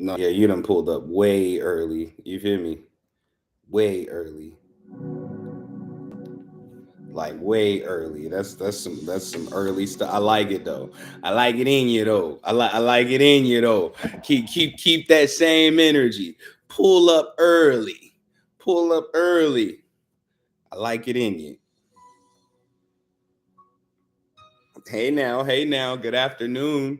No, yeah, you done pulled up way early. You feel me? Way early. Like way early. That's some early stuff. I like it though. I like it in you though. I like it in you though. Keep that same energy. Pull up early. Pull up early. I like it in you. Hey now, good afternoon.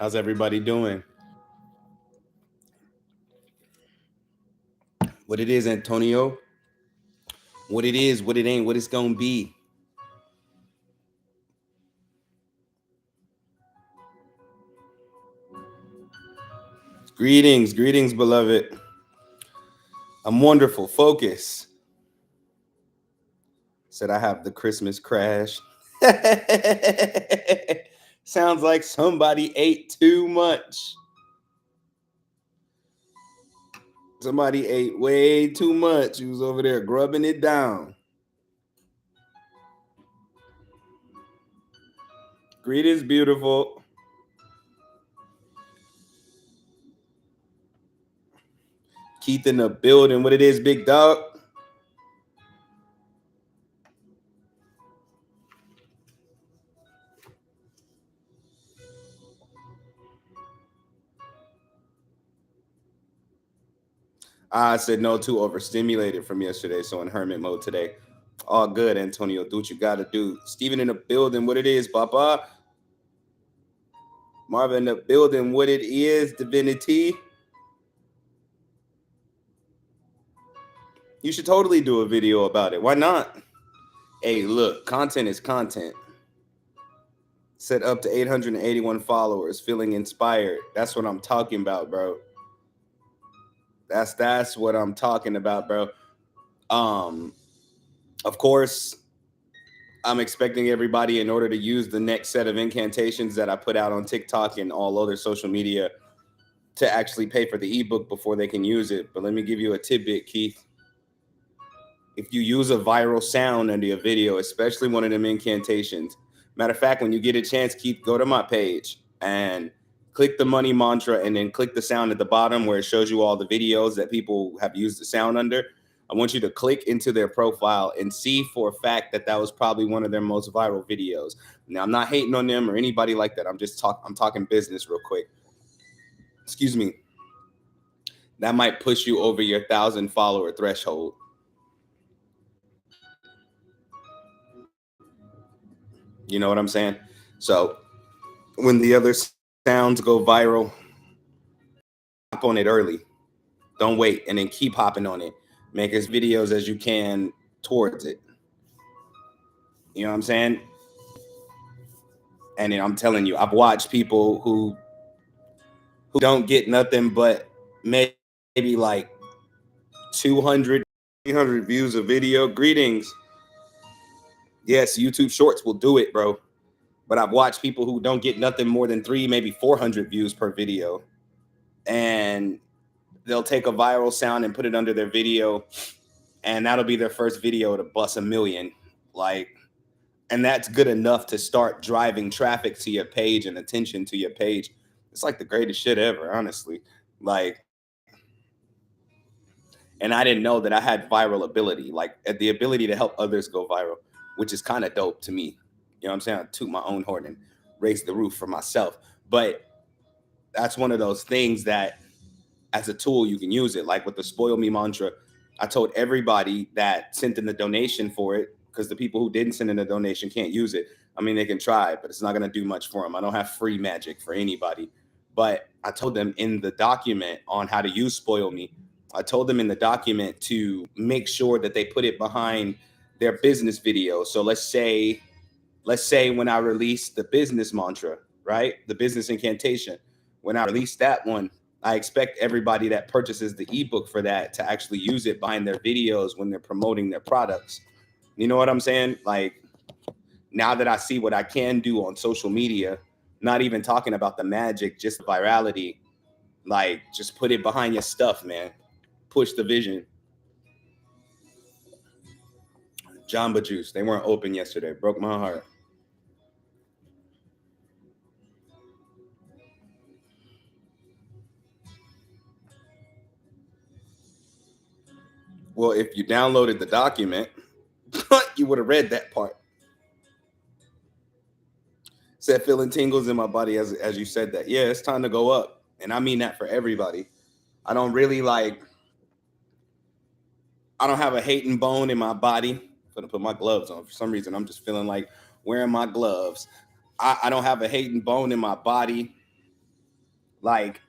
How's everybody doing? What it is, Antonio? What it is, what it ain't, what it's gonna be. Greetings, beloved. I'm wonderful. Focus. Said I have the Christmas crash. Sounds like somebody ate too much. Somebody ate way too much. He was over there grubbing it down. Greetings, beautiful. Keith in the building. What it is, big dog? I said no, too overstimulated from yesterday. So in hermit mode today. All good, Antonio. Do what you gotta do. Steven in the building. What it is, Papa? Marvin in the building. What it is, Divinity. You should totally do a video about it. Why not? Hey, look, content is content. Set up to 881 followers, feeling inspired. That's what I'm talking about, bro. That's what I'm talking about, bro. Um, of course, I'm expecting everybody, in order to use the next set of incantations that I put out on TikTok and all other social media, to actually pay for the ebook before they can use it. But let me give you a tidbit, Keith. If you use a viral sound under your video, especially one of them incantations, matter of fact, when you get a chance, Keith, go to my page and click the money mantra and then click the sound at the bottom where it shows you all the videos that people have used the sound under. I want you to click into their profile and see for a fact that that was probably one of their most viral videos. Now, I'm not hating on them or anybody like that. I'm talking business real quick. Excuse me. That might push you over your 1,000 follower threshold. You know what I'm saying? So when the other sounds go viral, hop on it early. Don't wait, and then keep hopping on it. Make as videos as you can towards it. You know what I'm saying? And then I'm telling you, I've watched people who don't get nothing but maybe like 200, 300 views a video. Greetings. Yes, YouTube Shorts will do it, bro. But I've watched people who don't get nothing more than three, maybe 400 views per video, and they'll take a viral sound and put it under their video, and that'll be their first video to bust a million. Like, and that's good enough to start driving traffic to your page and attention to your page. It's like the greatest shit ever, honestly. Like, and I didn't know that I had viral ability, like the ability to help others go viral, which is kind of dope to me. You know what I'm saying? I toot my own horn and raise the roof for myself. But that's one of those things that, as a tool, you can use it. Like with the Spoil Me mantra, I told everybody that sent in the donation for it, because the people who didn't send in a donation can't use it. I mean, they can try, but it's not going to do much for them. I don't have free magic for anybody. But I told them in the document on how to use Spoil Me, I told them in the document to make sure that they put it behind their business video. So let's say when I release the business mantra, right? The business incantation, when I release that one, I expect everybody that purchases the ebook for that to actually use it behind their videos when they're promoting their products. You know what I'm saying? Like, now that I see what I can do on social media, not even talking about the magic, just virality, like just put it behind your stuff, man. push the vision. Jamba Juice, they weren't open yesterday. Broke my heart. Well, if you downloaded the document, you would have read that part. Said feeling tingles in my body as you said that. Yeah, it's time to go up. And I mean that for everybody. I don't really like, I don't have a hating bone in my body. I'm gonna put my gloves on. For some reason, I'm just feeling like wearing my gloves. I don't have a hating bone in my body. Like,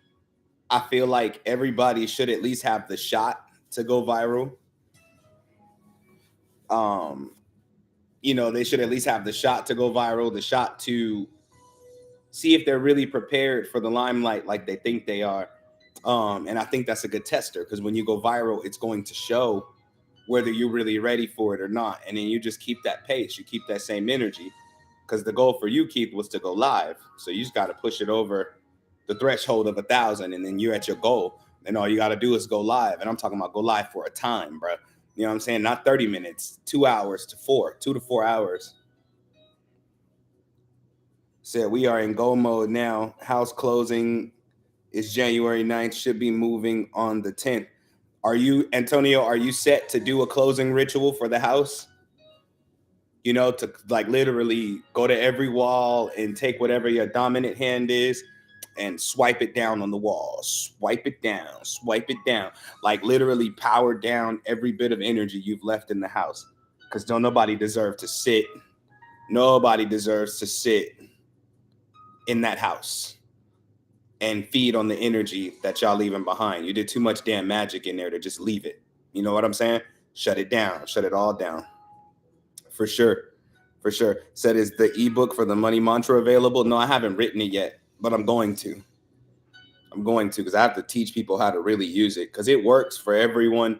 I feel like everybody should at least have the shot to go viral. Um, they should at least have the shot to go viral, the shot to see if they're really prepared for the limelight like they think they are. And I think that's a good tester, because when you go viral, it's going to show whether you're really ready for it or not. And then you just keep that pace, you keep that same energy, because the goal for you, Keith, was to go live. So you just got to push it over the threshold of 1,000, and then you're at your goal. And all you got to do is go live. And I'm talking about go live for a time, bro. You know what I'm saying? Not 30 minutes, 2 hours to 2 to 4 hours. Said we are in go mode now. House closing is January 9th. Should be moving on the 10th. Are you, Antonio, are you set to do a closing ritual for the house? To like literally go to every wall and take whatever your dominant hand is and swipe it down on the wall. Swipe it down. Like literally power down every bit of energy you've left in the house. Because nobody deserves to sit. Nobody deserves to sit in that house and feed on the energy that y'all leaving behind. You did too much damn magic in there to just leave it. You know what I'm saying? Shut it down. Shut it all down. For sure. Said, is the ebook for the money mantra available? No, I haven't written it yet, but I'm going to because I have to teach people how to really use it, because it works for everyone,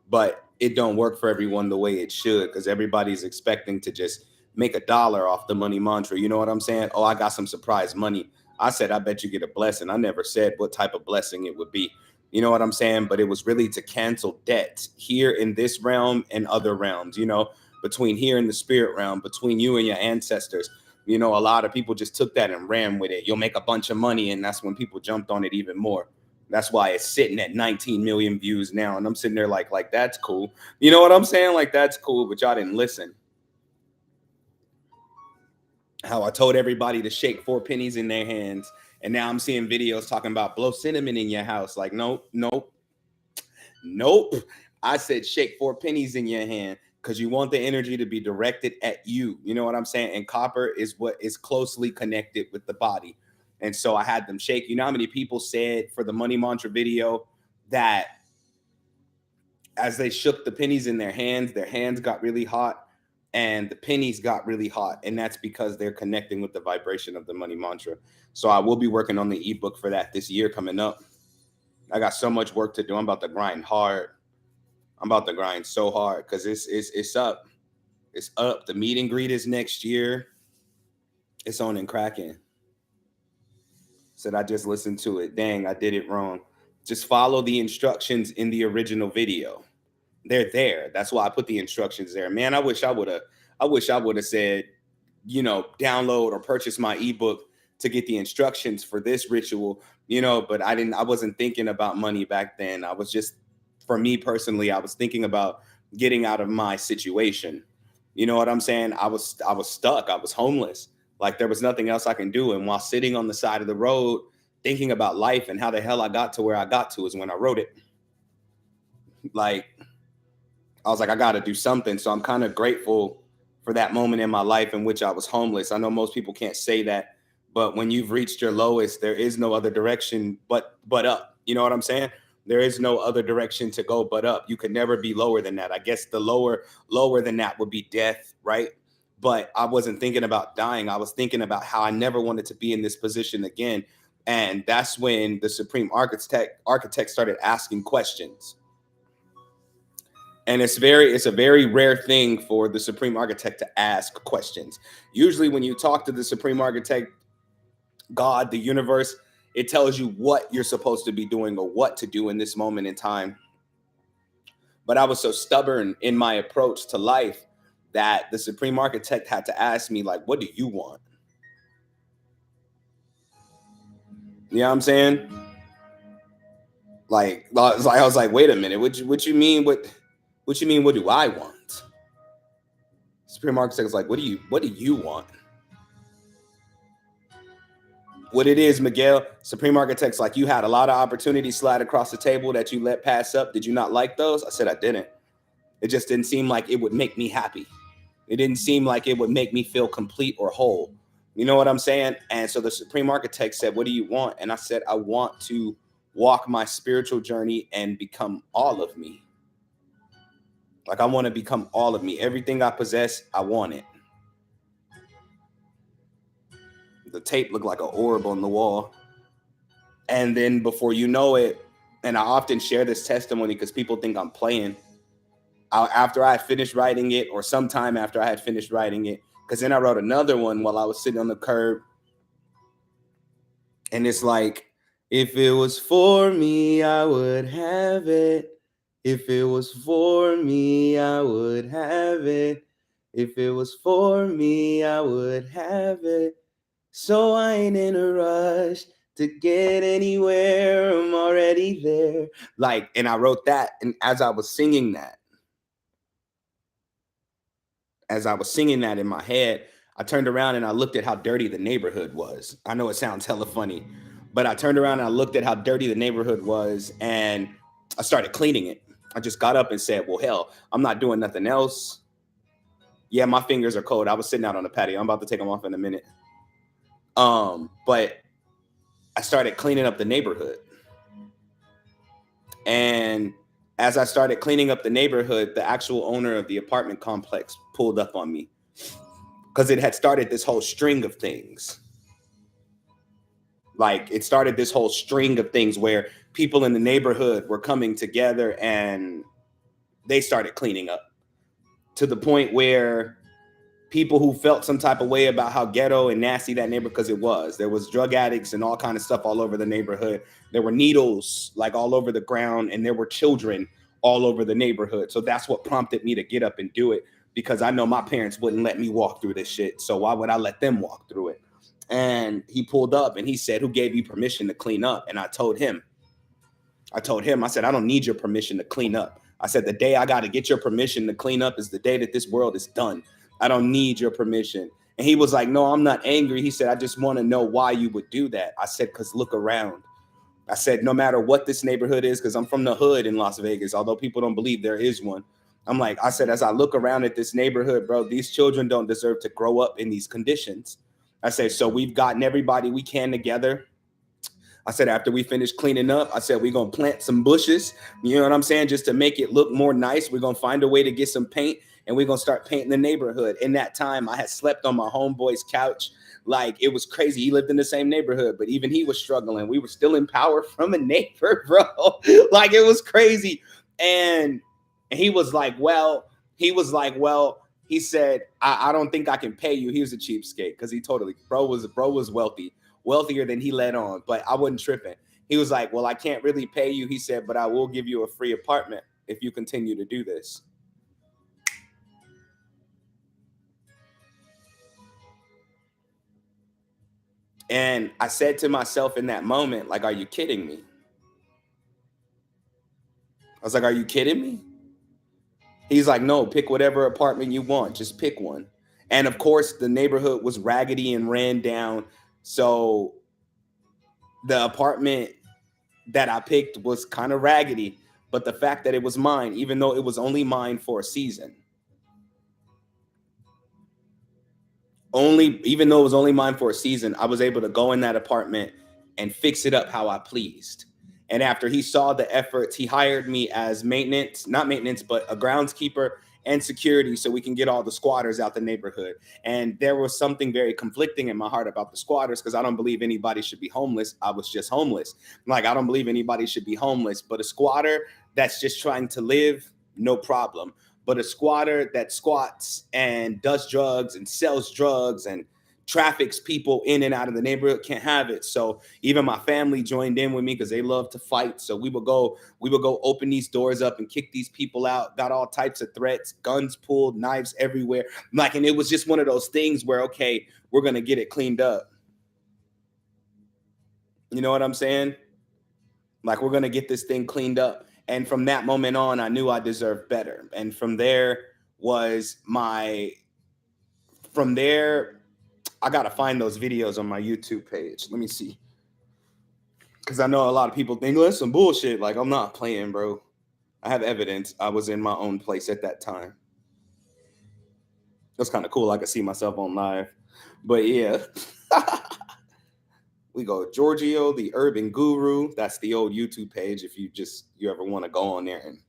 but it don't work for everyone the way it should, because everybody's expecting to just make $1 off the money mantra. You know what I'm saying? Oh, I got some surprise money. I said, I bet you get a blessing. I never said what type of blessing it would be. You know what I'm saying? But it was really to cancel debt here in this realm and other realms, between here and the spirit realm, between you and your ancestors. A lot of people just took that and ran with it. You'll make a bunch of money. And that's when people jumped on it even more. That's why it's sitting at 19 million views now. And I'm sitting there like that's cool. You know what I'm saying? Like, that's cool, but y'all didn't listen. How I told everybody to shake 4 pennies in their hands. And now I'm seeing videos talking about blow cinnamon in your house. Like, nope. I said shake 4 pennies in your hand, because you want the energy to be directed at you. You know what I'm saying? And copper is what is closely connected with the body. And so I had them shake. You know how many people said for the money mantra video that as they shook the pennies in their hands got really hot and the pennies got really hot. And that's because they're connecting with the vibration of the money mantra. So I will be working on the ebook for that this year coming up. I got so much work to do. I'm about to grind hard. I'm about to grind so hard, because it's up. It's up. The meet and greet is next year. It's on and cracking. Said I just listened to it. Dang, I did it wrong. Just follow the instructions in the original video. They're there. That's why I put the instructions there. Man, I wish I would have said, download or purchase my ebook to get the instructions for this ritual, but I wasn't thinking about money back then. I was just, for me personally, I was thinking about getting out of my situation. You know what I'm saying? I was stuck. I was homeless. Like, there was nothing else I can do. And while sitting on the side of the road, thinking about life and how the hell I got to where I got to, is when I wrote it. Like, I was like, I got to do something. So I'm kind of grateful for that moment in my life in which I was homeless. I know most people can't say that, but when you've reached your lowest, there is no other direction but up. You know what I'm saying? There is no other direction to go but up. You could never be lower than that. I guess the lower than that would be death, right? But I wasn't thinking about dying. I was thinking about how I never wanted to be in this position again. And that's when the Supreme Architect started asking questions. And it's a very rare thing for the Supreme Architect to ask questions. Usually when you talk to the Supreme Architect, God, the universe, it tells you what you're supposed to be doing or what to do in this moment in time. But I was so stubborn in my approach to life that the supreme architect had to ask me, like, what do you want? You know what I'm saying? Like, I was like, wait a minute, what you mean? What you mean? What do I want? Supreme architect was like, what do you want? What it is, Miguel, supreme architect's like, you had a lot of opportunities slide across the table that you let pass up. Did you not like those? I said I didn't. It just didn't seem like it would make me happy. It didn't seem like it would make me feel complete or whole. You know what I'm saying? And so the supreme architect said, what do you want? And I said, I want to walk my spiritual journey and become all of me. Like, I want to become all of me. Everything I possess, I want it. The tape looked like an orb on the wall. And then before you know it, and I often share this testimony because people think I'm playing. After I had finished writing it, or sometime after I had finished writing it, because then I wrote another one while I was sitting on the curb. And it's like, if it was for me, I would have it. If it was for me, I would have it. If it was for me, I would have it. So I ain't in a rush to get anywhere. I'm already there. Like, and I wrote that. And as I was singing that in my head, I turned around and I looked at how dirty the neighborhood was. I know it sounds hella funny, but I turned around and I looked at how dirty the neighborhood was, and I started cleaning it. I just got up and said, well, hell, I'm not doing nothing else. Yeah, my fingers are cold. I was sitting out on the patio. I'm about to take them off in a minute. But I started cleaning up the neighborhood. And as I started cleaning up the neighborhood, the actual owner of the apartment complex pulled up on me because it had started this whole string of things. Like, it started this whole string of things where people in the neighborhood were coming together and they started cleaning up, to the point where people who felt some type of way about how ghetto and nasty that neighborhood, because there was drug addicts and all kind of stuff all over the neighborhood. There were needles like all over the ground, and there were children all over the neighborhood. So that's what prompted me to get up and do it, because I know my parents wouldn't let me walk through this shit. So why would I let them walk through it? And he pulled up and he said, who gave you permission to clean up? And I told him, I said, I don't need your permission to clean up. I said, the day I got to get your permission to clean up is the day that this world is done. I don't need your permission. And he was like, no, I'm not angry. He said, I just want to know why you would do that. I said, because look around. I said, no matter what this neighborhood is, because I'm from the hood in Las Vegas, although people don't believe there is one. I'm like, I said, as I look around at this neighborhood, bro, these children don't deserve to grow up in these conditions. I said, so we've gotten everybody we can together. I said, after we finish cleaning up, I said, we're going to plant some bushes, you know what I'm saying, just to make it look more nice. We're going to find a way to get some paint, and we're going to start painting the neighborhood. In that time, I had slept on my homeboy's couch. Like, it was crazy. He lived in the same neighborhood, but even he was struggling. We were still in power from a neighbor, bro. Like, it was crazy. And he was like, well, he said, I don't think I can pay you. He was a cheapskate, because bro was wealthier than he let on, but I wasn't tripping. He was like, well, I can't really pay you. He said, but I will give you a free apartment if you continue to do this. And I said to myself in that moment, like, are you kidding me? I was like, are you kidding me? He's like, no, pick whatever apartment you want. Just pick one. And of course, the neighborhood was raggedy and ran down. So the apartment that I picked was kind of raggedy. But the fact that it was mine, even though it was only mine for a season, even though it was only mine for a season, I was able to go in that apartment and fix it up how I pleased. And after he saw the efforts, he hired me as not maintenance, but a groundskeeper and security, so we can get all the squatters out the neighborhood. And there was something very conflicting in my heart about the squatters, because I don't believe anybody should be homeless. I was just homeless. Like, I don't believe anybody should be homeless, but a squatter that's just trying to live, no problem. But a squatter that squats and does drugs and sells drugs and traffics people in and out of the neighborhood, can't have it. So even my family joined in with me because they love to fight. So we would go open these doors up and kick these people out. Got all types of threats, guns pulled, knives everywhere. Like, and it was just one of those things where, okay, we're gonna get it cleaned up. You know what I'm saying? Like, we're gonna get this thing cleaned up. And from that moment on, I knew I deserved better. And from there was my from there, I gotta find those videos on my YouTube page. Let me see. Because I know a lot of people think, well, that's some bullshit. Like, I'm not playing, bro. I have evidence. I was in my own place at that time. That's kind of cool. I could see myself on live. But yeah. We go Giorgio, the Urban Guru. That's the old YouTube page. If you ever want to go on there and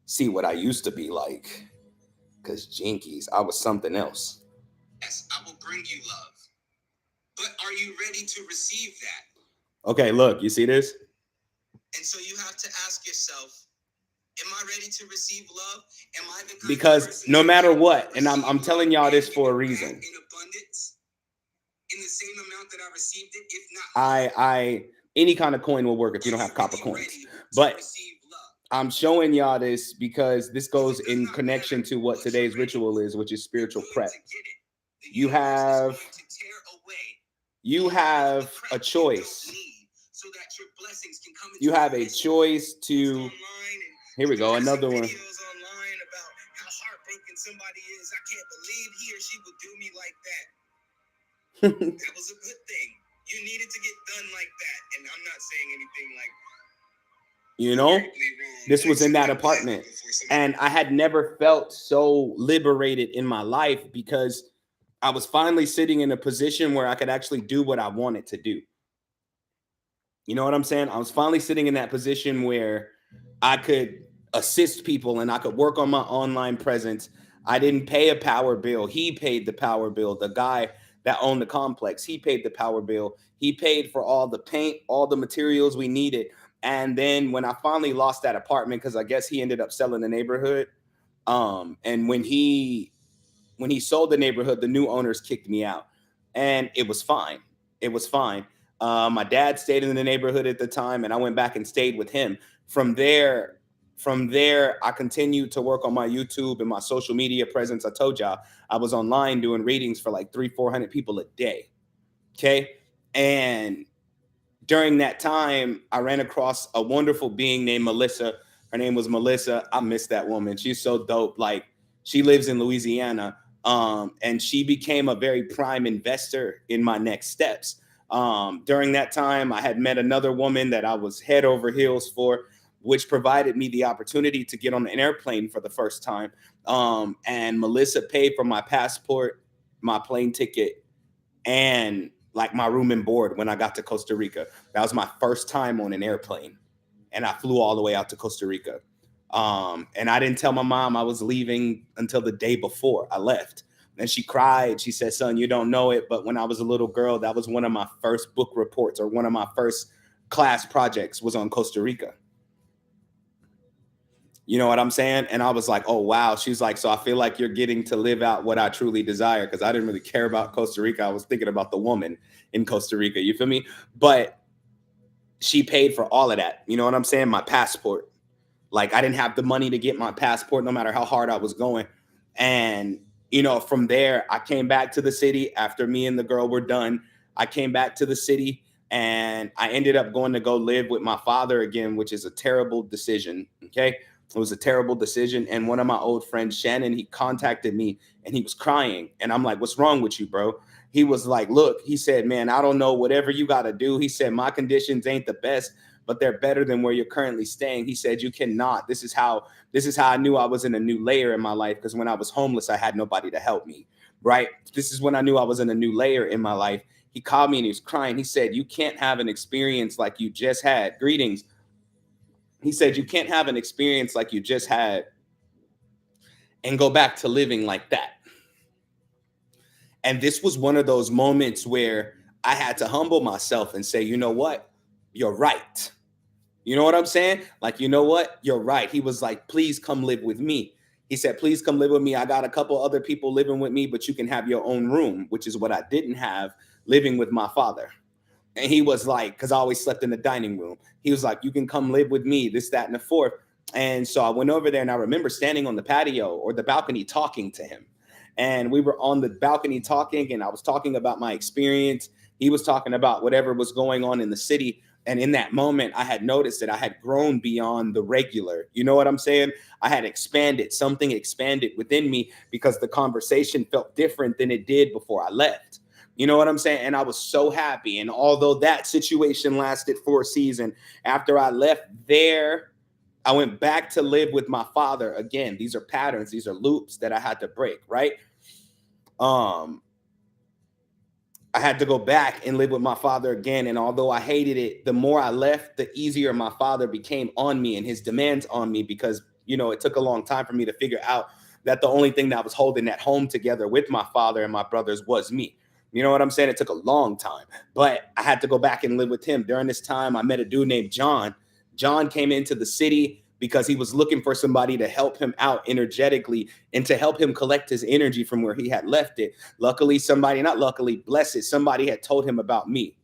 see what I used to be like. Because jinkies, I was something else. Yes, I will bring you love. But are you ready to receive that? Okay, look, you see this? And so you have to ask yourself, am I ready to receive love? Am I the kind because no matter what, and I'm telling y'all this for a reason. In abundance, in the same amount that I received it, if not, I any kind of coin will work if you don't have copper coins. But I'm showing y'all this because this goes in connection to what today's ritual is, which is spiritual prep. You have a choice. You have a choice to. Here we go, another one. Somebody is. I can't believe he or she would do me like that. That was a good thing. You needed to get done like that. And I'm not saying anything like, you know, this was in that apartment. And I had never felt so liberated in my life because I was finally sitting in a position where I could actually do what I wanted to do. You know what I'm saying? I was finally sitting in that position where I could assist people and I could work on my online presence. I didn't pay a power bill. He paid the power bill. The guy that owned the complex, he paid the power bill. He paid for all the paint, all the materials we needed. And then when I finally lost that apartment, because I guess he ended up selling the neighborhood. And when he sold the neighborhood, the new owners kicked me out. And it was fine. It was fine. My dad stayed in the neighborhood at the time, and I went back and stayed with him. From there, I continued to work on my YouTube and my social media presence. I told y'all I was online doing readings for like 300-400 people a day. Okay. And during that time, I ran across a wonderful being named Melissa. Her name was Melissa. I miss that woman. She's so dope. Like, she lives in Louisiana. And she became a very prime investor in my next steps. During that time, I had met another woman that I was head over heels for, which provided me the opportunity to get on an airplane for the first time. And Melissa paid for my passport, my plane ticket, and like my room and board when I got to Costa Rica. That was my first time on an airplane. And I flew all the way out to Costa Rica. And I didn't tell my mom I was leaving until the day before I left. And she cried. She said, son, you don't know it, but when I was a little girl, that was one of my first book reports, or one of my first class projects was on Costa Rica. You know what I'm saying? And I was like, oh, wow. She's like, so I feel like you're getting to live out what I truly desire, because I didn't really care about Costa Rica. I was thinking about the woman in Costa Rica. You feel me? But she paid for all of that. You know what I'm saying? My passport. Like, I didn't have the money to get my passport no matter how hard I was going. And, you know, from there, I came back to the city after me and the girl were done. I came back to the city and I ended up going to go live with my father again, which is a terrible decision. Okay. It was a terrible decision. And one of my old friends, Shannon, he contacted me and he was crying. And I'm like, what's wrong with you, bro? He was like, look, he said, man, I don't know, whatever you got to do. He said, my conditions ain't the best, but they're better than where you're currently staying. He said, you cannot. This is how I knew I was in a new layer in my life. Because when I was homeless, I had nobody to help me. Right. This is when I knew I was in a new layer in my life. He called me and he was crying. He said, you can't have an experience like you just had. Greetings. He said, you can't have an experience like you just had and go back to living like that. And this was one of those moments where I had to humble myself and say, you know what? You're right. You know what I'm saying? Like, you know what? You're right. He was like, please come live with me. He said, please come live with me. I got a couple other people living with me, but you can have your own room, which is what I didn't have living with my father. And he was like, because I always slept in the dining room. He was like, you can come live with me, this, that, and the fourth. And so I went over there and I remember standing on the patio or the balcony talking to him. And we were on the balcony talking, and I was talking about my experience. He was talking about whatever was going on in the city. And in that moment, I had noticed that I had grown beyond the regular. You know what I'm saying? I had expanded, something expanded within me because the conversation felt different than it did before I left. You know what I'm saying? And I was so happy. And although that situation lasted for a season, after I left there, I went back to live with my father again. These are patterns, these are loops that I had to break, right? Um, I had to go back and live with my father again. And although I hated it, the more I left, the easier my father became on me and his demands on me, because, you know, it took a long time for me to figure out that the only thing that was holding that home together with my father and my brothers was me. You know what I'm saying? It took a long time, but I had to go back and live with him. During this time, I met a dude named John. John came into the city because he was looking for somebody to help him out energetically and to help him collect his energy from where he had left it. Luckily, somebody, not luckily, blessed, somebody had told him about me.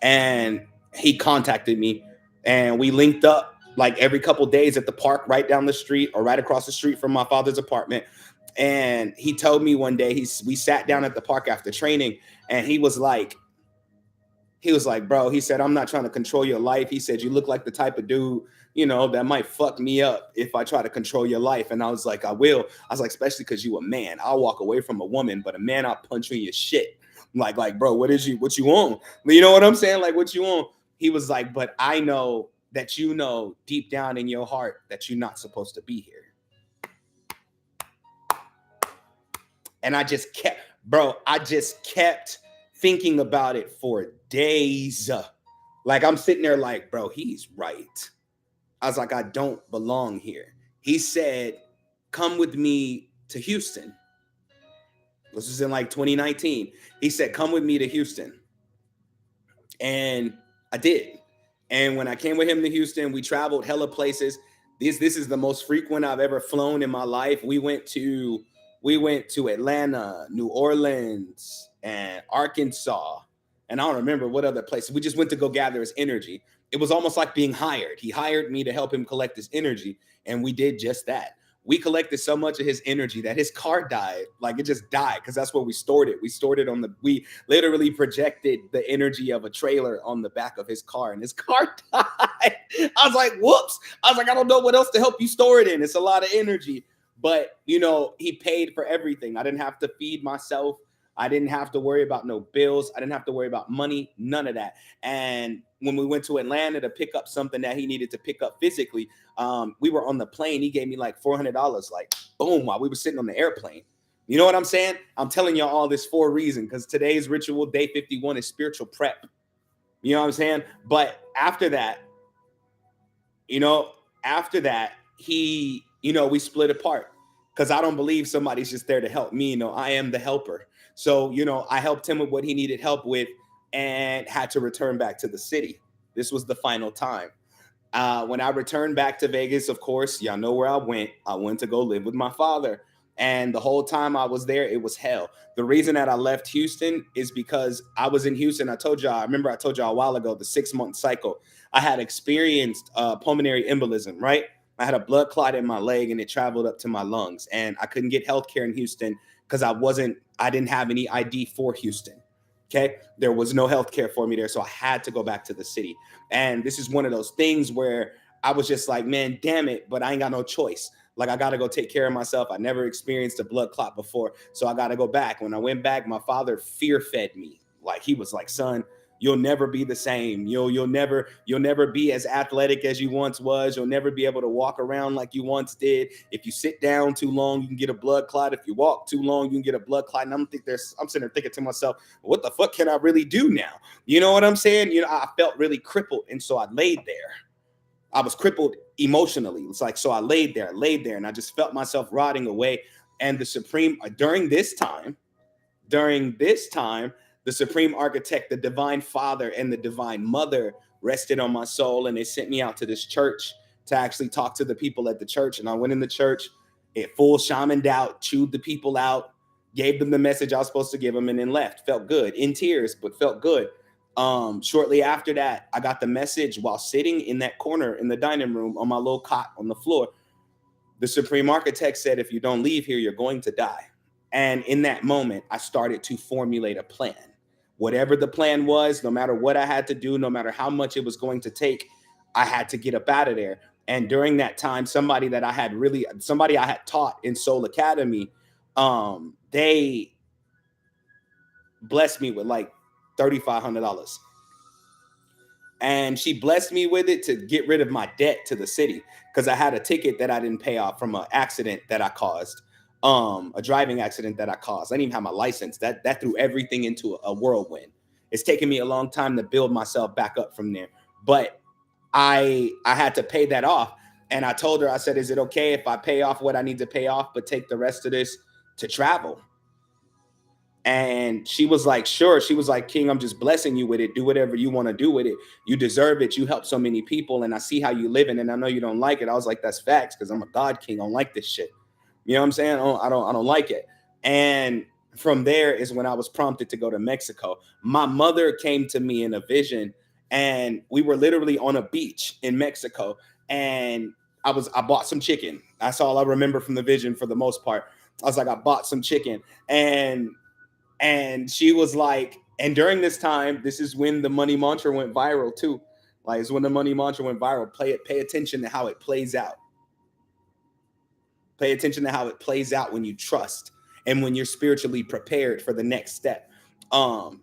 And he contacted me and we linked up like every couple days at the park right down the street or right across the street from my father's apartment. And he told me one day, we sat down at the park after training, and he was like, bro, he said, I'm not trying to control your life. He said, you look like the type of dude, you know, that might fuck me up if I try to control your life. And I was like, I will. I was like, especially because you a man. I'll walk away from a woman, but a man, I'll punch you in your shit. I'm like, bro, what you want? You know what I'm saying? Like, what you want? He was like, but I know that you know deep down in your heart that you're not supposed to be here. And I just kept thinking about it for days. Like, I'm sitting there like, bro, he's right. I was like, I don't belong here. He said, come with me to Houston. This was in like 2019. He said, come with me to Houston. And I did. And when I came with him to Houston, we traveled hella places. This is the most frequent I've ever flown in my life. We went to Atlanta, New Orleans, and Arkansas. And I don't remember what other places. We just went to go gather his energy. It was almost like being hired. He hired me to help him collect his energy. And we did just that. We collected so much of his energy that his car died. Like, it just died because that's where we stored it. We literally projected the energy of a trailer on the back of his car, and his car died. I was like, whoops. I was like, I don't know what else to help you store it in. It's a lot of energy. But, you know, he paid for everything. I didn't have to feed myself. I didn't have to worry about no bills. I didn't have to worry about money, none of that. And when we went to Atlanta to pick up something that he needed to pick up physically, we were on the plane. He gave me like $400, like, boom, while we were sitting on the airplane. You know what I'm saying? I'm telling y'all all this for a reason, because today's ritual, day 51, is spiritual prep. You know what I'm saying? But after that, we split apart, because I don't believe somebody's just there to help me. I am the helper. So, I helped him with what he needed help with and had to return back to the city. This was the final time. When I returned back to Vegas, of course, y'all know where I went. I went to go live with my father. And the whole time I was there, it was hell. The reason that I left Houston is because I was in Houston. I told y'all a while ago, the 6-month cycle. I had experienced pulmonary embolism, right? I had a blood clot in my leg and it traveled up to my lungs. And I couldn't get healthcare in Houston because I didn't have any ID for Houston. Okay. There was no healthcare for me there. So I had to go back to the city. And this is one of those things where I was just like, man, damn it, but I ain't got no choice. Like, I got to go take care of myself. I never experienced a blood clot before. So I got to go back. When I went back, my father fear fed me. Like, he was like, son, you'll never be the same. You'll never be as athletic as you once was. You'll never be able to walk around like you once did. If you sit down too long, you can get a blood clot. If you walk too long, you can get a blood clot. And I'm sitting there thinking to myself, what the fuck can I really do now? You know what I'm saying? I felt really crippled. And so I laid there. I was crippled emotionally. It's like, so I laid there, and I just felt myself rotting away. And during this time, the Supreme Architect, the Divine Father, and the Divine Mother rested on my soul, and they sent me out to this church to actually talk to the people at the church. And I went in the church, it full shaman doubt, chewed the people out, gave them the message I was supposed to give them, and then left. Felt good, in tears, but felt good. Shortly after that, I got the message while sitting in that corner in the dining room on my little cot on the floor. The Supreme Architect said, if you don't leave here, you're going to die. And in that moment, I started to formulate a plan. Whatever the plan was, no matter what I had to do, no matter how much it was going to take, I had to get up out of there. And during that time, somebody I had taught in Soul Academy, they blessed me with like $3,500. And she blessed me with it to get rid of my debt to the city, because I had a ticket that I didn't pay off from an accident that I caused, a driving accident that I caused. I didn't even have my license. That threw everything into a whirlwind. It's taken me a long time to build myself back up from there, but I had to pay that off. And I told her, I said, is it okay if I pay off what I need to pay off, but take the rest of this to travel? And she was like, sure. She was like, King, I'm just blessing you with it. Do whatever you want to do with it. You deserve it. You help so many people. And I see how you living. And I know you don't like it. I was like, that's facts, because I'm a God king. I don't like this shit. You know what I'm saying? I don't like it. And from there is when I was prompted to go to Mexico. My mother came to me in a vision, and we were literally on a beach in Mexico. And I bought some chicken. That's all I remember from the vision for the most part. I was like, I bought some chicken. And she was like, and during this time, this is when the money mantra went viral too. Like, it's when the money mantra went viral. Pay attention to how it plays out. Pay attention to how it plays out when you trust and when you're spiritually prepared for the next step. And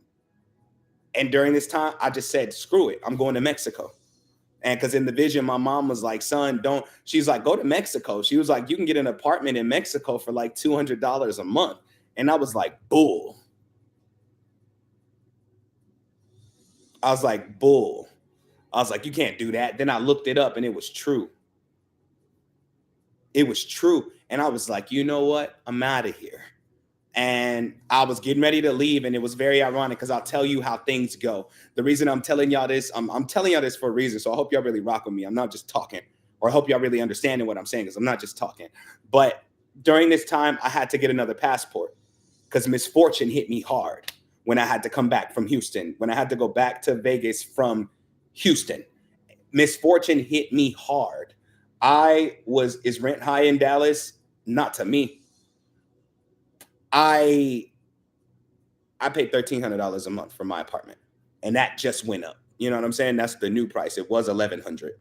during this time, I just said, screw it. I'm going to Mexico. And because in the vision, my mom was like, son, she's like, go to Mexico. She was like, you can get an apartment in Mexico for like $200 a month. And I was like, bull. I was like, bull. I was like, you can't do that. Then I looked it up and it was true. It was true. And I was like, you know what? I'm out of here. And I was getting ready to leave. And it was very ironic, because I'll tell you how things go. The reason I'm telling y'all this, I'm telling y'all this for a reason. So I hope y'all really rock with me. I'm not just talking, or I hope y'all really understanding what I'm saying, because I'm not just talking. But during this time, I had to get another passport, because misfortune hit me hard when I had to come back from Houston, when I had to go back to Vegas from Houston. Misfortune hit me hard. Is rent high in Dallas? Not to me. I paid $1,300 a month for my apartment, and that just went up. You know what I'm saying? That's the new price. It was $1,100.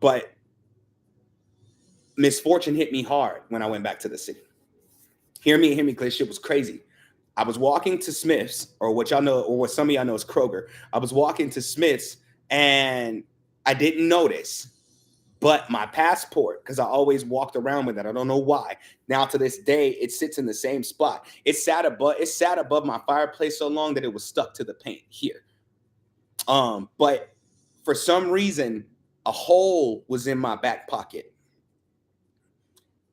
But misfortune hit me hard when I went back to the city. Hear me, because shit was crazy. I was walking to Smith's, or what y'all know, or what some of y'all know is Kroger. I was walking to Smith's, and I didn't notice, but my passport, because I always walked around with it, I don't know why. Now to this day, it sits in the same spot. It sat above my fireplace so long that it was stuck to the paint here. But for some reason, a hole was in my back pocket.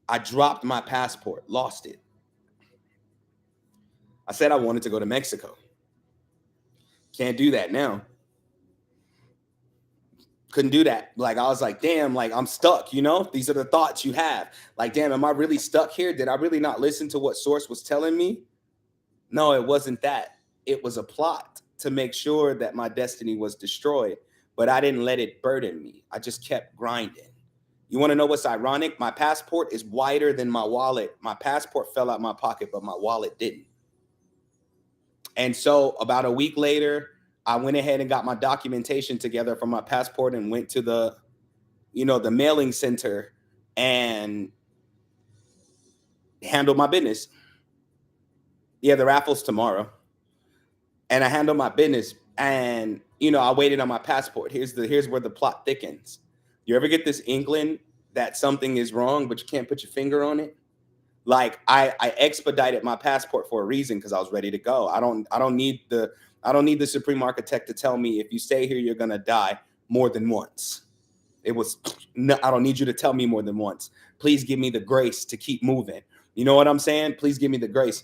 I dropped my passport, lost it. I said I wanted to go to Mexico. Can't do that now. Couldn't do that. Like, I was like, damn, like, I'm stuck, you know? These are the thoughts you have. Like, damn, am I really stuck here? Did I really not listen to what Source was telling me? No, it wasn't that. It was a plot to make sure that my destiny was destroyed, but I didn't let it burden me. I just kept grinding. You want to know what's ironic? My passport is wider than my wallet. My passport fell out my pocket, but my wallet didn't. And so about a week later, I went ahead and got my documentation together for my passport and went to the mailing center and handled my business. Yeah, the raffle's tomorrow. And I handled my business, and, I waited on my passport. Here's where the plot thickens. You ever get this inkling that something is wrong, but you can't put your finger on it? Like, I expedited my passport for a reason, because I was ready to go. I don't need the Supreme Architect to tell me, if you stay here, you're gonna die, more than once. No, I don't need you to tell me more than once. Please give me the grace to keep moving. You know what I'm saying? Please give me the grace.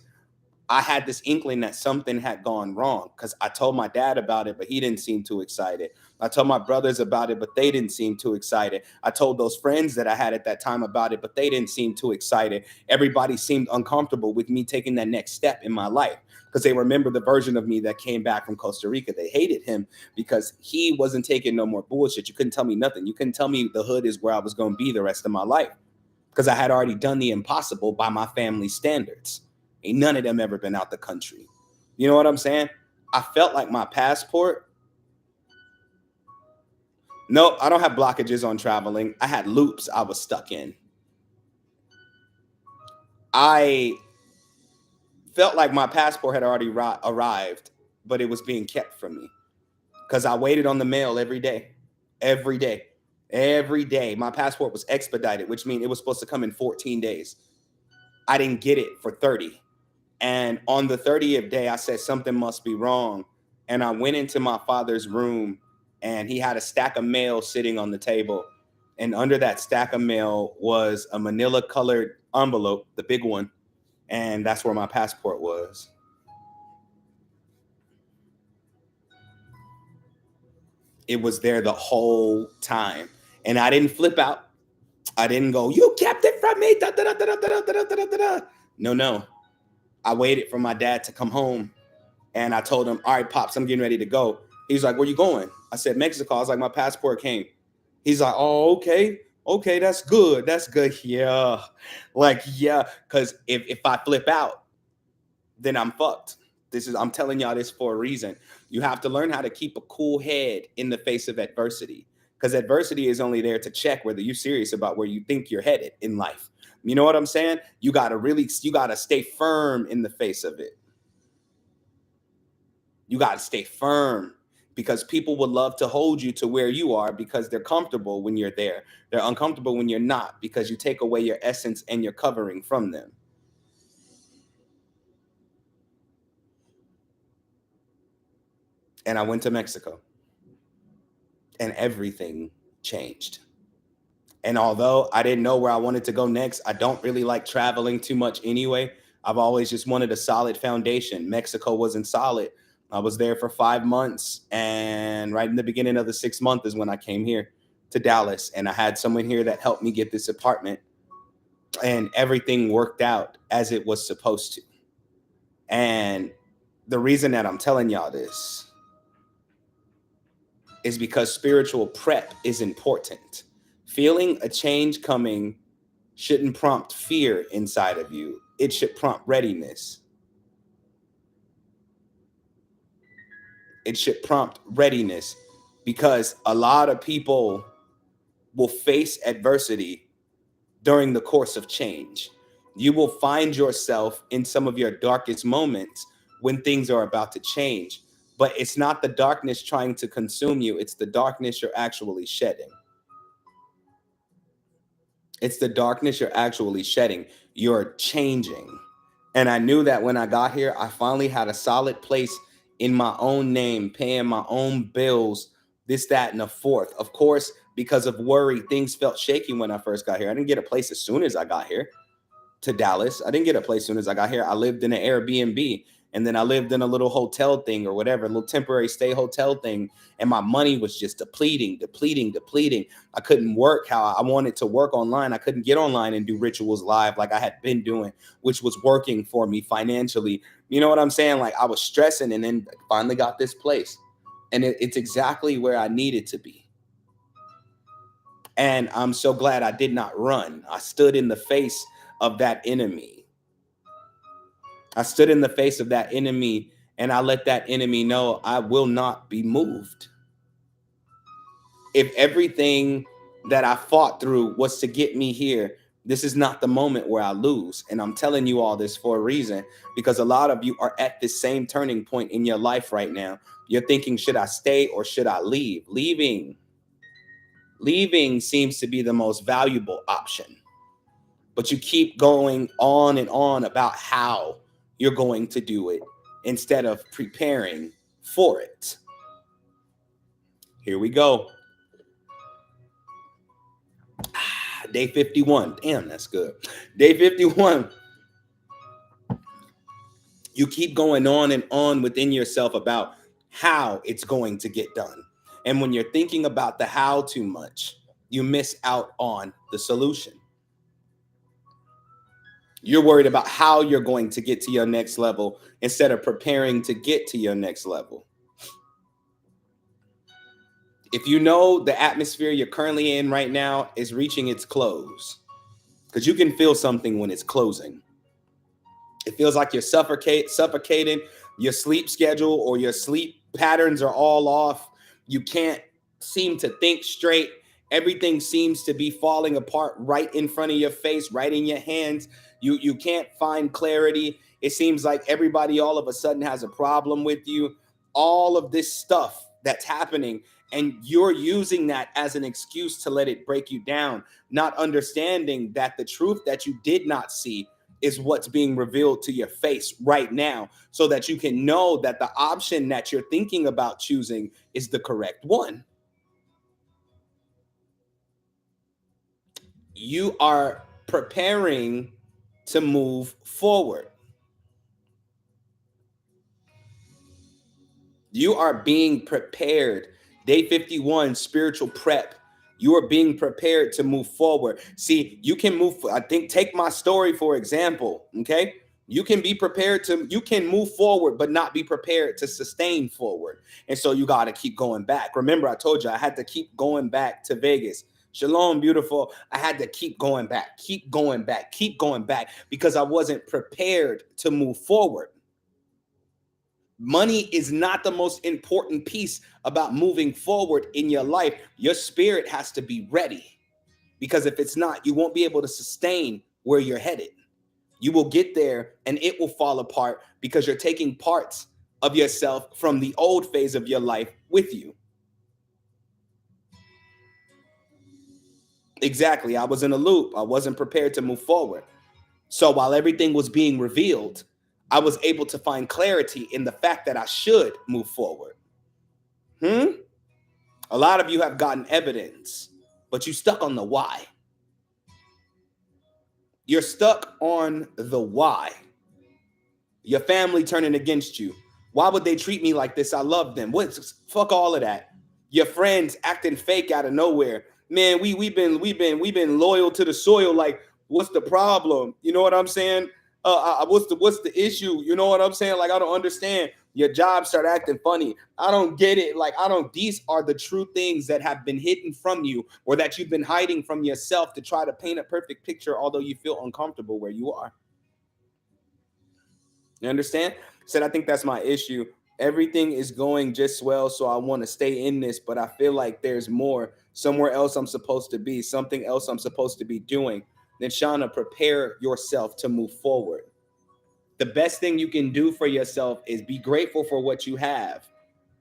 I had this inkling that something had gone wrong because I told my dad about it, but he didn't seem too excited. I told my brothers about it, but they didn't seem too excited. I told those friends that I had at that time about it, but they didn't seem too excited. Everybody seemed uncomfortable with me taking that next step in my life because they remember the version of me that came back from Costa Rica. They hated him because he wasn't taking no more bullshit. You couldn't tell me nothing. You couldn't tell me the hood is where I was going to be the rest of my life because I had already done the impossible by my family standards. Ain't none of them ever been out the country. You know what I'm saying? I felt like my passport. No, I don't have blockages on traveling. I had loops I was stuck in. I felt like my passport had already arrived, but it was being kept from me because I waited on the mail every day. Every day. Every day. My passport was expedited, which means it was supposed to come in 14 days. I didn't get it for 30. And on the 30th day, I said something must be wrong. And I went into my father's room and he had a stack of mail sitting on the table. And under that stack of mail was a manila colored envelope, the big one. And that's where my passport was. It was there the whole time. And I didn't flip out. I didn't go, you kept it from me. Da, da, da, da, da, da, da, da, da. No. I waited for my dad to come home. And I told him, all right, Pops, I'm getting ready to go. He's like, where you going? I said, Mexico. I was like, my passport came. He's like, oh, okay. Okay, that's good. That's good. Yeah. Like, yeah. Because if I flip out, then I'm fucked. I'm telling y'all this for a reason. You have to learn how to keep a cool head in the face of adversity. Because adversity is only there to check whether you're serious about where you think you're headed in life. You know what I'm saying? You got to stay firm in the face of it. You got to stay firm because people would love to hold you to where you are because they're comfortable when you're there. They're uncomfortable when you're not because you take away your essence and your covering from them. And I went to Mexico and everything changed. And although I didn't know where I wanted to go next, I don't really like traveling too much anyway. I've always just wanted a solid foundation. Mexico wasn't solid. I was there for 5 months. And right in the beginning of the 6th month is when I came here to Dallas. And I had someone here that helped me get this apartment. And everything worked out as it was supposed to. And the reason that I'm telling y'all this is because spiritual prep is important. Feeling a change coming shouldn't prompt fear inside of you. It should prompt readiness. It should prompt readiness because a lot of people will face adversity during the course of change. You will find yourself in some of your darkest moments when things are about to change. But it's not the darkness trying to consume you. It's the darkness you're actually shedding. It's the darkness you're actually shedding. You're changing. And I knew that when I got here, I finally had a solid place in my own name, paying my own bills, this, that, and the fourth. Of course, because of worry, things felt shaky when I first got here. I didn't get a place as soon as I got here to Dallas. I didn't get a place as soon as I got here. I lived in an Airbnb. And then I lived in a little hotel thing or whatever, a little temporary stay hotel thing. And my money was just depleting. I couldn't work how I wanted to work online. I couldn't get online and do rituals live like I had been doing, which was working for me financially. You know what I'm saying? Like I was stressing and then finally got this place. And it's exactly where I needed to be. And I'm so glad I did not run. I stood in the face of that enemy. I stood in the face of that enemy and I let that enemy know I will not be moved. If everything that I fought through was to get me here, this is not the moment where I lose. And I'm telling you all this for a reason, because a lot of you are at this same turning point in your life right now. You're thinking, should I stay or should I leave? Leaving seems to be the most valuable option. But you keep going on and on about how you're going to do it instead of preparing for it. Here we go. Day 51. Damn, that's good. Day 51. You keep going on and on within yourself about how it's going to get done. And when you're thinking about the how too much, you miss out on the solution. You're worried about how you're going to get to your next level instead of preparing to get to your next level. If you know the atmosphere you're currently in right now is reaching its close, because you can feel something when it's closing. It feels like you're suffocating. Your sleep schedule or your sleep patterns are all off. You can't seem to think straight. Everything seems to be falling apart right in front of your face, right in your hands. You can't find clarity. It seems like everybody all of a sudden has a problem with you. All of this stuff that's happening, and you're using that as an excuse to let it break you down, not understanding that the truth that you did not see is what's being revealed to your face right now, so that you can know that the option that you're thinking about choosing is the correct one. You are preparing to move forward. You are being prepared. Day 51, spiritual prep. You are being prepared to move forward. See, you can move. I think, take my story for example. Okay. You can be prepared to, you can move forward, but not be prepared to sustain forward. And so you got to keep going back. Remember, I told you I had to keep going back to Vegas. Shalom, beautiful. I had to keep going back, keep going back because I wasn't prepared to move forward. Money is not the most important piece about moving forward in your life. Your spirit has to be ready, because if it's not, you won't be able to sustain where you're headed. You will get there and it will fall apart because you're taking parts of yourself from the old phase of your life with you. Exactly. I was in a loop. I wasn't prepared to move forward. So while everything was being revealed, I was able to find clarity in the fact that I should move forward. A lot of you have gotten evidence, but you stuck on the why. You're stuck on the why. Your family turning against you. Why would they treat me like this? I love them. What? Fuck all of that. Your friends acting fake out of nowhere. Man, we've been loyal to the soil. Like, what's the problem? You know what I'm saying? What's the issue? You know what I'm saying? Like, I don't understand. Your job start acting funny. I don't get it. Like, I don't. These are the true things that have been hidden from you, or that you've been hiding from yourself to try to paint a perfect picture, although you feel uncomfortable where you are. You understand? Said, I think that's my issue. Everything is going just well, so I want to stay in this, but I feel like there's more, somewhere else I'm supposed to be, something else I'm supposed to be doing. Then, Shauna, prepare yourself to move forward. The best thing you can do for yourself is be grateful for what you have,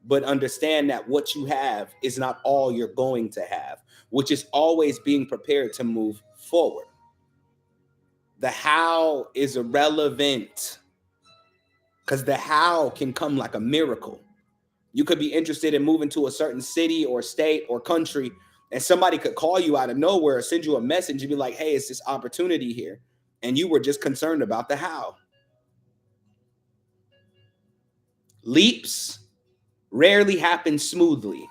but understand that what you have is not all you're going to have, which is always being prepared to move forward. The how is irrelevant, because the how can come like a miracle. You could be interested in moving to a certain city or state or country, and somebody could call you out of nowhere or send you a message and be like, hey, it's this opportunity here. And you were just concerned about the how. Leaps rarely happen smoothly.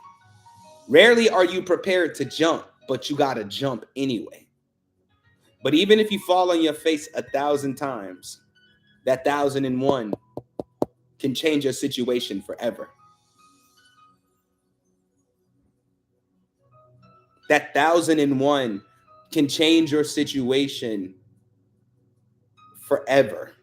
Rarely are you prepared to jump, but you got to jump anyway. But even if you fall on your face 1,000 times, that 1,001 can change your situation forever. That 1,001 can change your situation forever.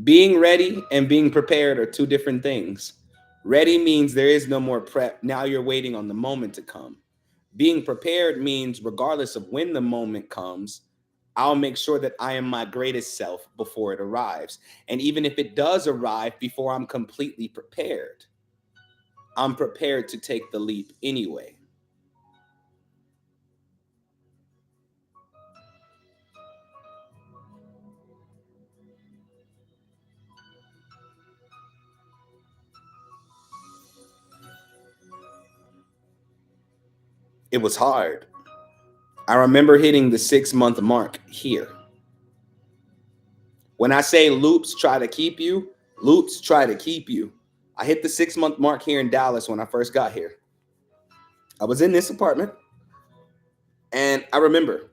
Being ready and being prepared are two different things. Ready means there is no more prep. Now you're waiting on the moment to come. Being prepared means regardless of when the moment comes, I'll make sure that I am my greatest self before it arrives. And even if it does arrive before I'm completely prepared, I'm prepared to take the leap anyway. It was hard. I remember hitting the 6 month mark here. When I say loops try to keep you, loops try to keep you. I hit the 6 month mark here in Dallas when I first got here. I was in this apartment, and I remember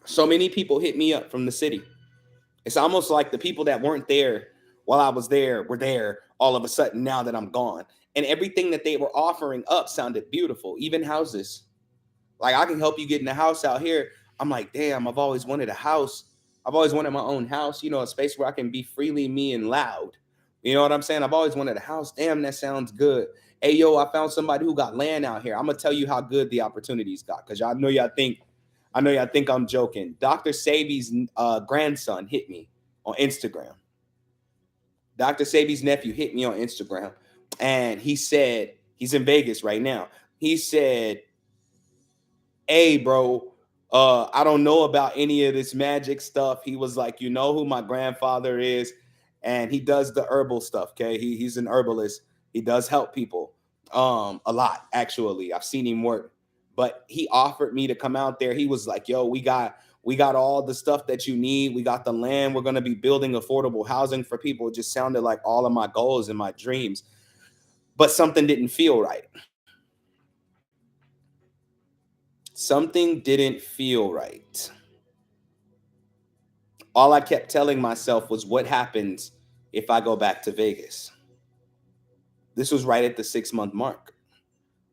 so many people hit me up from the city. It's almost like the people that weren't there while I was there were there all of a sudden now that I'm gone. And everything that they were offering up sounded beautiful, even houses. Like, I can help you get in a house out here. I'm like, damn, I've always wanted a house. I've always wanted my own house, a space where I can be freely me and loud. You know what I'm saying? I've always wanted a house. Damn, that sounds good. Hey, yo, I found somebody who got land out here. I'm gonna tell you how good the opportunities got, because I know y'all think I'm joking. Dr. Sabi's grandson hit me on Instagram. Dr. Sabi's nephew hit me on Instagram, and he said he's in Vegas right now. He said, hey, bro, I don't know about any of this magic stuff. He was like, you know who my grandfather is, and he does the herbal stuff. Okay, he's an herbalist. He does help people a lot, actually. I've seen him work, but he offered me to come out there. He was like, yo, we got all the stuff that you need. We got the land. We're going to be building affordable housing for people. It just sounded like all of my goals and my dreams, but something didn't feel right. Something didn't feel right. All I kept telling myself was, what happens if I go back to Vegas? This was right at the 6 month mark.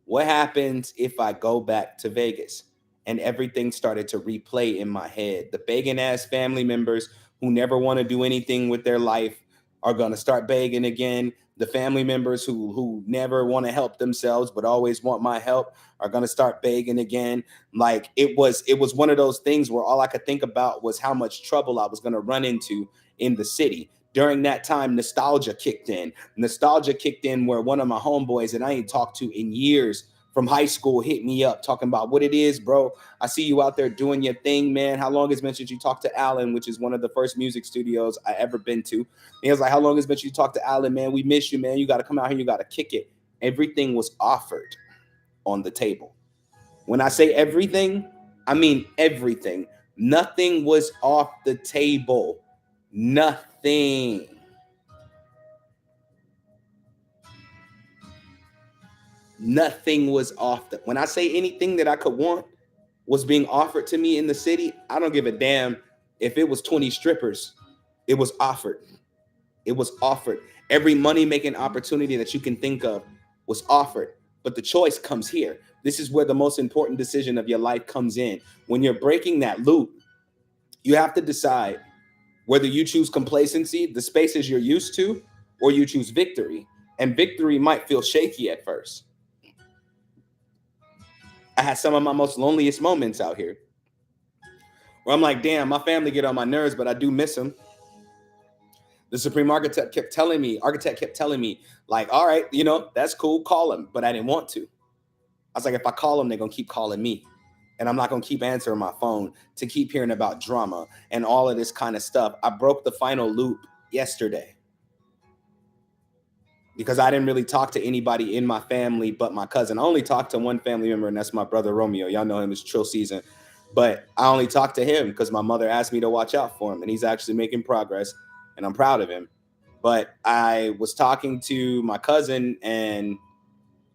What happens if I go back to Vegas? And everything started to replay in my head. The begging ass family members who never want to do anything with their life are going to start begging again. The family members who never want to help themselves but always want my help are going to start begging again. Like, it was one of those things where all I could think about was how much trouble I was going to run into in the city. During that time, nostalgia kicked in. Nostalgia kicked in where one of my homeboys that I ain't talked to in years from high school hit me up talking about what it is, bro. I see you out there doing your thing, man. How long has it been since you talked to Alan, which is one of the first music studios I ever been to? And he was like, how long has it been since you talked to Alan, man? We miss you, man. You got to come out here. You got to kick it. Everything was offered on the table. When I say everything, I mean everything. Nothing was off the table. Nothing. Nothing was off the. When I say anything that I could want was being offered to me in the city, I don't give a damn if it was 20 strippers. It was offered. It was offered. Every money making opportunity that you can think of was offered. But the choice comes here. This is where the most important decision of your life comes in. When you're breaking that loop, you have to decide whether you choose complacency, the spaces you're used to, or you choose victory. And victory might feel shaky at first. I had some of my most loneliest moments out here where I'm like, damn, my family get on my nerves, but I do miss them. The Supreme Architect kept telling me, like, all right, that's cool, call him. But I didn't want to. I was like, if I call him, they're going to keep calling me. And I'm not going to keep answering my phone to keep hearing about drama and all of this kind of stuff. I broke the final loop yesterday because I didn't really talk to anybody in my family but my cousin. I only talked to one family member, and that's my brother Romeo. Y'all know him as Trill Season. But I only talked to him because my mother asked me to watch out for him, and he's actually making progress, and I'm proud of him. But I was talking to my cousin and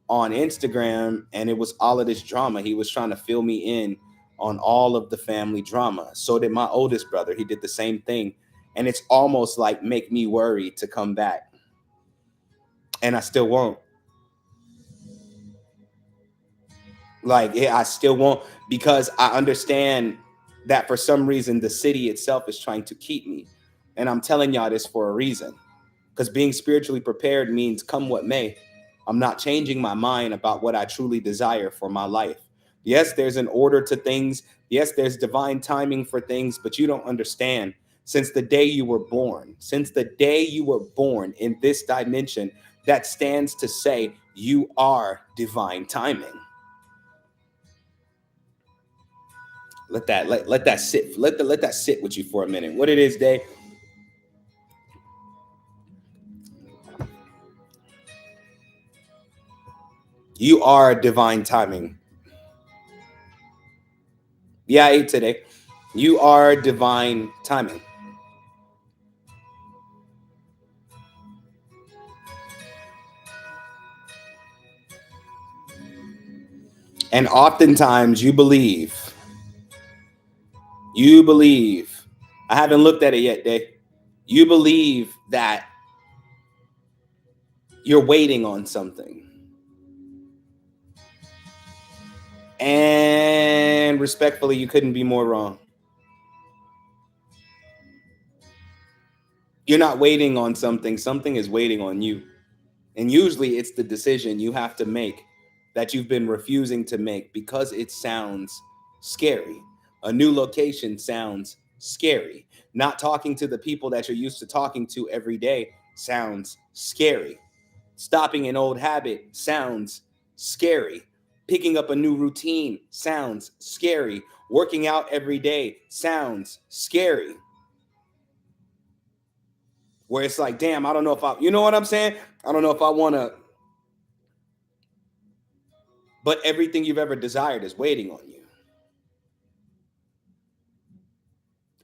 on Instagram, and it was all of this drama. He was trying to fill me in on all of the family drama. So did my oldest brother. He did the same thing. And it's almost like make me worry to come back. And I still won't. Like, yeah, I still won't, because I understand that for some reason the city itself is trying to keep me. And I'm telling y'all this for a reason. Because being spiritually prepared means come what may, I'm not changing my mind about what I truly desire for my life. Yes, there's an order to things. Yes, there's divine timing for things, but you don't understand. Since the day you were born in this dimension, that stands to say you are divine timing. Let that sit. Let that sit with you for a minute. What it is, Day? You are divine timing. Yeah, I ate today. You are divine timing. And oftentimes you believe, I haven't looked at it yet, Dave. You believe that you're waiting on something. And respectfully, you couldn't be more wrong. You're not waiting on something, something is waiting on you. And usually it's the decision you have to make that you've been refusing to make because it sounds scary. A new location sounds scary. Not talking to the people that you're used to talking to every day sounds scary. Stopping an old habit sounds scary. Picking up a new routine sounds scary. Working out every day sounds scary. Where it's like, damn, I don't know if I, you know what I'm saying? I don't know if I want to, but everything you've ever desired is waiting on you.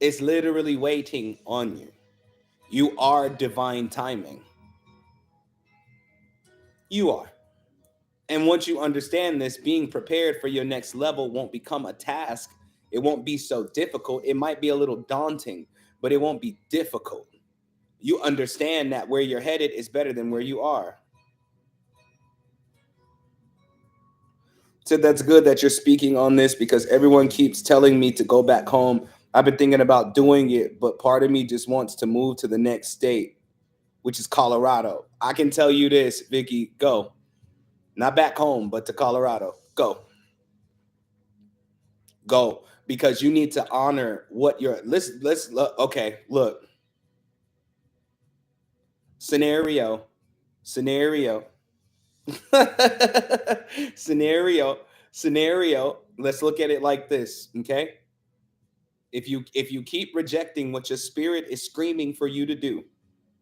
It's literally waiting on you. You are divine timing. You are. And once you understand this, being prepared for your next level won't become a task. It won't be so difficult. It might be a little daunting, but it won't be difficult. You understand that where you're headed is better than where you are. So that's good that you're speaking on this because everyone keeps telling me to go back home. I've been thinking about doing it, but part of me just wants to move to the next state, which is Colorado. I can tell you this, Vicky, go. Not back home, but to Colorado. Go. Go. Because you need to honor what you're let's look. Okay, look. Scenario. Scenario. scenario. Scenario. Let's look at it like this. Okay. If you keep rejecting what your spirit is screaming for you to do,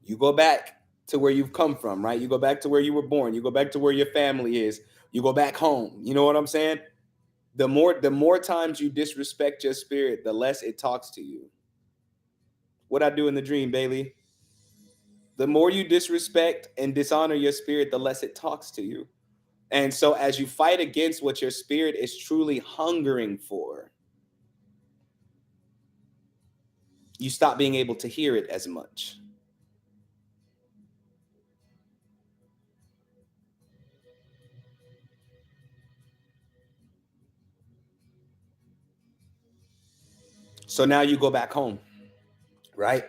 you go back to where you've come from, right? You go back to where you were born. You go back to where your family is. You go back home. You know what I'm saying? The more times you disrespect your spirit, the less it talks to you. What I do in the dream, Bailey. The more you disrespect and dishonor your spirit, the less it talks to you. And so as you fight against what your spirit is truly hungering for, you stop being able to hear it as much. So now you go back home, right?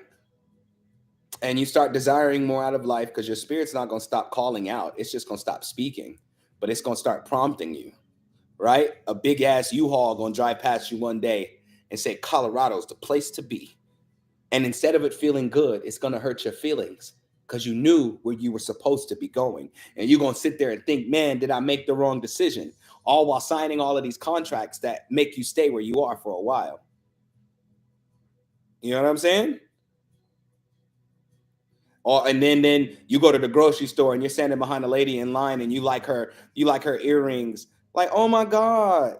And you start desiring more out of life because your spirit's not going to stop calling out. It's just going to stop speaking, but it's going to start prompting you, right? A big ass U-Haul going to drive past you one day and say, Colorado's the place to be. And instead of it feeling good, it's going to hurt your feelings because you knew where you were supposed to be going. And you're going to sit there and think, man, did I make the wrong decision? All while signing all of these contracts that make you stay where you are for a while. You know what I'm saying? Or and then you go to the grocery store and you're standing behind a lady in line and you like her earrings. Like, oh my God.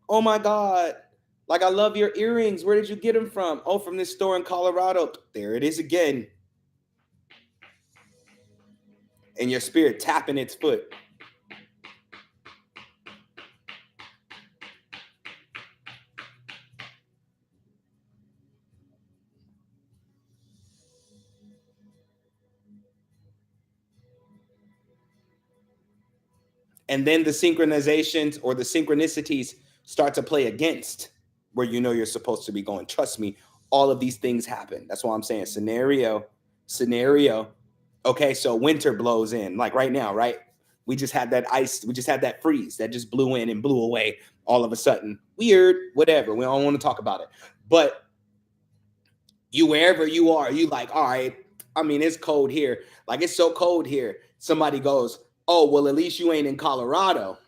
Oh my God. Like, I love your earrings. Where did you get them from? Oh, from this store in Colorado. There it is again. And your spirit tapping its foot. And then the synchronizations or the synchronicities start to play against where you know you're supposed to be going. Trust me, all of these things happen. That's why I'm saying scenario. Okay, so winter blows in, like right now, right? We just had that ice, we just had that freeze that just blew in and blew away all of a sudden. Weird, whatever. We don't want to talk about it. But you, wherever you are, you like, all right, I mean, it's cold here. Like, it's so cold here. Somebody goes, oh, well, at least you ain't in Colorado.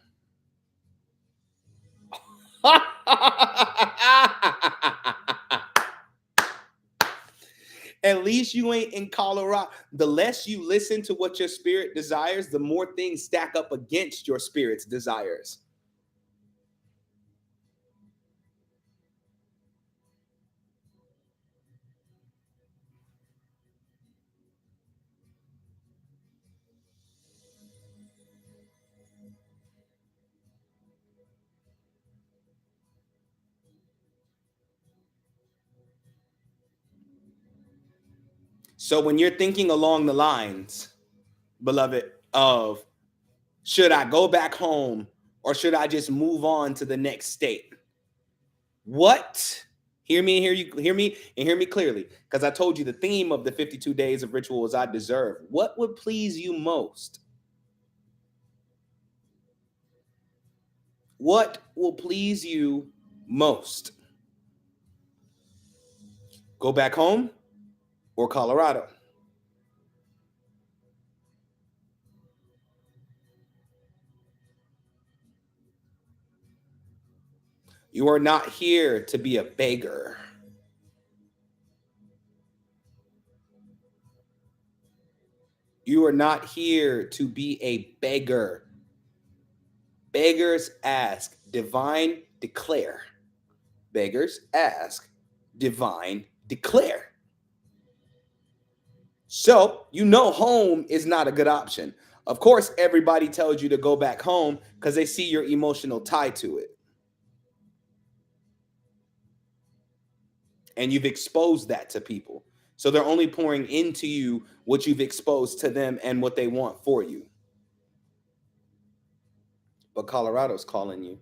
At least you ain't in Colorado. The less you listen to what your spirit desires, the more things stack up against your spirit's desires. So when you're thinking along the lines, beloved, of should I go back home or should I just move on to the next state? What? Hear me and hear me clearly. Because I told you the theme of the 52 days of ritual is I deserve. What would please you most? What will please you most? Go back home or Colorado? You are not here to be a beggar. You are not here to be a beggar. Beggars ask, divine declare. Beggars ask, divine declare. So, you know, home is not a good option. Of course, everybody tells you to go back home because they see your emotional tie to it. And you've exposed that to people. So they're only pouring into you what you've exposed to them and what they want for you. But Colorado's calling you.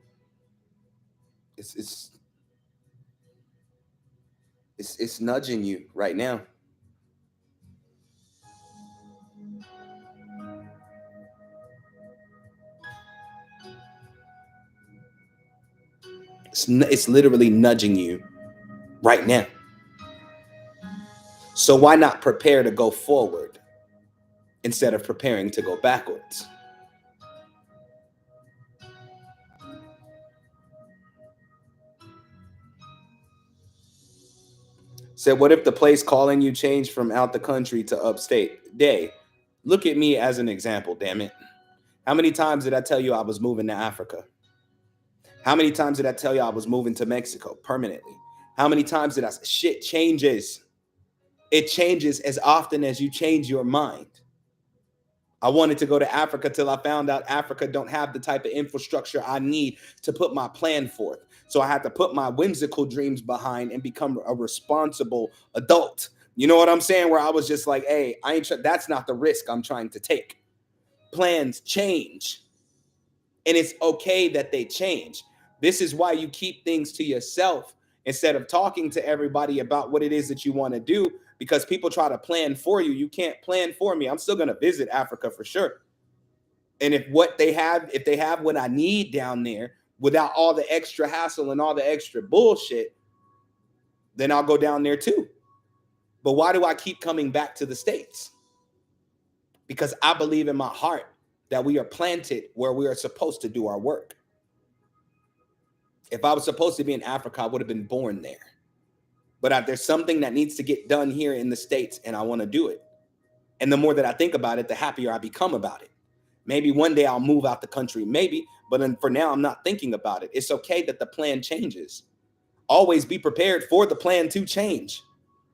It's it's it's nudging you right now. It's literally nudging you right now. So why not prepare to go forward instead of preparing to go backwards? Said, what if the place calling you changed from out the country to upstate? Day, look at me as an example, damn it. How many times did I tell you I was moving to Africa? How many times did I tell you I was moving to Mexico permanently? How many times did I say, shit changes? It changes as often as you change your mind. I wanted to go to Africa till I found out Africa don't have the type of infrastructure I need to put my plan forth. So I had to put my whimsical dreams behind and become a responsible adult. You know what I'm saying? Where I was just like, hey, that's not the risk I'm trying to take. Plans change. And it's okay that they change. This is why you keep things to yourself instead of talking to everybody about what it is that you want to do, because people try to plan for you. You can't plan for me. I'm still going to visit Africa for sure. And if they have what I need down there without all the extra hassle and all the extra bullshit, then I'll go down there too. But why do I keep coming back to the States? Because I believe in my heart that we are planted where we are supposed to do our work. If I was supposed to be in Africa, I would have been born there. But there's something that needs to get done here in the States, and I want to do it. And the more that I think about it, the happier I become about it. Maybe one day I'll move out the country, maybe, but then for now, I'm not thinking about it. It's okay that the plan changes. Always be prepared for the plan to change.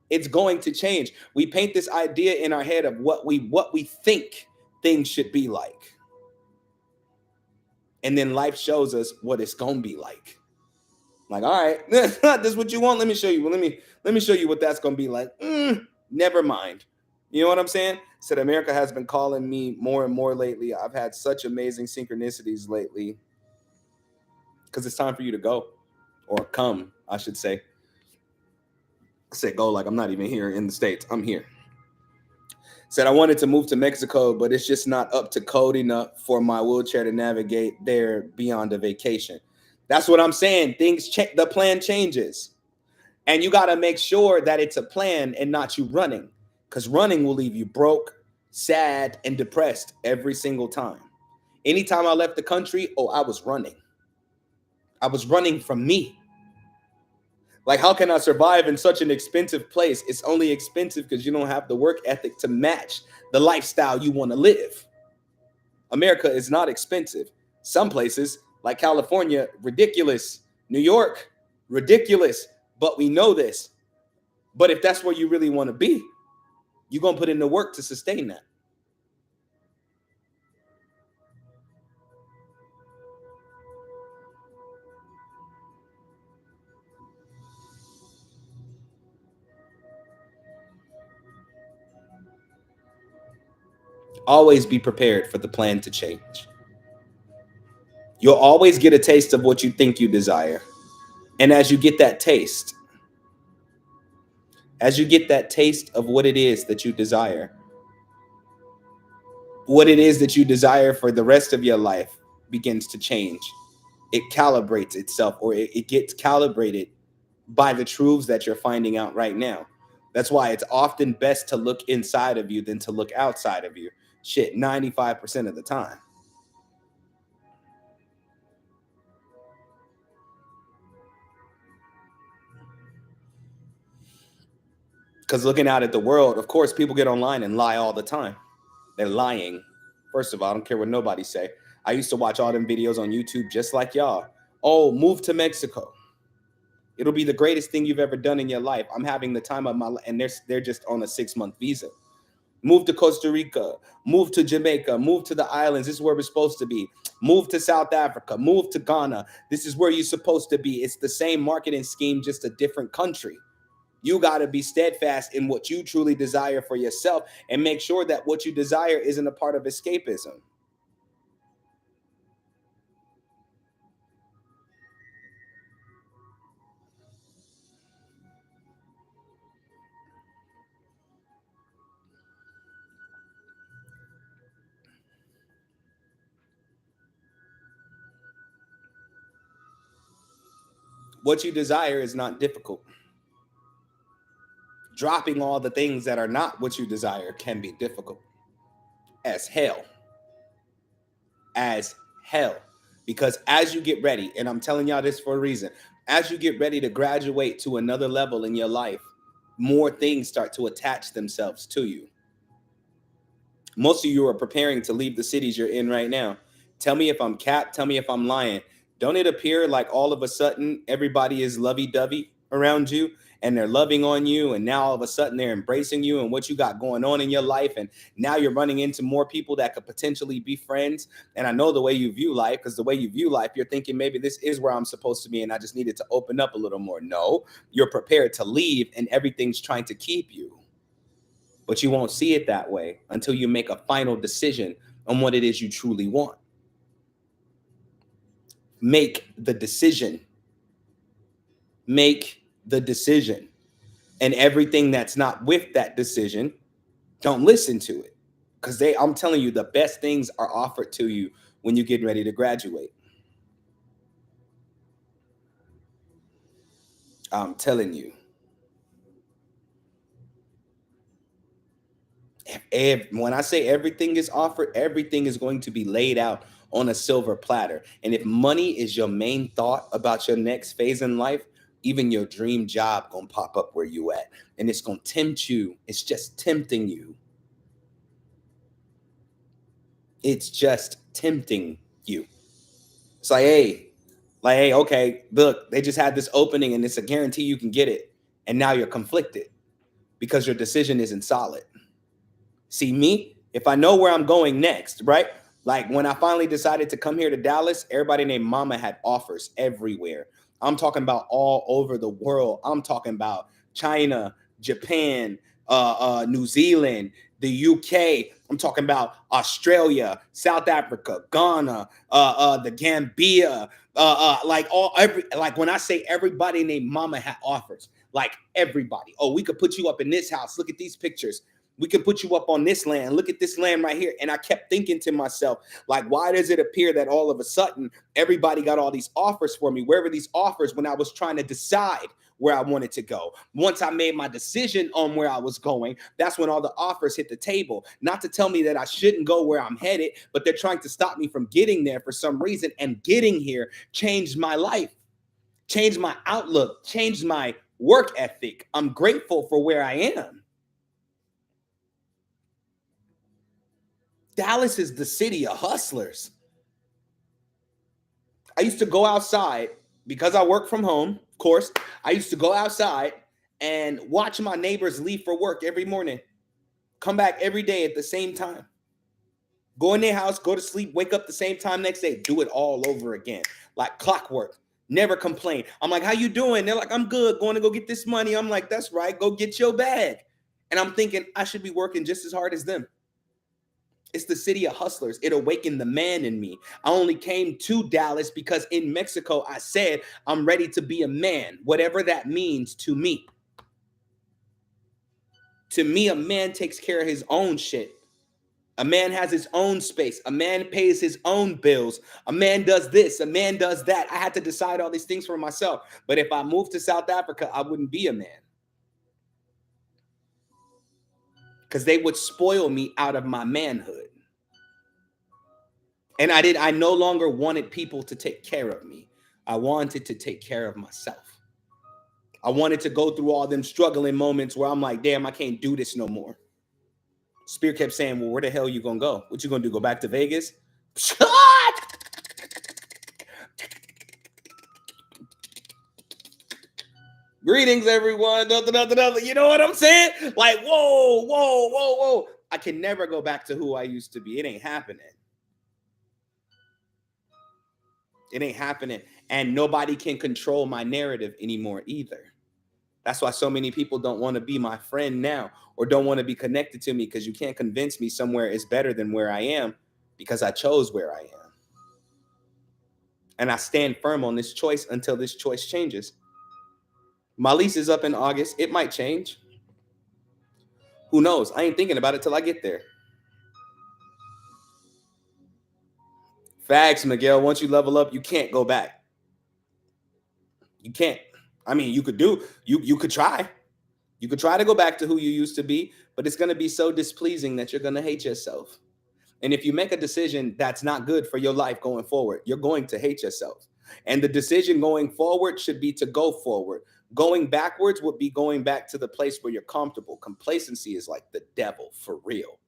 It's going to change. We paint this idea in our head of what we think things should be like. And then life shows us what it's going to be like. Like, all right, this is what you want. Let me show you. Well, let me show you what that's gonna be like. Never mind. You know what I'm saying? Said America has been calling me more and more lately. I've had such amazing synchronicities lately. Because it's time for you to go. Or come, I should say. I said go like I'm not even here in the States. I'm here. Said I wanted to move to Mexico, but it's just not up to code enough for my wheelchair to navigate there beyond a vacation. That's what I'm saying. The plan changes. And you got to make sure that it's a plan and not you running, because running will leave you broke, sad, and depressed every single time. Anytime I left the country, I was running. I was running from me. Like, how can I survive in such an expensive place? It's only expensive because you don't have the work ethic to match the lifestyle you want to live. America is not expensive. Some places, like California, ridiculous. New York, ridiculous. But we know this. But if that's where you really want to be, you're going to put in the work to sustain that. Always be prepared for the plan to change. You'll always get a taste of what you think you desire. And as you get that taste, as you get that taste of what it is that you desire, what it is that you desire for the rest of your life begins to change. It calibrates itself, or it gets calibrated by the truths that you're finding out right now. That's why it's often best to look inside of you than to look outside of you. Shit, 95% of the time. Because looking out at the world, of course, people get online and lie all the time. They're lying. First of all, I don't care what nobody say. I used to watch all them videos on YouTube just like y'all. Oh, move to Mexico. It'll be the greatest thing you've ever done in your life. I'm having the time of my life, and they're just on a 6-month visa. Move to Costa Rica, move to Jamaica, move to the islands. This is where we're supposed to be. Move to South Africa, move to Ghana. This is where you're supposed to be. It's the same marketing scheme, just a different country. You got to be steadfast in what you truly desire for yourself and make sure that what you desire isn't a part of escapism. What you desire is not difficult. Dropping all the things that are not what you desire can be difficult as hell. As hell. Because as you get ready, and I'm telling y'all this for a reason, as you get ready to graduate to another level in your life, more things start to attach themselves to you. Most of you are preparing to leave the cities you're in right now. Tell me if I'm capped. Tell me if I'm lying. Don't it appear like all of a sudden everybody is lovey-dovey around you and they're loving on you, and now all of a sudden they're embracing you and what you got going on in your life, and now you're running into more people that could potentially be friends? And I know the way you view life, because the way you view life, you're thinking maybe this is where I'm supposed to be and I just needed to open up a little more. No, you're prepared to leave and everything's trying to keep you. But you won't see it that way until you make a final decision on what it is you truly want. Make the decision. Make the decision. And everything that's not with that decision, don't listen to it. Because I'm telling you, the best things are offered to you when you get ready to graduate. I'm telling you. When I say everything is offered, everything is going to be laid out on a silver platter. And if money is your main thought about your next phase in life, even your dream job gonna pop up where you at, and it's gonna tempt you. It's just tempting you. It's just tempting you. It's like, hey, okay, look, they just had this opening and it's a guarantee you can get it, and now you're conflicted because your decision isn't solid. See, me, if I know where I'm going next, right? Like when I finally decided to come here to Dallas, everybody named Mama had offers everywhere. I'm talking about all over the world. I'm talking about China, Japan, New Zealand, the UK. I'm talking about Australia, South Africa, Ghana, the Gambia, like when I say everybody named Mama had offers, like everybody. Oh, we could put you up in this house. Look at these pictures. We can put you up on this land. Look at this land right here. And I kept thinking to myself, like, why does it appear that all of a sudden everybody got all these offers for me? Where were these offers when I was trying to decide where I wanted to go? Once I made my decision on where I was going, that's when all the offers hit the table. Not to tell me that I shouldn't go where I'm headed, but they're trying to stop me from getting there for some reason. And getting here changed my life, changed my outlook, changed my work ethic. I'm grateful for where I am. Dallas is the city of hustlers. I used to go outside because I work from home, of course. I used to go outside and watch my neighbors leave for work every morning, come back every day at the same time, go in their house, go to sleep, wake up the same time next day, do it all over again, like clockwork. Never complain. I'm like, how you doing? They're like, I'm good, going to go get this money. I'm like, that's right, go get your bag. And I'm thinking I should be working just as hard as them. It's the city of hustlers. It awakened the man in me. I only came to Dallas because in Mexico, I said, I'm ready to be a man, whatever that means to me. To me, a man takes care of his own shit. A man has his own space. A man pays his own bills. A man does this. A man does that. I had to decide all these things for myself. But if I moved to South Africa, I wouldn't be a man. Because they would spoil me out of my manhood. And I no longer wanted people to take care of me. I wanted to take care of myself. I wanted to go through all them struggling moments where I'm like, damn, I can't do this no more. Spirit kept saying, well, where the hell you gonna go? What you gonna do? Go back to Vegas? Greetings, everyone. You know what I'm saying? Like, whoa. I can never go back to who I used to be. It ain't happening. It ain't happening. And nobody can control my narrative anymore either. That's why so many people don't want to be my friend now or don't want to be connected to me, because you can't convince me somewhere is better than where I am, because I chose where I am. And I stand firm on this choice until this choice changes. My lease is up in August. It might change. Who knows? I ain't thinking about it till I get there. Facts, Miguel. Once you level up, you can't go back. You can't. I mean, you could try. You could try to go back to who you used to be, but it's going to be so displeasing that you're going to hate yourself. And if you make a decision that's not good for your life going forward, you're going to hate yourself. And the decision going forward should be to go forward. Going backwards would be going back to the place where you're comfortable. Complacency is like the devil, for real.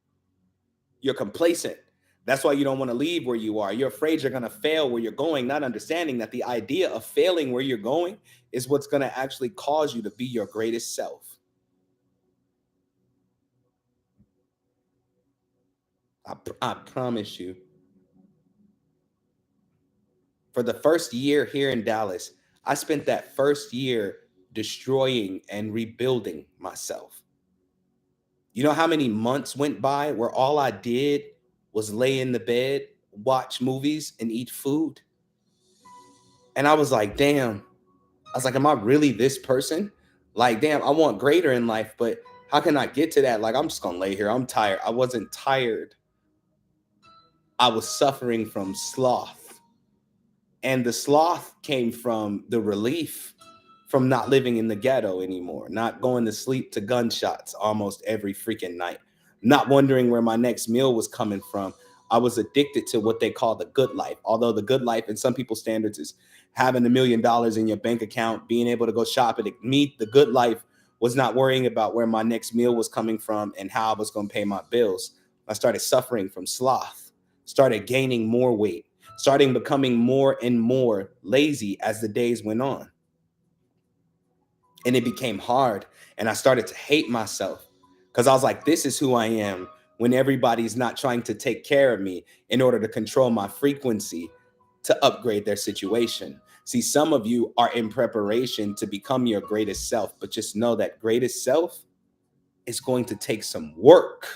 You're complacent. That's why you don't want to leave where you are. You're afraid you're going to fail where you're going, not understanding that the idea of failing where you're going is what's going to actually cause you to be your greatest self. I promise you. For the first year here in Dallas, I spent that first year destroying and rebuilding myself. You know how many months went by where all I did was lay in the bed, watch movies, and eat food? And I was like, damn. I was like, am I really this person? Like, damn, I want greater in life, but how can I get to that? Like, I'm just going to lay here. I'm tired. I wasn't tired. I was suffering from sloth. And the sloth came from the relief from not living in the ghetto anymore, not going to sleep to gunshots almost every freaking night, not wondering where my next meal was coming from. I was addicted to what they call the good life. Although the good life in some people's standards is having $1 million in your bank account, being able to go shop at me, the good life was not worrying about where my next meal was coming from and how I was going to pay my bills. I started suffering from sloth, started gaining more weight, starting becoming more and more lazy as the days went on. And it became hard. And I started to hate myself because I was like, this is who I am when everybody's not trying to take care of me in order to control my frequency to upgrade their situation. See, some of you are in preparation to become your greatest self, but just know that greatest self is going to take some work.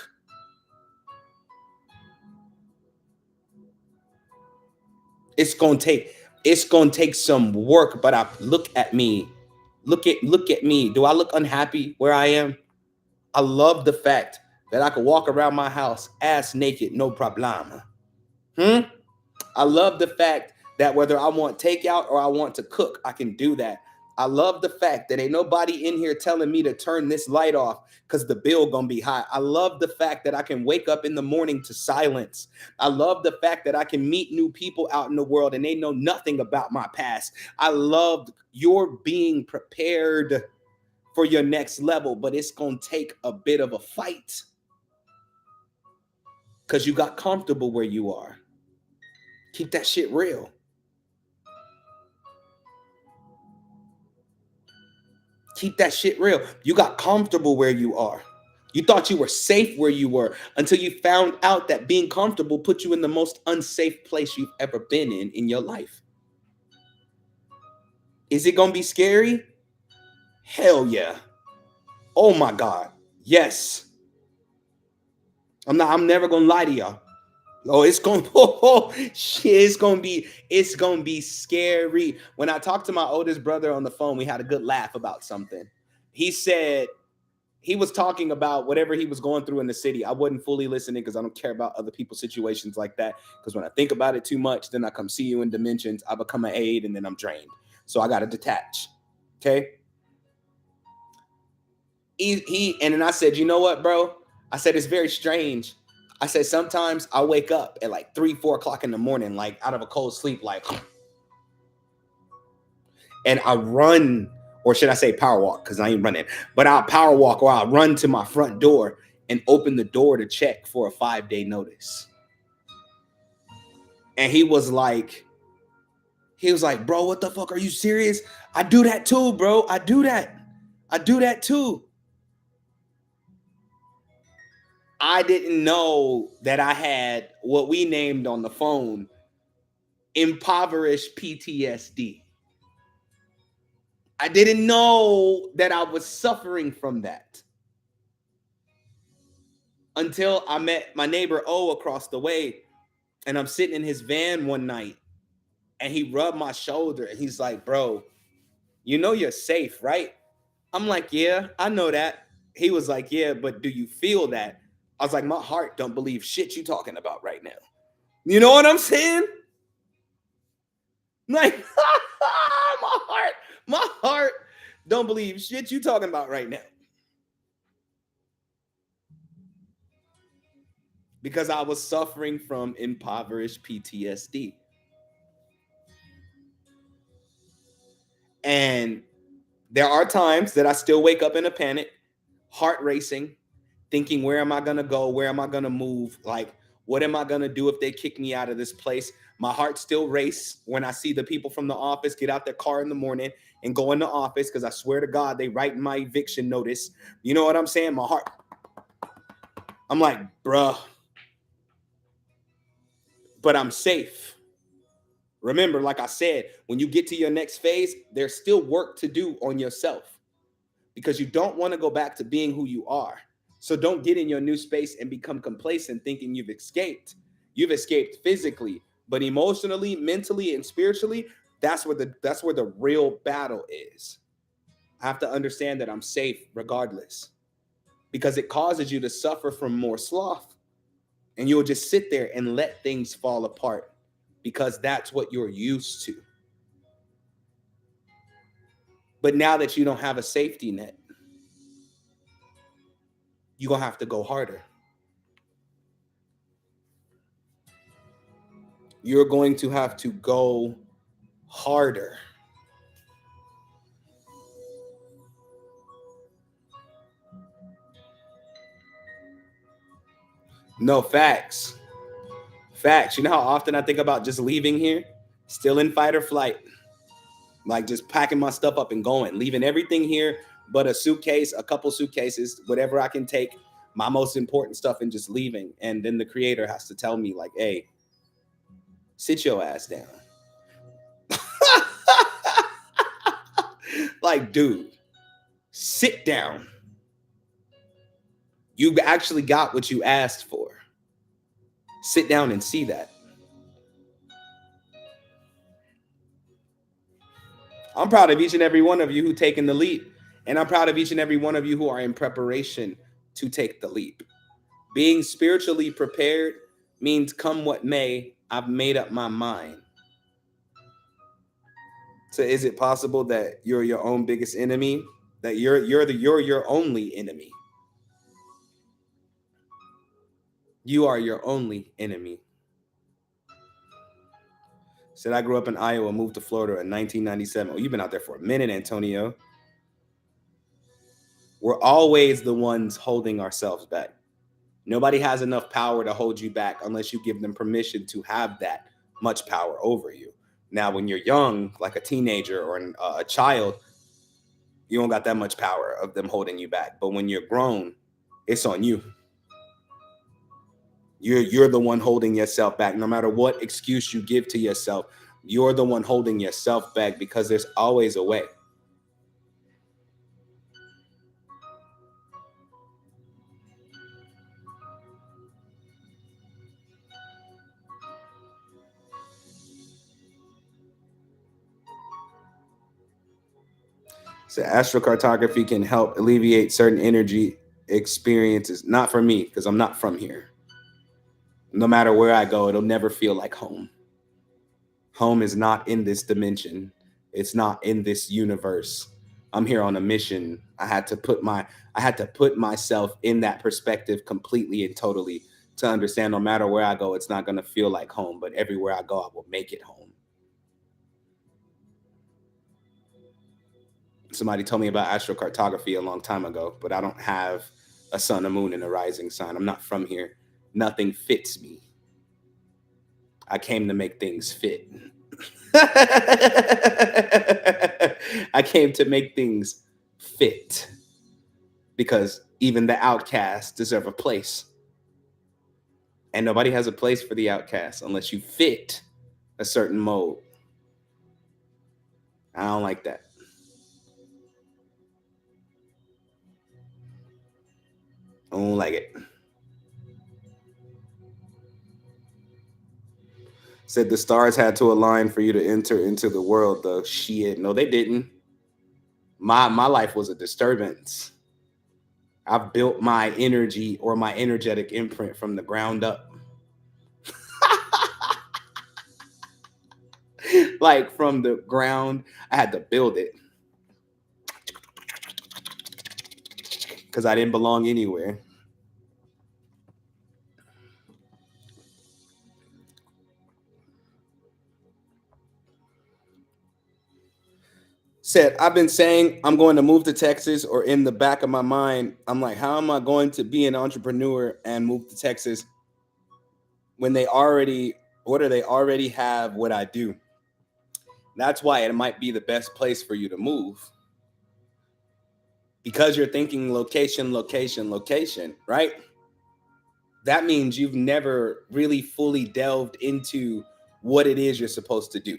It's going to take some work, but look at me. Look at me. Do I look unhappy where I am? I love the fact that I could walk around my house ass naked, no problema. I love the fact that whether I want takeout or I want to cook, I can do that. I love the fact that ain't nobody in here telling me to turn this light off because the bill gonna be high. I love the fact that I can wake up in the morning to silence. I love the fact that I can meet new people out in the world and they know nothing about my past. I loved your being prepared for your next level, but it's gonna take a bit of a fight because you got comfortable where you are. Keep that shit real. Keep that shit real. You got comfortable where you are. You thought you were safe where you were until you found out that being comfortable put you in the most unsafe place you've ever been in your life. Is it gonna be scary? Hell yeah. Oh my God. Yes. I'm never gonna lie to y'all. Oh, it's gonna oh, shit, it's gonna be scary. When I talked to my oldest brother on the phone, we had a good laugh about something. He said he was talking about whatever he was going through in the city. I wasn't fully listening because I don't care about other people's situations like that. Because when I think about it too much, then I come see you in dimensions. I become an aid and then I'm drained. So I gotta detach. Okay. He and then I said, you know what, bro? I said it's very strange. I said sometimes I wake up at like 3, 4 o'clock in the morning, like out of a cold sleep, like, and I run, or should I say power walk? Because I ain't running, but I'll power walk or I'll run to my front door and open the door to check for a 5-day notice. And he was like, bro, what the fuck? Are you serious? I do that too, bro. I do that too. I didn't know that I had what we named on the phone impoverished PTSD. I didn't know that I was suffering from that until I met my neighbor O across the way. And I'm sitting in his van one night and he rubbed my shoulder and he's like, bro, you know you're safe, right? I'm like, yeah, I know that. He was like, yeah, but do you feel that? I was like, my heart don't believe shit you talking about right now. You know what I'm saying? Like, my heart don't believe shit you talking about right now. Because I was suffering from impoverished PTSD. And there are times that I still wake up in a panic, heart racing, thinking, where am I going to go? Where am I going to move? Like, what am I going to do if they kick me out of this place? My heart still races when I see the people from the office get out their car in the morning and go in the office because I swear to God, they write my eviction notice. You know what I'm saying? My heart. I'm like, bruh, but I'm safe. Remember, like I said, when you get to your next phase, there's still work to do on yourself because you don't want to go back to being who you are. So don't get in your new space and become complacent thinking you've escaped. You've escaped physically, but emotionally, mentally, and spiritually, that's where the real battle is. I have to understand that I'm safe regardless because it causes you to suffer from more sloth and you'll just sit there and let things fall apart because that's what you're used to. But now that you don't have a safety net, you're going to have to go harder. You're going to have to go harder. No, facts. Facts. You know how often I think about just leaving here, still in fight or flight, like just packing my stuff up and going, leaving everything here but a suitcase, a couple suitcases, whatever I can take, my most important stuff, and just leaving. And then the creator has to tell me, like, hey, sit your ass down. Like, dude, sit down. You actually got what you asked for. Sit down and see that. I'm proud of each and every one of you who taken the leap. And I'm proud of each and every one of you who are in preparation to take the leap. Being spiritually prepared means come what may, I've made up my mind. So is it possible that you're your own biggest enemy? That you're your only enemy? You are your only enemy. Said I grew up in Iowa, moved to Florida in 1997. Oh, you've been out there for a minute, Antonio. We're always the ones holding ourselves back. Nobody has enough power to hold you back unless you give them permission to have that much power over you. Now, when you're young, like a teenager or a child, you don't got that much power of them holding you back. But when you're grown, it's on you. You're the one holding yourself back. No matter what excuse you give to yourself, you're the one holding yourself back because there's always a way. So astrocartography can help alleviate certain energy experiences. Not for me, because I'm not from here. No matter where I go, it'll never feel like home. Home is not in this dimension. It's not in this universe. I'm here on a mission. I had to put myself in that perspective completely and totally to understand no matter where I go, it's not going to feel like home, but everywhere I go, I will make it home. Somebody told me about astrocartography a long time ago, but I don't have a sun, a moon, and a rising sign. I'm not from here. Nothing fits me. I came to make things fit. I came to make things fit because even the outcasts deserve a place. And nobody has a place for the outcast unless you fit a certain mold. I don't like that. I don't like it. Said the stars had to align for you to enter into the world, though. Shit. No, they didn't. My life was a disturbance. I built my energy or my energetic imprint from the ground up. Like from the ground, I had to build it. Because I didn't belong anywhere. Said, I've been saying I'm going to move to Texas, or in the back of my mind, I'm like, how am I going to be an entrepreneur and move to Texas when they already have what I do? That's why it might be the best place for you to move. Because you're thinking location, location, location, right? That means you've never really fully delved into what it is you're supposed to do.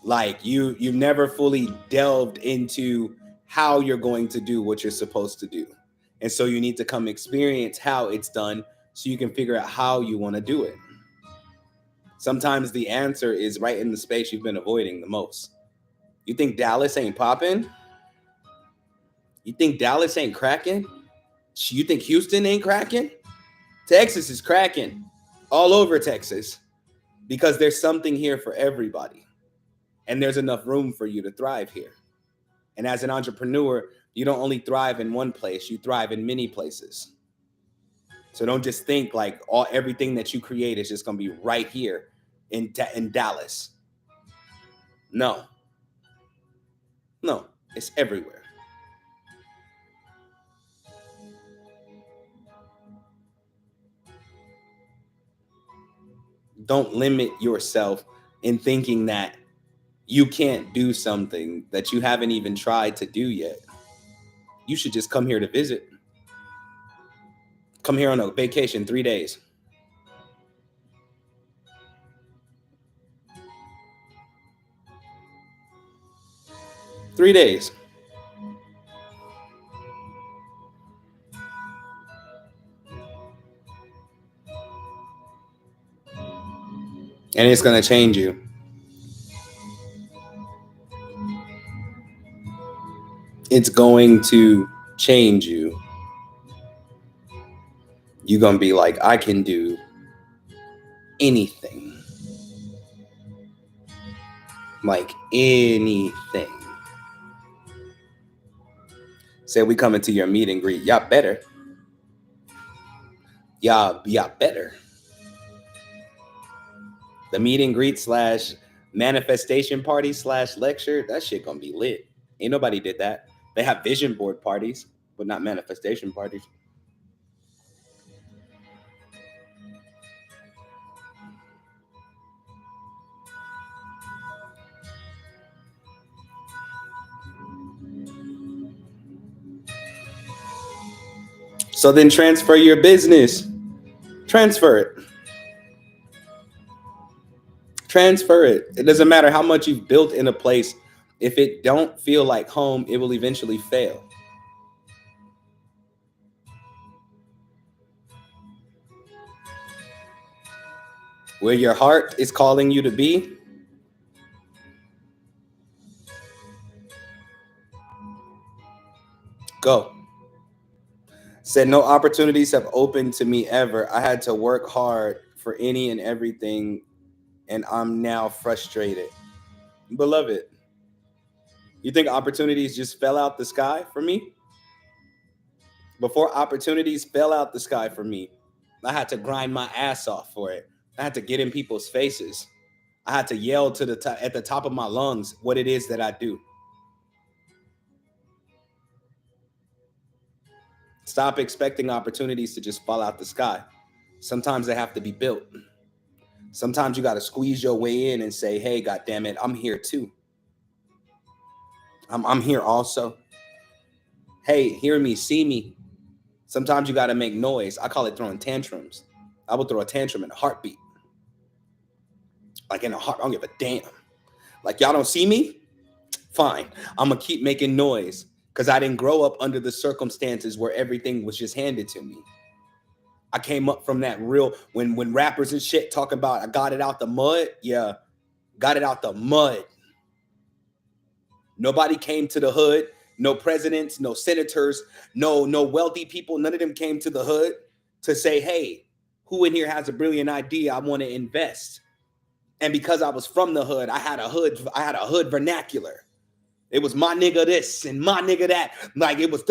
Like you've never fully delved into how you're going to do what you're supposed to do. And so you need to come experience how it's done so you can figure out how you want to do it. Sometimes the answer is right in the space you've been avoiding the most. You think Dallas ain't popping? You think Dallas ain't cracking? You think Houston ain't cracking? Texas is cracking all over Texas because there's something here for everybody. And there's enough room for you to thrive here. And as an entrepreneur, you don't only thrive in one place, you thrive in many places. So don't just think like everything that you create is just going to be right here in Dallas. No, it's everywhere. Don't limit yourself in thinking that you can't do something that you haven't even tried to do yet. You should just come here to visit. Come here on a vacation, 3 days. 3 days. And it's going to change you. It's going to change you. You're going to be like, I can do anything. Like anything. Say we coming to your meet and greet. Y'all better. Y'all better. The meet and greet / manifestation party / lecture, that shit gonna be lit. Ain't nobody did that. They have vision board parties, but not manifestation parties. So then transfer your business. Transfer it. Transfer it. It doesn't matter how much you've built in a place. If it don't feel like home, it will eventually fail. Where your heart is calling you to be, Go. Said no opportunities have opened to me ever. I had to work hard for any and everything, and I'm now frustrated. Beloved, you think opportunities just fell out the sky for me? Before opportunities fell out the sky for me, I had to grind my ass off for it. I had to get in people's faces. I had to yell to at the top of my lungs what it is that I do. Stop expecting opportunities to just fall out the sky. Sometimes they have to be built. Sometimes you got to squeeze your way in and say, hey, God damn it, I'm here too. I'm here also. Hey, hear me, see me. Sometimes you got to make noise. I call it throwing tantrums. I will throw a tantrum in a heartbeat. Like in a heart, I don't give a damn. Like, y'all don't see me? Fine. I'm going to keep making noise because I didn't grow up under the circumstances where everything was just handed to me. I came up from that real, when rappers and shit talking about I got it out the mud. Yeah, got it out the mud. Nobody came to the hood. No presidents, no senators, no wealthy people. None of them came to the hood to say, hey, who in here has a brilliant idea? I want to invest. And because I was from the hood, I had a hood vernacular. It was my nigga this and my nigga that. Like it was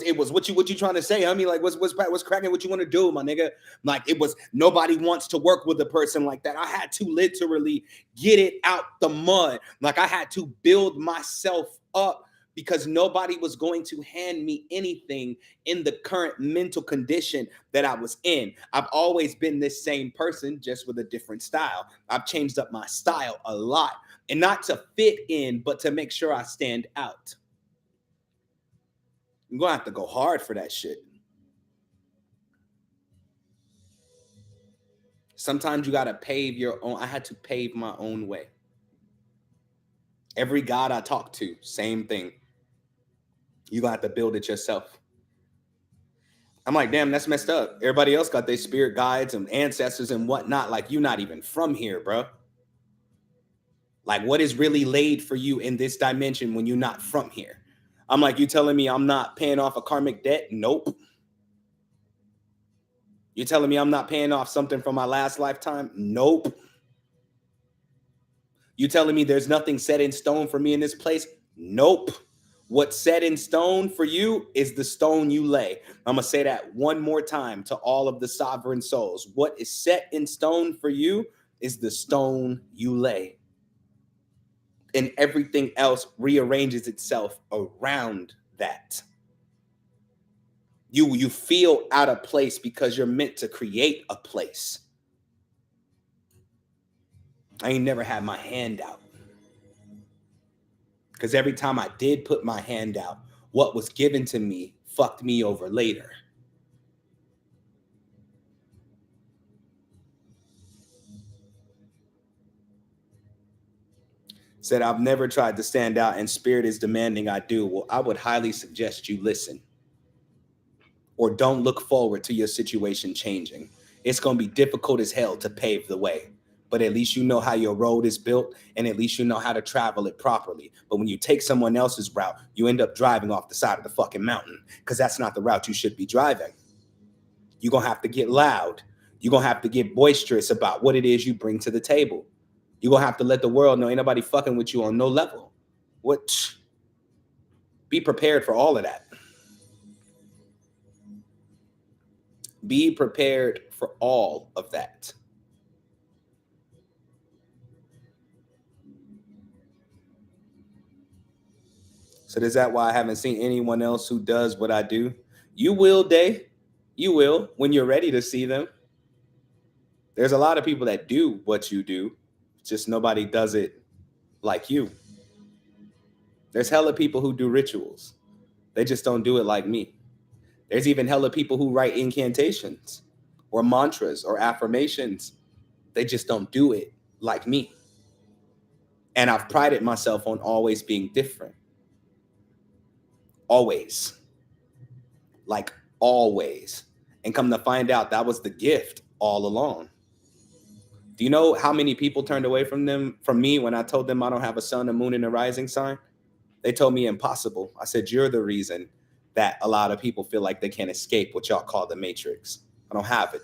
it was what you trying to say, homie? Like what's cracking? What you want to do, my nigga? Like it was nobody wants to work with a person like that. I had to literally get it out the mud. Like I had to build myself up because nobody was going to hand me anything in the current mental condition that I was in. I've always been this same person, just with a different style. I've changed up my style a lot. And not to fit in, but to make sure I stand out. I'm going to have to go hard for that shit. Sometimes you got to pave your own. I had to pave my own way. Every God I talk to, same thing. You're going to have to build it yourself. I'm like, damn, that's messed up. Everybody else got their spirit guides and ancestors and whatnot. Like, you're not even from here, bro. Like, what is really laid for you in this dimension when you're not from here? I'm like, you telling me I'm not paying off a karmic debt? Nope. You're telling me I'm not paying off something from my last lifetime? Nope. You telling me there's nothing set in stone for me in this place? Nope. What's set in stone for you is the stone you lay. I'm going to say that one more time to all of the sovereign souls. What is set in stone for you is the stone you lay. And everything else rearranges itself around that. You feel out of place because you're meant to create a place. I ain't never had my hand out. Because every time I did put my hand out, what was given to me fucked me over later. Said, I've never tried to stand out and spirit is demanding I do. Well, I would highly suggest you listen. Or don't look forward to your situation changing. It's going to be difficult as hell to pave the way. But at least you know how your road is built and at least you know how to travel it properly. But when you take someone else's route, you end up driving off the side of the fucking mountain because that's not the route you should be driving. You're going to have to get loud. You're going to have to get boisterous about what it is you bring to the table. You're going to have to let the world know ain't nobody fucking with you on no level. What? Be prepared for all of that. Be prepared for all of that. So is that why I haven't seen anyone else who does what I do? You will, Day. You will when you're ready to see them. There's a lot of people that do what you do. Just nobody does it like you. There's hella people who do rituals. They just don't do it like me. There's even hella people who write incantations or mantras or affirmations. They just don't do it like me. And I've prided myself on always being different. Always. Like always. And come to find out that was the gift all along. Do you know how many people turned away from me when I told them I don't have a sun, a moon, and a rising sign? They told me impossible. I said, you're the reason that a lot of people feel like they can't escape what y'all call the matrix. I don't have it,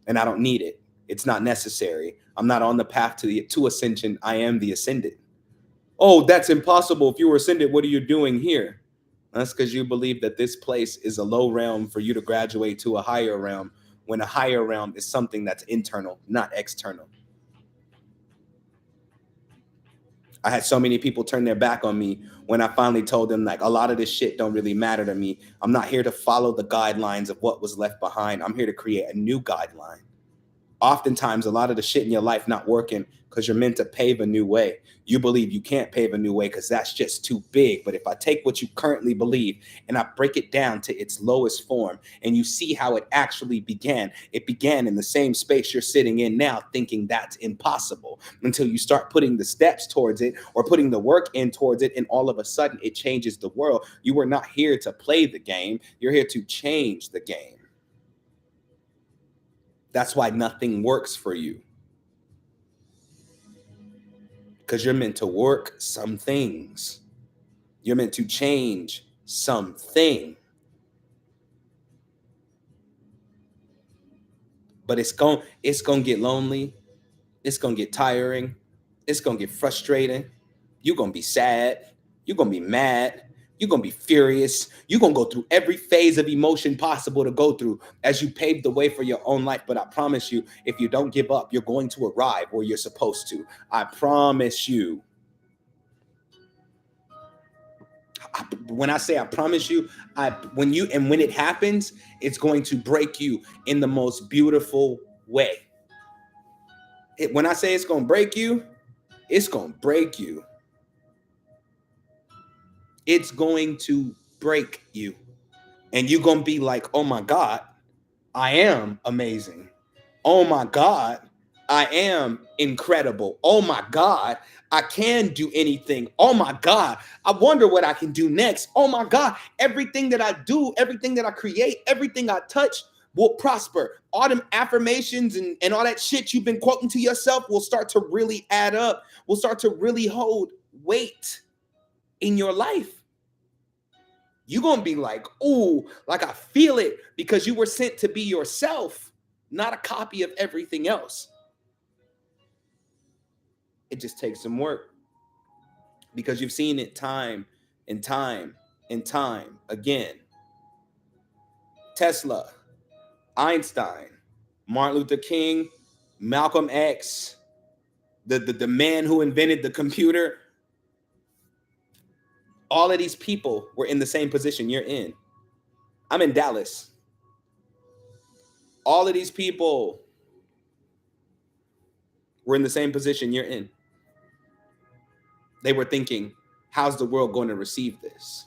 and I don't need it. It's not necessary. I'm not on the path to ascension. I am the ascended. Oh, that's impossible. If you were ascended, what are you doing here? That's because you believe that this place is a low realm for you to graduate to a higher realm, when a higher realm is something that's internal, not external. I had so many people turn their back on me when I finally told them, like, a lot of this shit don't really matter to me. I'm not here to follow the guidelines of what was left behind. I'm here to create a new guideline. Oftentimes, a lot of the shit in your life not working because you're meant to pave a new way. You believe you can't pave a new way because that's just too big. But if I take what you currently believe and I break it down to its lowest form, and you see how it actually began, it began in the same space you're sitting in now, thinking that's impossible, until you start putting the steps towards it or putting the work in towards it. And all of a sudden it changes the world. You were not here to play the game. You're here to change the game. That's why nothing works for you. Because you're meant to work some things. You're meant to change something. But it's going to get lonely. It's going to get tiring. It's going to get frustrating. You're going to be sad. You're going to be mad. You're going to be furious. You're going to go through every phase of emotion possible to go through as you pave the way for your own life. But I promise you, if you don't give up, you're going to arrive where you're supposed to. I promise you. When I say I promise you, when it happens, it's going to break you in the most beautiful way. When I say it's going to break you, it's going to break you. It's going to break you. And you're going to be like, oh my God, I am amazing. Oh my God, I am incredible. Oh my God, I can do anything. Oh my God, I wonder what I can do next. Oh my God, everything that I do, everything that I create, everything I touch will prosper. All them affirmations and all that shit you've been quoting to yourself will start to really add up, will start to really hold weight in your life. You're going to be like, ooh, like I feel it, because you were sent to be yourself, not a copy of everything else. It just takes some work, because you've seen it time and time and time again. Tesla, Einstein, Martin Luther King, Malcolm X, the man who invented the computer. All of these people were in the same position you're in. I'm in Dallas. All of these people were in the same position you're in. They were thinking, how's the world going to receive this?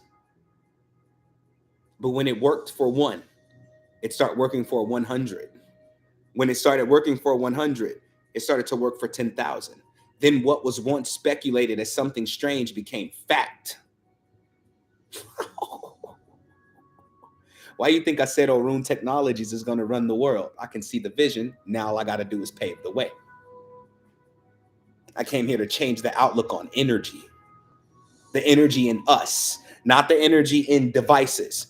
But when it worked for one, it started working for 100. When it started working for 100, it started to work for 10,000. Then what was once speculated as something strange became fact. Why do you think I said Orun Technologies is going to run the world? I can see the vision. Now all I got to do is pave the way. I came here to change the outlook on energy. The energy in us, not the energy in devices.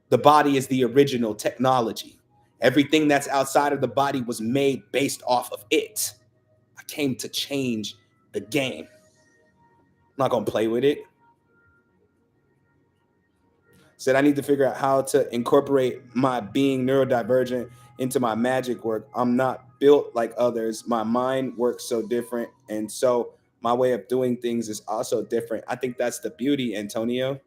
The body is the original technology. Everything that's outside of the body was made based off of it. I came to change the game. I'm not going to play with it. Said I need to figure out how to incorporate my being neurodivergent into my magic work. I'm not built like others. My mind works so different. And so my way of doing things is also different. I think that's the beauty, Antonio.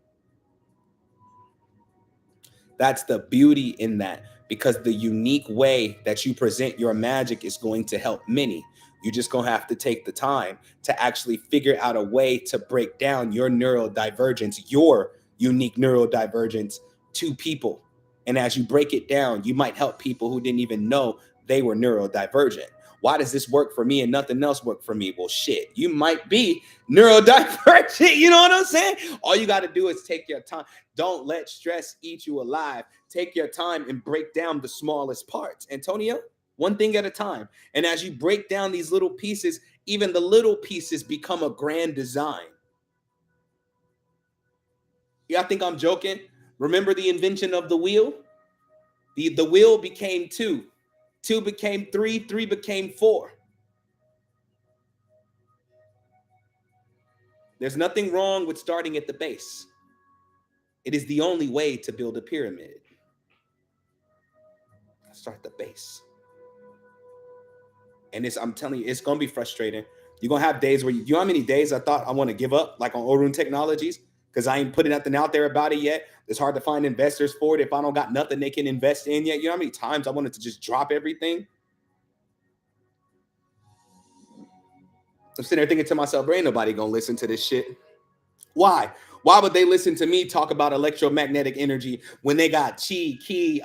That's the beauty in that, because the unique way that you present your magic is going to help many. You're just going to have to take the time to actually figure out a way to break down your neurodivergence, your unique neurodivergence, to people. And as you break it down, you might help people who didn't even know they were neurodivergent. Why does this work for me and nothing else work for me? Well, shit, you might be neurodivergent. You know what I'm saying? All you got to do is take your time. Don't let stress eat you alive. Take your time and break down the smallest parts. Antonio, one thing at a time. And as you break down these little pieces, even the little pieces become a grand design. Yeah, I think I'm joking. Remember the invention of the wheel? The wheel became two. Two became three. Three became four. There's nothing wrong with starting at the base. It is the only way to build a pyramid. Start at the base. And I'm telling you, it's going to be frustrating. You're going to have days where you know how many days I thought I want to give up, like on Orun Technologies, because I ain't putting nothing out there about it yet. It's hard to find investors for it if I don't got nothing they can invest in yet. You know how many times I wanted to just drop everything? I'm sitting there thinking to myself, ain't nobody going to listen to this shit. Why? Why would they listen to me talk about electromagnetic energy when they got Qigong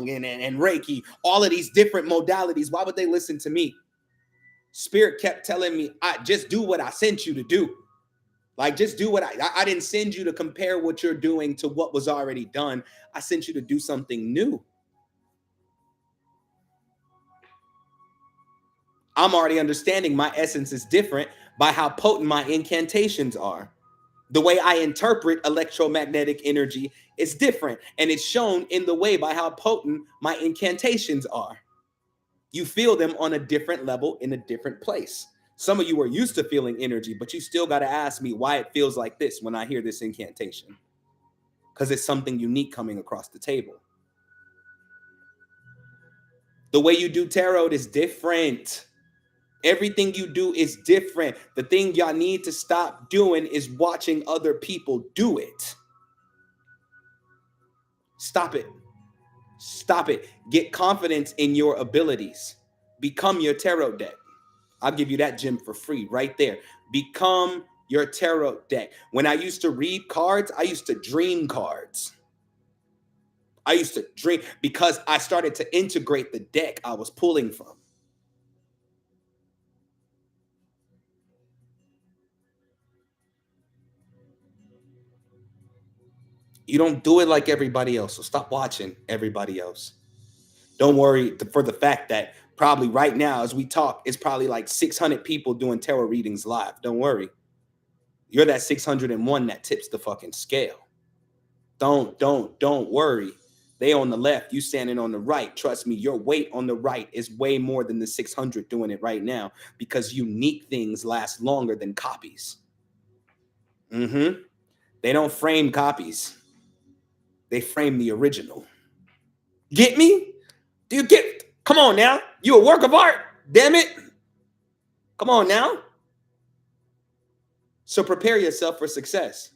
and Reiki, all of these different modalities? Why would they listen to me? Spirit kept telling me, I just do what I sent you to do. Like, just do what I didn't send you to compare what you're doing to what was already done. I sent you to do something new. I'm already understanding my essence is different by how potent my incantations are. The way I interpret electromagnetic energy is different, and it's shown in the way by how potent my incantations are. You feel them on a different level in a different place. Some of you are used to feeling energy, but you still got to ask me why it feels like this when I hear this incantation. Because it's something unique coming across the table. The way you do tarot is different. Everything you do is different. The thing y'all need to stop doing is watching other people do it. Stop it. Stop it. Get confidence in your abilities. Become your tarot deck. I'll give you that gem for free right there. Become your tarot deck. When I used to read cards, I used to dream cards. I used to dream because I started to integrate the deck I was pulling from. You don't do it like everybody else, so stop watching everybody else. Don't worry for the fact that probably right now as we talk, it's probably like 600 people doing tarot readings live. Don't worry. You're that 601 that tips the fucking scale. Don't worry. They on the left, you standing on the right. Trust me, your weight on the right is way more than the 600 doing it right now because unique things last longer than copies. They don't frame copies. They frame the original. Get me? Do you get? Come on now. You a work of art. Damn it. Come on now. So prepare yourself for success.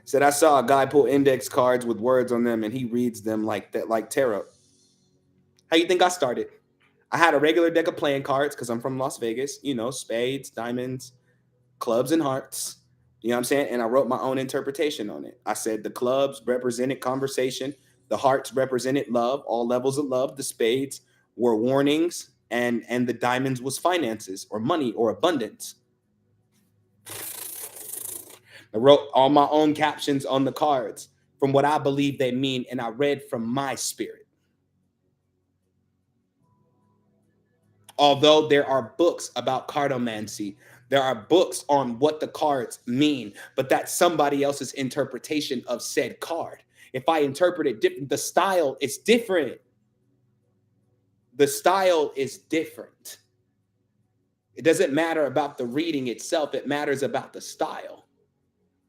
Said I saw a guy pull index cards with words on them and he reads them like that, like tarot. How you think I started? I had a regular deck of playing cards because I'm from Las Vegas, you know, spades, diamonds, clubs, and hearts. You know what I'm saying? And I wrote my own interpretation on it. I said the clubs represented conversation, the hearts represented love, all levels of love, the spades were warnings, and the diamonds was finances or money or abundance. I wrote all my own captions on the cards from what I believe they mean, and I read from my spirit. Although there are books about cartomancy, there are books on what the cards mean, but that's somebody else's interpretation of said card. If I interpret it different, the style is different. The style is different. It doesn't matter about the reading itself, it matters about the style.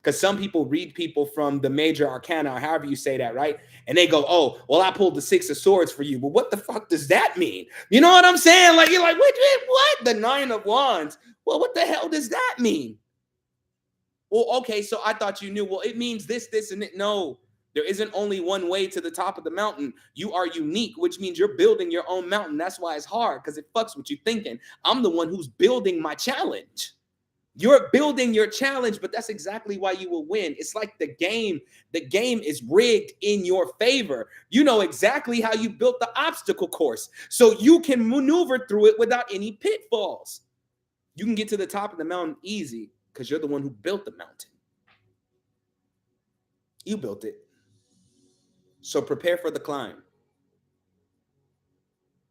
Because some people read people from the major arcana, or however you say that, right? And they go, oh, well, I pulled the 6 of swords for you. Well, what the fuck does that mean? You know what I'm saying? Like, you're like, wait, what? The 9 of wands. Well, what the hell does that mean? Well, okay, so I thought you knew. Well, it means this, and it. No, there isn't only one way to the top of the mountain. You are unique, which means you're building your own mountain. That's why it's hard, because it fucks what you're thinking. I'm the one who's building my challenge. You're building your challenge, but that's exactly why you will win. It's like the game. The game is rigged in your favor. You know exactly how you built the obstacle course, so you can maneuver through it without any pitfalls. You can get to the top of the mountain easy because you're the one who built the mountain. You built it. So prepare for the climb.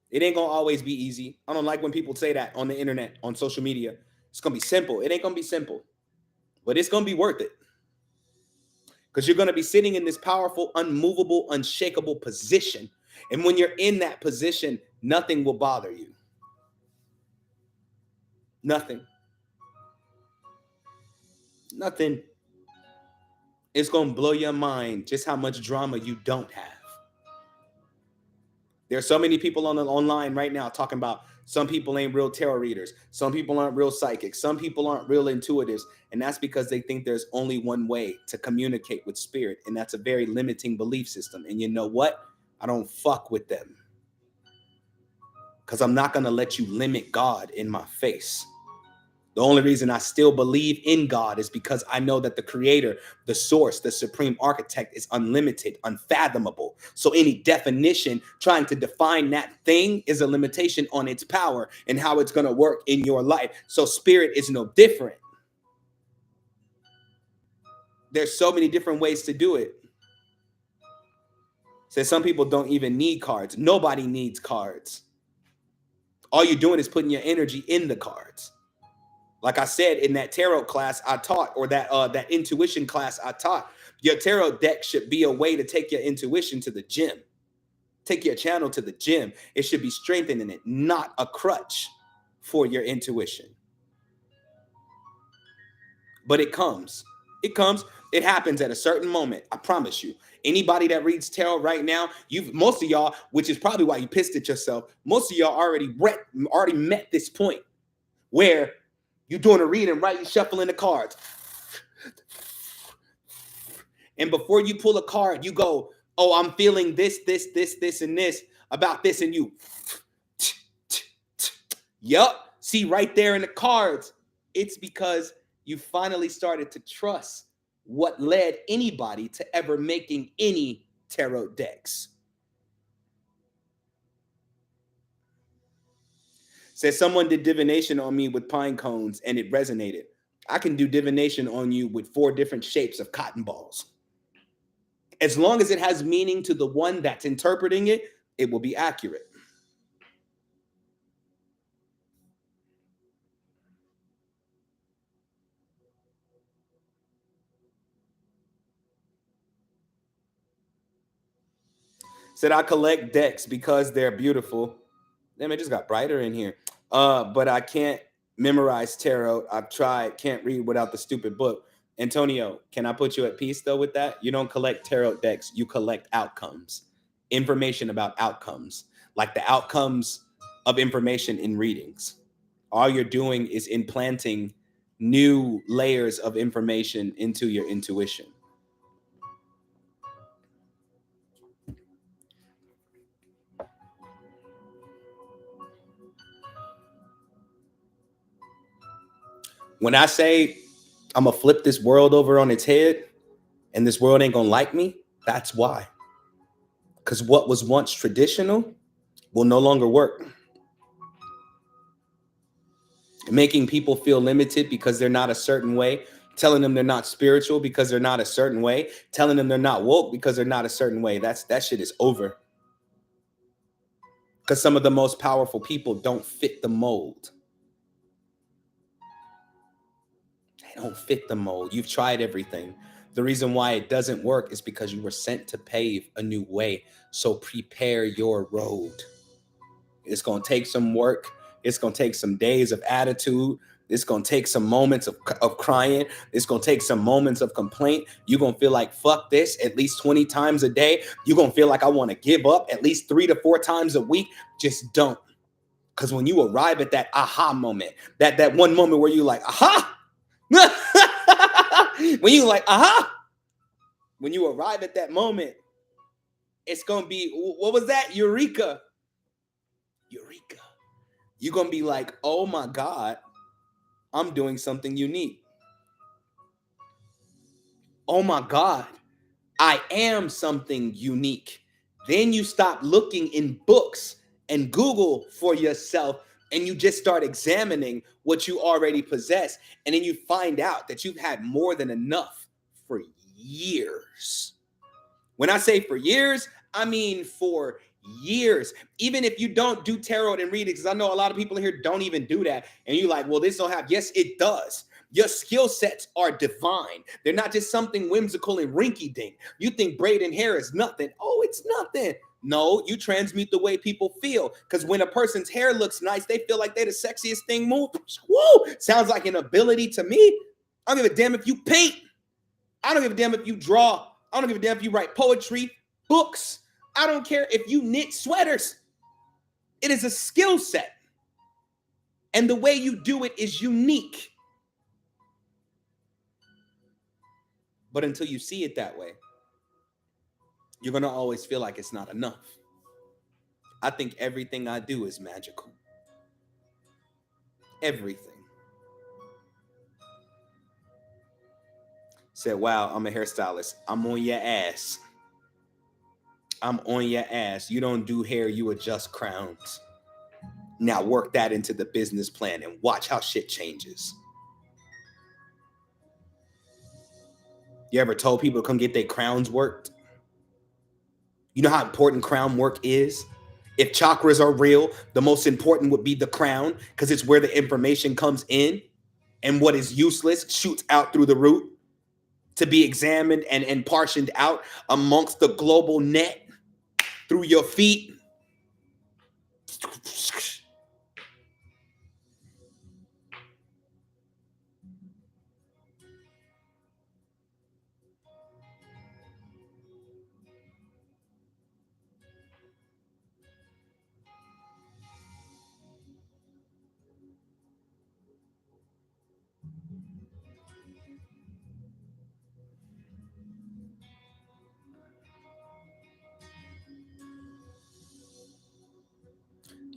It ain't gonna always be easy. I don't like when people say that on the internet, on social media. It's gonna be simple. It ain't gonna be simple, but it's gonna be worth it. Because you're gonna be sitting in this powerful, unmovable, unshakable position. And when you're in that position, nothing will bother you. Nothing. Nothing. It's gonna blow your mind just how much drama you don't have. There's so many people on the online right now talking about some people ain't real tarot readers, some people aren't real psychics, some people aren't real intuitives, and that's because they think there's only one way to communicate with spirit, and that's a very limiting belief system. And you know what? I don't fuck with them, because I'm not gonna let you limit God in my face. The only reason I still believe in God is because I know that the creator, the source, the supreme architect is unlimited, unfathomable. So any definition trying to define that thing is a limitation on its power and how it's going to work in your life. So spirit is no different. There's so many different ways to do it. So some people don't even need cards. Nobody needs cards. All you're doing is putting your energy in the cards. Like I said, in that tarot class I taught, or that intuition class I taught, your tarot deck should be a way to take your intuition to the gym. Take your channel to the gym. It should be strengthening it, not a crutch for your intuition. But it comes. It comes. It happens at a certain moment. I promise you. Anybody that reads tarot right now, most of y'all, which is probably why you pissed at yourself, most of y'all already met this point where you're doing a reading, right? You're shuffling the cards. And before you pull a card, you go, oh, I'm feeling this, and this about this. And you, yup. See right there in the cards, it's because you finally started to trust what led anybody to ever making any tarot decks. Says someone did divination on me with pine cones and it resonated. I can do divination on you with 4 different shapes of cotton balls. As long as it has meaning to the one that's interpreting it, it will be accurate. Said I collect decks because they're beautiful. Damn, it just got brighter in here. But I can't memorize tarot. I've tried, can't read without the stupid book. Antonio, can I put you at peace though with that? You don't collect tarot decks, you collect outcomes, information about outcomes, like the outcomes of information in readings. All you're doing is implanting new layers of information into your intuition. When I say I'm gonna flip this world over on its head and this world ain't gonna like me, that's why. Because what was once traditional will no longer work. Making people feel limited because they're not a certain way, telling them they're not spiritual because they're not a certain way, telling them they're not woke because they're not a certain way. That shit is over. Because some of the most powerful people don't fit the mold. They don't fit the mold. You've tried everything. The reason why it doesn't work is because you were sent to pave a new way. So prepare your road. It's going to take some work. It's going to take some days of attitude. It's going to take some moments of crying. It's going to take some moments of complaint. You're going to feel like, fuck this, at least 20 times a day. You're going to feel like I want to give up at least 3 to 4 times a week. Just don't. Because when you arrive at that aha moment, that one moment where you're like, aha, when you like, aha, when you arrive at that moment, it's going to be, what was that? Eureka. Eureka. You're going to be like, oh my God, I'm doing something unique. Oh my God, I am something unique. Then you stop looking in books and Google for yourself, and you just start examining what you already possess. And then you find out that you've had more than enough for years. When I say for years, I mean for Years. Even if you don't do tarot and readings, because I know a lot of people here don't even do that. And you like, well, this don't have. Yes, it does. Your skill sets are divine. They're not just something whimsical and rinky dink. You think braiding hair is nothing. Oh, it's nothing. No, you transmute the way people feel. Because when a person's hair looks nice, they feel like they're the sexiest thing moving. Woo! Sounds like an ability to me. I don't give a damn if you paint. I don't give a damn if you draw. I don't give a damn if you write poetry, books. I don't care if you knit sweaters. It is a skill set. And the way you do it is unique. But until you see it that way, you're going to always feel like it's not enough. I think everything I do is magical. Everything. Said, wow, I'm a hairstylist. I'm on your ass. I'm on your ass. You don't do hair, you adjust crowns. Now work that into the business plan and watch how shit changes. You ever told people to come get their crowns worked? You know how important crown work is? If chakras are real, the most important would be the crown, because it's where the information comes in, and what is useless shoots out through the root to be examined and portioned out amongst the global net through your feet.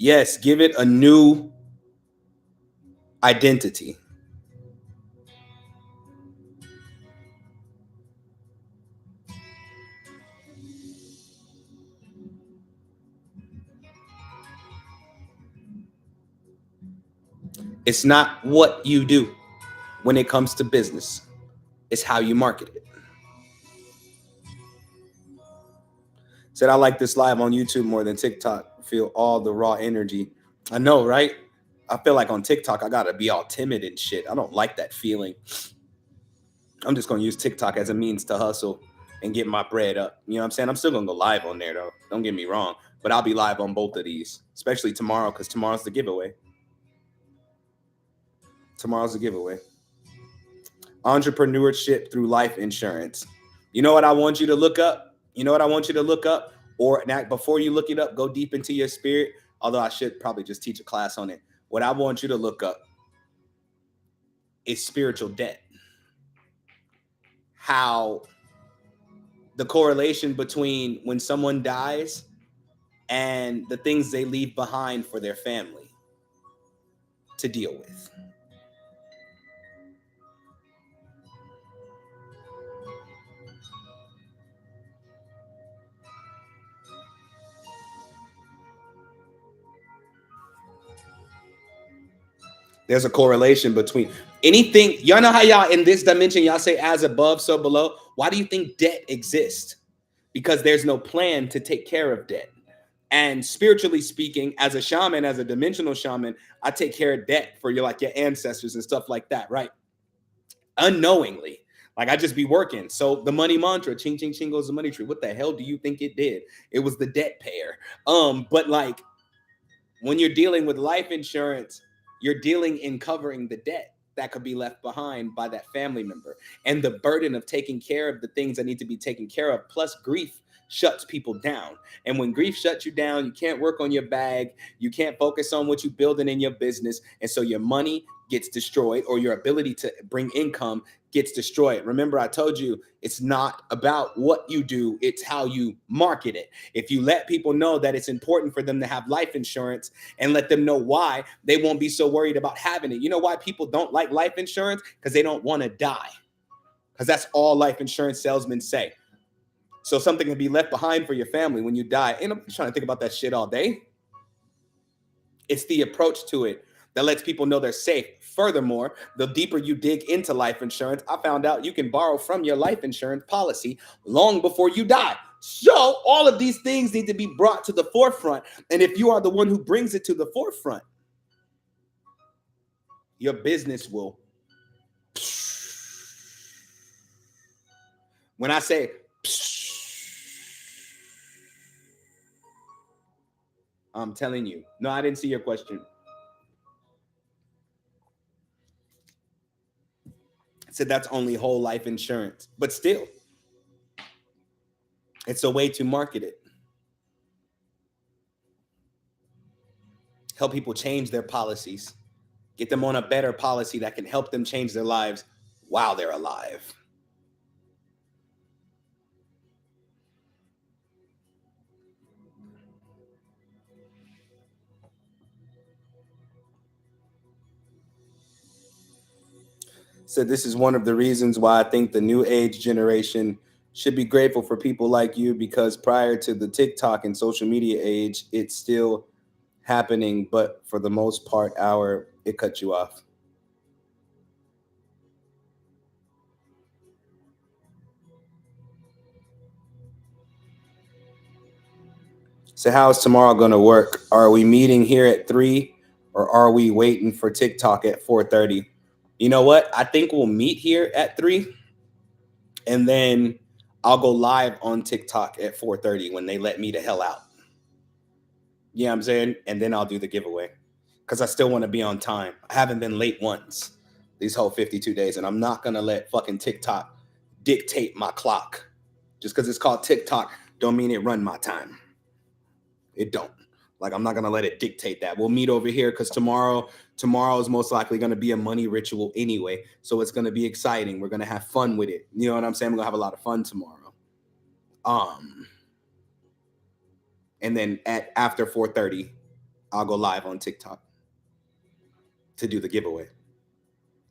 Yes, give it a new identity. It's not what you do when it comes to business. It's how you market it. Said, I like this live on YouTube more than TikTok. Feel all the raw energy. I know, right? I feel like on TikTok, I got to be all timid and shit. I don't like that feeling. I'm just going to use TikTok as a means to hustle and get my bread up. You know what I'm saying? I'm still going to go live on there, though. Don't get me wrong. But I'll be live on both of these, especially tomorrow, because tomorrow's the giveaway. Tomorrow's the giveaway. Entrepreneurship through life insurance. You know what I want you to look up? You know what I want you to look up? Or now, before you look it up, go deep into your spirit. Although I should probably just teach a class on it. What I want you to look up is spiritual debt. How the correlation between when someone dies and the things they leave behind for their family to deal with. There's a correlation between anything. Y'all know how y'all in this dimension, y'all say as above, so below. Why do you think debt exists? Because there's no plan to take care of debt. And spiritually speaking, as a shaman, as a dimensional shaman, I take care of debt for your ancestors and stuff like that, right? Unknowingly. Like I just be working. So the money mantra, ching, ching, ching goes the money tree. What the hell do you think it did? It was the debt payer. But like when you're dealing with life insurance, you're dealing in covering the debt that could be left behind by that family member. And the burden of taking care of the things that need to be taken care of, plus grief shuts people down. And when grief shuts you down, you can't work on your bag. You can't focus on what you're building in your business. And so your money gets destroyed, or your ability to bring income gets destroyed. Remember, I told you it's not about what you do, it's how you market it. If you let people know that it's important for them to have life insurance and let them know why, they won't be so worried about having it. You know why people don't like life insurance? Because they don't want to die. Because that's all life insurance salesmen say. So something can be left behind for your family when you die. And I'm trying to think about that shit all day. It's the approach to it that lets people know they're safe. Furthermore, the deeper you dig into life insurance, I found out you can borrow from your life insurance policy long before you die. So all of these things need to be brought to the forefront. And if you are the one who brings it to the forefront, your business will. When I say, I'm telling you. No, I didn't see your question. I said that's only whole life insurance, but still, it's a way to market it. Help people change their policies, get them on a better policy that can help them change their lives while they're alive. So this is one of the reasons why I think the new age generation should be grateful for people like you, because prior to the TikTok and social media age, it's still happening, but for the most part, it cut you off. So how is tomorrow going to work? Are we meeting here at 3 or are we waiting for TikTok at 4:30? You know what? I think we'll meet here at 3 and then I'll go live on TikTok at 4:30 when they let me the hell out. Yeah, you know I'm saying? And then I'll do the giveaway because I still want to be on time. I haven't been late once these whole 52 days, and I'm not going to let fucking TikTok dictate my clock. Just because it's called TikTok don't mean it run my time. It don't. Like, I'm not going to let it dictate that. We'll meet over here because tomorrow is most likely going to be a money ritual anyway. So it's going to be exciting. We're going to have fun with it. You know what I'm saying? We're going to have a lot of fun tomorrow. And then after 4:30, I'll go live on TikTok to do the giveaway.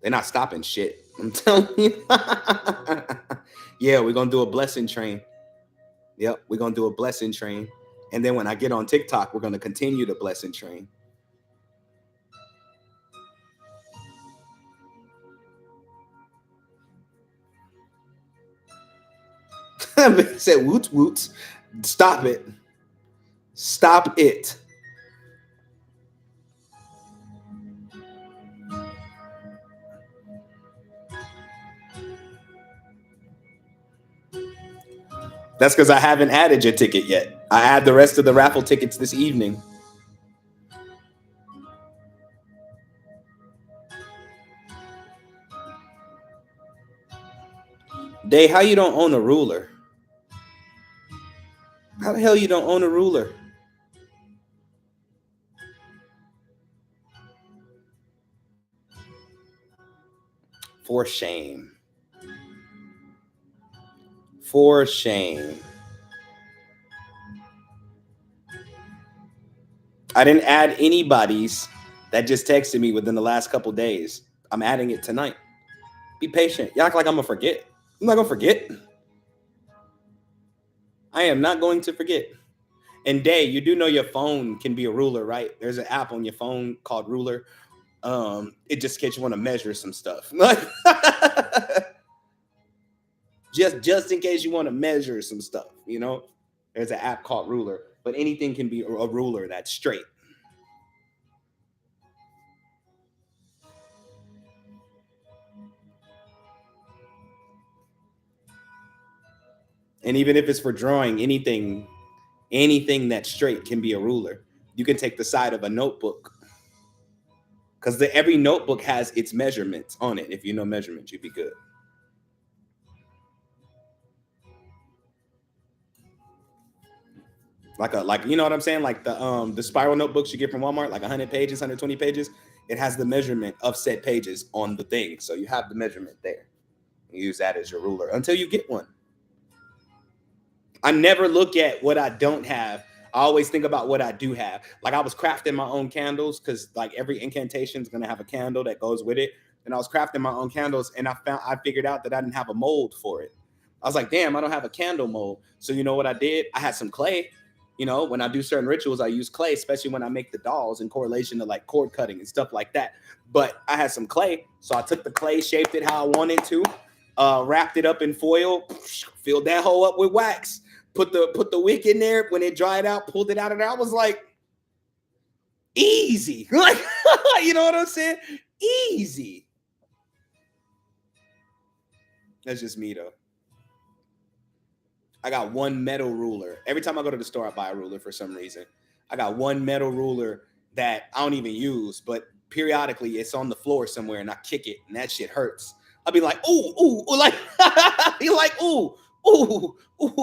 They're not stopping shit. I'm telling you. Yeah, we're going to do a blessing train. Yep, we're going to do a blessing train. And then when I get on TikTok, we're going to continue the blessing train. Said woot woot. Stop it. Stop it. That's because I haven't added your ticket yet. I add the rest of the raffle tickets this evening. Day, how you don't own a ruler? How the hell you don't own a ruler? For shame. For shame. I didn't add anybody's that just texted me within the last couple days. I'm adding it tonight. Be patient. You act like I'm going to forget. I'm not going to forget. I am not going to forget. And Day, you do know your phone can be a ruler, right? There's an app on your phone called Ruler. It just in case you want to measure some stuff. just in case you want to measure some stuff, you know? There's an app called Ruler, but anything can be a ruler that's straight. And even if it's for drawing, anything that's straight can be a ruler. You can take the side of a notebook because every notebook has its measurements on it. If you know measurements, you'd be good. Like you know what I'm saying? Like the spiral notebooks you get from Walmart, like 100 pages, 120 pages. It has the measurement of said pages on the thing, so you have the measurement there. You use that as your ruler until you get one. I never look at what I don't have. I always think about what I do have. Like I was crafting my own candles because like every incantation is gonna have a candle that goes with it. And I was crafting my own candles, and I figured out that I didn't have a mold for it. I was like, damn, I don't have a candle mold. So you know what I did? I had some clay. You know, when I do certain rituals, I use clay, especially when I make the dolls in correlation to like cord cutting and stuff like that. But I had some clay, so I took the clay, shaped it how I wanted to, wrapped it up in foil, filled that hole up with wax, put the wick in there. When it dried out, pulled it out of there. I was like, easy. Like, you know what I'm saying? Easy. That's just me though. I got one metal ruler. Every time I go to the store, I buy a ruler for some reason. I got one metal ruler that I don't even use, but periodically it's on the floor somewhere and I kick it and that shit hurts. I'll be like, ooh, ooh, ooh, like, be like, ooh, ooh, ooh,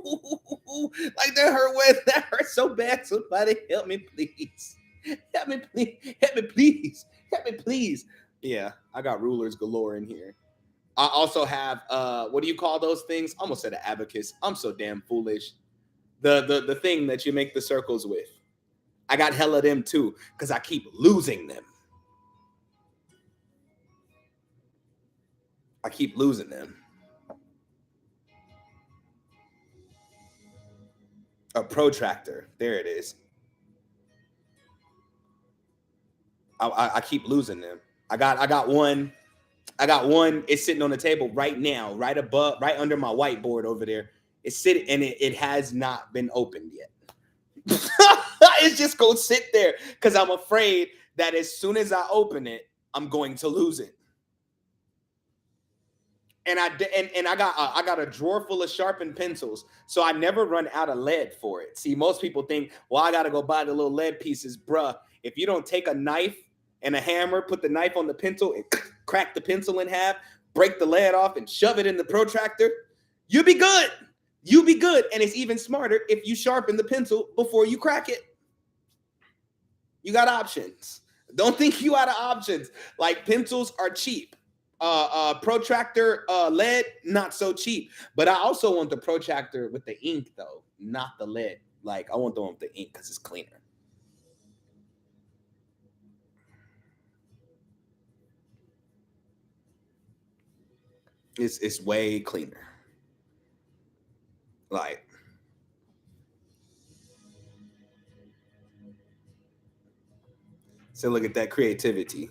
ooh, like that hurt so bad. Somebody help me, please. Help me, please. Help me, please. Help me, please. Yeah, I got rulers galore in here. I also have what do you call those things? I almost said an abacus. I'm so damn foolish. The thing that you make the circles with. I got hella them too, because I keep losing them. I keep losing them. A protractor. There it is. I keep losing them. I got one. I got one. It's sitting on the table right now, right above, right under my whiteboard over there. It's sitting, and it has not been opened yet. It's just gonna sit there because I'm afraid that as soon as I open it, I'm going to lose it. And I got a drawer full of sharpened pencils, so I never run out of lead for it. See, most people think, well, I gotta go buy the little lead pieces, bruh. If you don't take a knife and a hammer, put the knife on the pencil and crack the pencil in half, break the lead off, and shove it in the protractor, you'll be good. You be good. And it's even smarter if you sharpen the pencil before you crack it. You got options. Don't think you out of options. Like, pencils are cheap. Protractor lead, not so cheap. But I also want the protractor with the ink though, not the lead. Like, I want the one with the ink because it's cleaner. It's way cleaner. Like, so look at that creativity.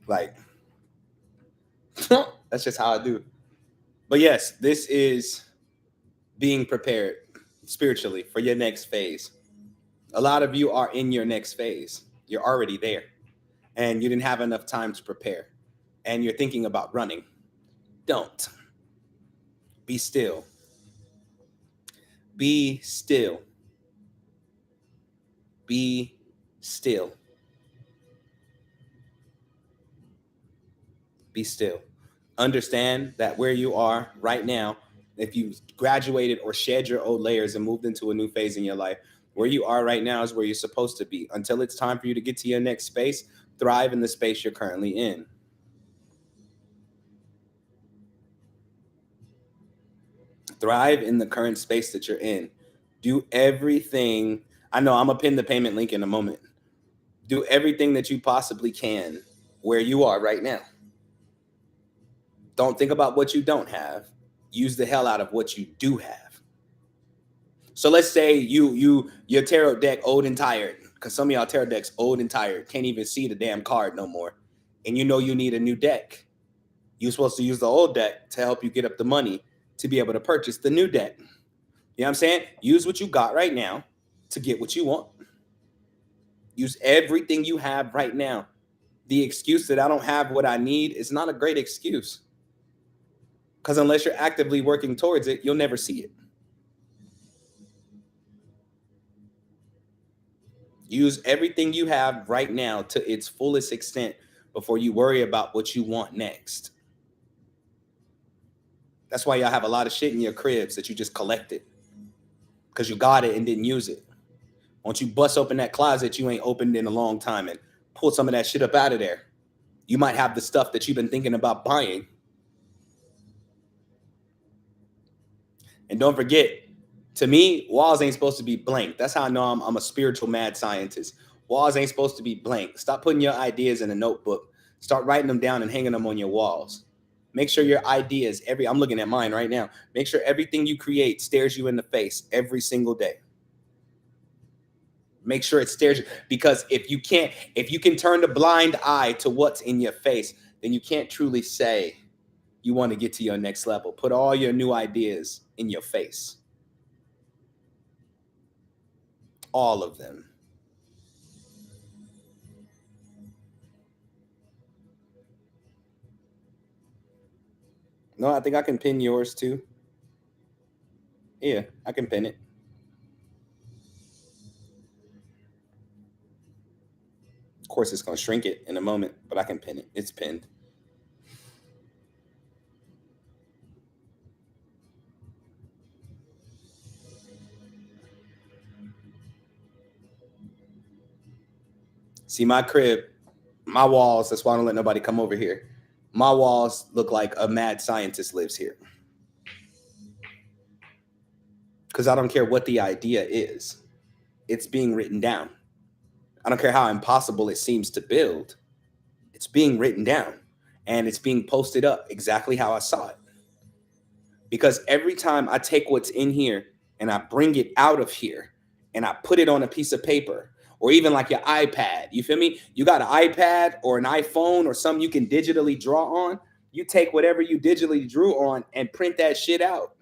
Like, that's just how I do. But yes, this is being prepared spiritually for your next phase. A lot of you are in your next phase. You're already there. And you didn't have enough time to prepare. And you're thinking about running. Don't. Be still. Be still. Be still. Be still. Understand that where you are right now, if you graduated or shed your old layers and moved into a new phase in your life, where you are right now is where you're supposed to be. Until it's time for you to get to your next space, thrive in the space you're currently in. Thrive in the current space that you're in. Do everything. I know I'm going to pin the payment link in a moment. Do everything that you possibly can where you are right now. Don't think about what you don't have. Use the hell out of what you do have. So let's say your tarot deck old and tired, because some of y'all tarot decks old and tired, can't even see the damn card no more, and you know you need a new deck. You're supposed to use the old deck to help you get up the money to be able to purchase the new deck. You know what I'm saying? Use what you got right now to get what you want. Use everything you have right now. The excuse that I don't have what I need is not a great excuse. Because unless you're actively working towards it, you'll never see it. Use everything you have right now to its fullest extent before you worry about what you want next. That's why y'all have a lot of shit in your cribs that you just collected because you got it and didn't use it. Once you bust open that closet you ain't opened in a long time and pull some of that shit up out of there, you might have the stuff that you've been thinking about buying. And don't forget, to me, walls ain't supposed to be blank. That's how I know I'm a spiritual mad scientist. Walls ain't supposed to be blank. Stop putting your ideas in a notebook. Start writing them down and hanging them on your walls. Make sure your ideas, I'm looking at mine right now. Make sure everything you create stares you in the face every single day. Make sure it stares you, because if you can turn the blind eye to what's in your face, then you can't truly say you want to get to your next level. Put all your new ideas in your face. All of them. No, I think I can pin yours too. Yeah, I can pin it. Of course, it's going to shrink it in a moment, but I can pin it. It's pinned. See, my crib, my walls, that's why I don't let nobody come over here. My walls look like a mad scientist lives here. Because I don't care what the idea is, it's being written down. I don't care how impossible it seems to build, it's being written down and it's being posted up exactly how I saw it. Because every time I take what's in here and I bring it out of here and I put it on a piece of paper, or even like your iPad, you feel me? You got an iPad or an iPhone or something you can digitally draw on. You take whatever you digitally drew on and print that shit out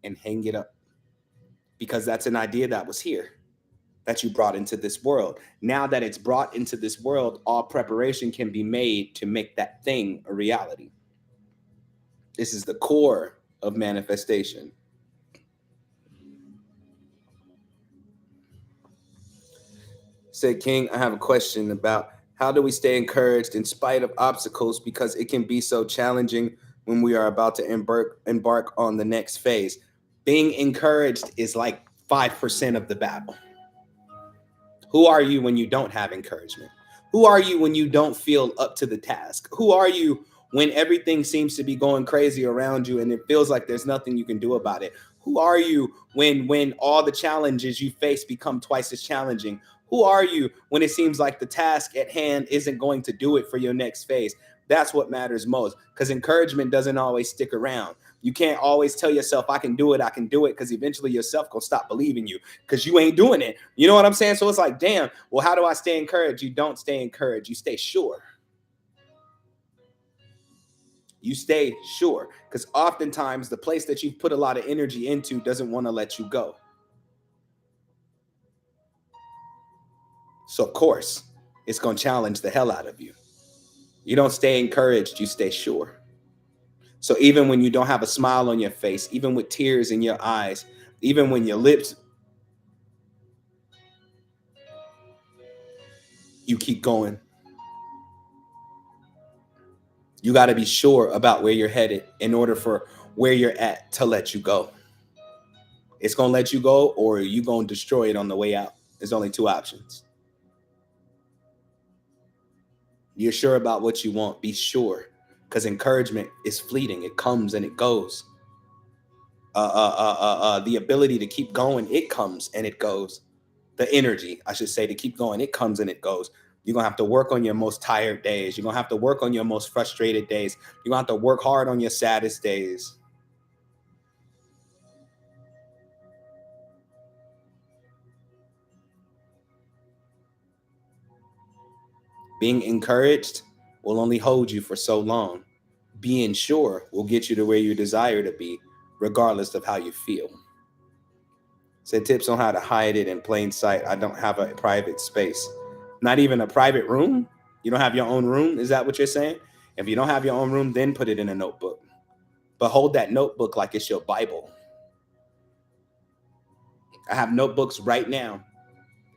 and hang it up, because that's an idea that was here, that you brought into this world. Now that it's brought into this world, all preparation can be made to make that thing a reality. This is the core of manifestation. Said King, I have a question about how do we stay encouraged in spite of obstacles, because it can be so challenging when we are about to embark on the next phase. Being encouraged is like 5% of the battle. Who are you when you don't have encouragement? Who are you when you don't feel up to the task? Who are you when everything seems to be going crazy around you and it feels like there's nothing you can do about it? Who are you when all the challenges you face become twice as challenging? Who are you when it seems like the task at hand isn't going to do it for your next phase? That's what matters most, because encouragement doesn't always stick around. You can't always tell yourself, I can do it, because eventually yourself gonna stop believing you because you ain't doing it. You know what I'm saying? So it's like, damn, well, how do I stay encouraged? You don't stay encouraged. You stay sure. You stay sure, because oftentimes the place that you've put a lot of energy into doesn't want to let you go. So of course, it's going to challenge the hell out of you. You don't stay encouraged, you stay sure. So even when you don't have a smile on your face, even with tears in your eyes, even when your lips, you keep going. You got to be sure about where you're headed in order for where you're at to let you go. It's going to let you go, or you going to destroy it on the way out. There's only two options. You're sure about what you want. Be sure, because encouragement is fleeting. It comes and it goes. The ability to keep going, it comes and it goes. The energy, I should say, to keep going, it comes and it goes. You're going to have to work on your most tired days. You're going to have to work on your most frustrated days. You're going to have to work hard on your saddest days. Being encouraged will only hold you for so long. Being sure will get you to where you desire to be, regardless of how you feel. Said tips on how to hide it in plain sight. I don't have a private space. Not even a private room? You don't have your own room? Is that what you're saying? If you don't have your own room, then put it in a notebook. But hold that notebook like it's your Bible. I have notebooks right now.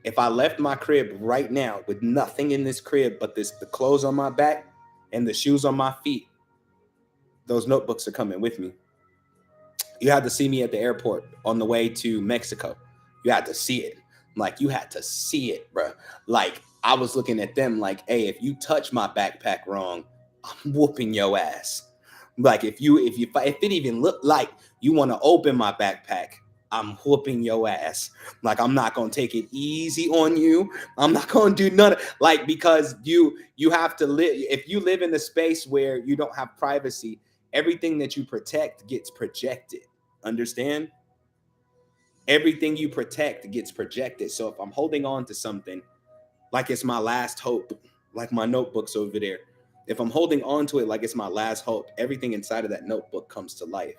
If I left my crib right now with nothing in this crib but the clothes on my back and the shoes on my feet, those notebooks are coming with me. You had to see me at the airport on the way to Mexico. You had to see it. Like, you had to see it, bro. Like, I was looking at them like, hey, if you touch my backpack wrong, I'm whooping your ass. Like, if it even looked like you want to open my backpack, I'm whooping your ass. Like, I'm not gonna take it easy on you. I'm not gonna do none of, like, because you have to live. If you live in a space where you don't have privacy, everything that you protect gets projected. Understand? Everything you protect gets projected. So if I'm holding on to something like it's my last hope, like my notebooks over there, if I'm holding on to it like it's my last hope, everything inside of that notebook comes to life.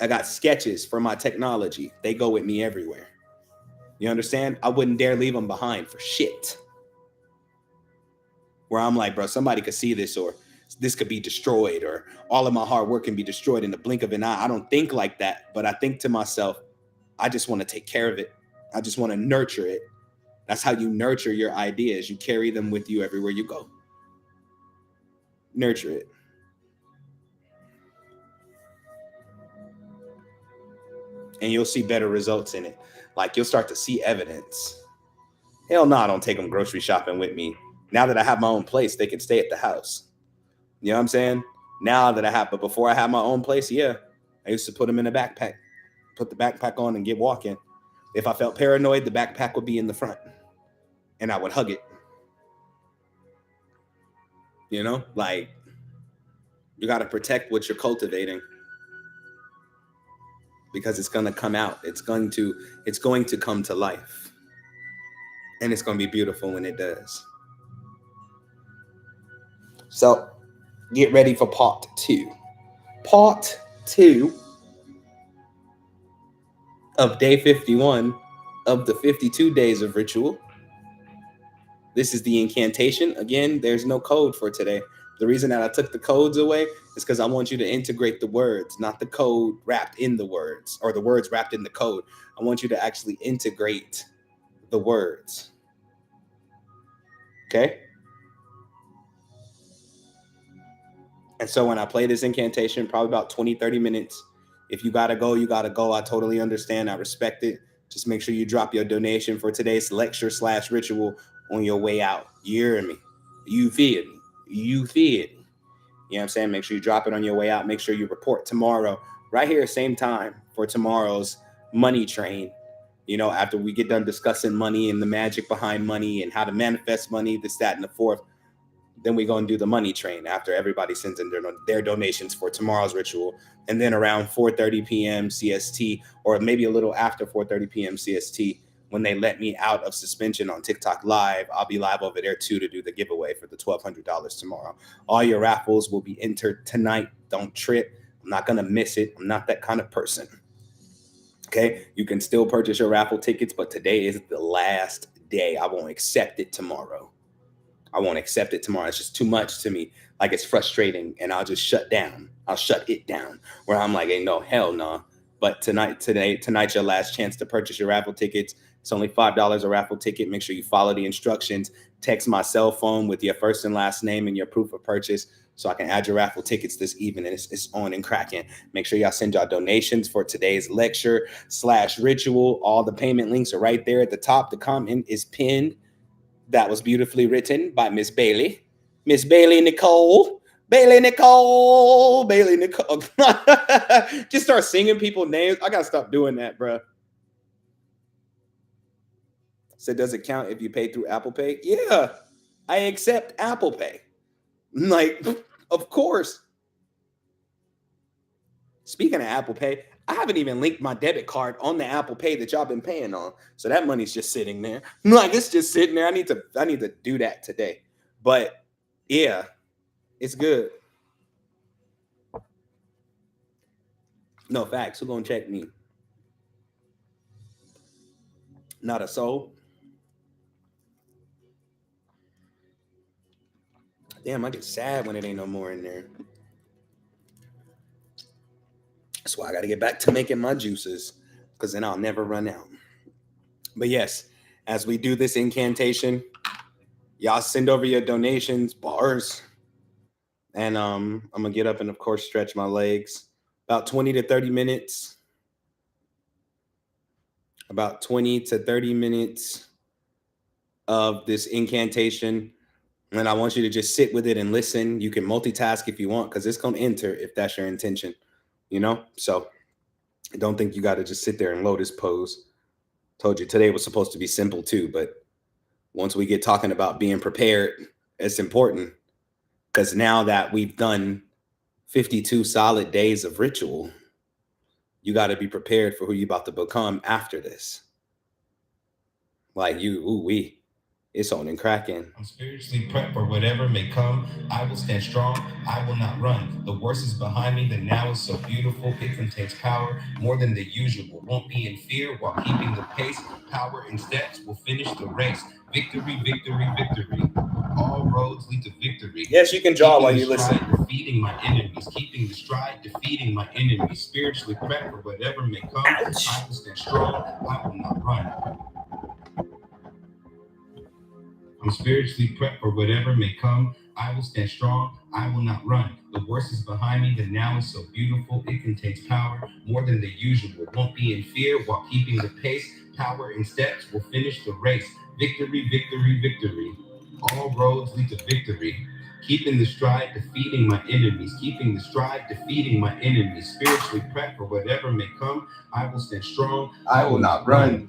I got sketches for my technology. They go with me everywhere. You understand? I wouldn't dare leave them behind for shit. Where I'm like, bro, somebody could see this, or this could be destroyed, or all of my hard work can be destroyed in the blink of an eye. I don't think like that, but I think to myself, I just want to take care of it. I just want to nurture it. That's how you nurture your ideas. You carry them with you everywhere you go. Nurture it. And you'll see better results in it. Like, you'll start to see evidence. Hell no, I don't take them grocery shopping with me. Now that I have my own place, they can stay at the house. You know what I'm saying? Now that I have, but before I had my own place, yeah, I used to put them in a backpack, put the backpack on and get walking. If I felt paranoid, the backpack would be in the front and I would hug it. You know, like, you got to protect what you're cultivating, because it's going to come out. It's going to come to life, and it's going to be beautiful when it does. So get ready for part 2. Part 2 of day 51 of the 52 days of ritual. This is the incantation. Again, there's no code for today. The reason that I took the codes away is because I want you to integrate the words, not the code wrapped in the words, or the words wrapped in the code. I want you to actually integrate the words. Okay? And so when I play this incantation, probably about 20, 30 minutes, if you got to go, you got to go. I totally understand. I respect it. Just make sure you drop your donation for today's lecture/ritual on your way out. You hear me? You feel me? You feel me? You know what I'm saying? Make sure you drop it on your way out. Make sure you report tomorrow, right here, same time, for tomorrow's money train. You know, after we get done discussing money and the magic behind money and how to manifest money, this, that, and the fourth, then we go and do the money train after everybody sends in their donations for tomorrow's ritual. And then around 4:30 p.m. CST, or maybe a little after 4:30 p.m. CST, when they let me out of suspension on TikTok Live, I'll be live over there too to do the giveaway for the $1,200 tomorrow. All your raffles will be entered tonight. Don't trip. I'm not going to miss it. I'm not that kind of person. Okay? You can still purchase your raffle tickets, but today is the last day. I won't accept it tomorrow. It's just too much to me. Like, it's frustrating, and I'll just shut down. I'll shut it down, where I'm like, hey, no, hell no. Nah. But tonight's your last chance to purchase your raffle tickets. It's only $5 a raffle ticket. Make sure you follow the instructions. Text my cell phone with your first and last name and your proof of purchase so I can add your raffle tickets this evening. It's on and cracking. Make sure y'all send y'all donations for today's lecture/ritual. All the payment links are right there at the top. The comment is pinned. That was beautifully written by Miss Bailey. Miss Bailey Nicole. Bailey Nicole. Bailey Nicole. Just start singing people's names. I got to stop doing that, bro. So does it count if you pay through Apple Pay? Yeah, I accept Apple Pay. Like, of course. Speaking of Apple Pay, I haven't even linked my debit card on the Apple Pay that y'all been paying on. So that money's just sitting there. Like, it's just sitting there. I need to do that today. But yeah, it's good. No facts. Who gonna check me? Not a soul. Damn, I get sad when it ain't no more in there. That's why I got to get back to making my juices, because then I'll never run out. But yes, as we do this incantation, y'all send over your donations, bars. And I'm going to get up and, of course, stretch my legs. About 20 to 30 minutes. About 20 to 30 minutes of this incantation. And I want you to just sit with it and listen. You can multitask if you want, because it's going to enter if that's your intention. You know, so I don't think you got to just sit there and lotus pose. Told you today was supposed to be simple too, but once we get talking about being prepared, it's important, because now that we've done 52 solid days of ritual, You got to be prepared for who you about to become after this. Like you, ooh wee, it's on and cracking. I'm spiritually prepped for whatever may come. I will stand strong. I will not run. The worst is behind me. The now is so beautiful. It contains power more than the usual. Won't be in fear while keeping the pace. Power and steps will finish the race. Victory, victory, victory. All roads lead to victory. Yes, you can draw Keeping while the you listen. stride, defeating my enemies. Keeping the stride, defeating my enemies. Spiritually prepped for whatever may come. Ouch. I will stand strong. I will not run. I'm spiritually prepped for whatever may come. I will stand strong. I will not run. The worst is behind me. The now is so beautiful. It contains power more than the usual. Won't be in fear while keeping the pace. Power and steps will finish the race. Victory, victory, victory. All roads lead to victory. Keeping the stride, defeating my enemies. Keeping the stride, defeating my enemies. Spiritually prepped for whatever may come. I will stand strong. I will not run.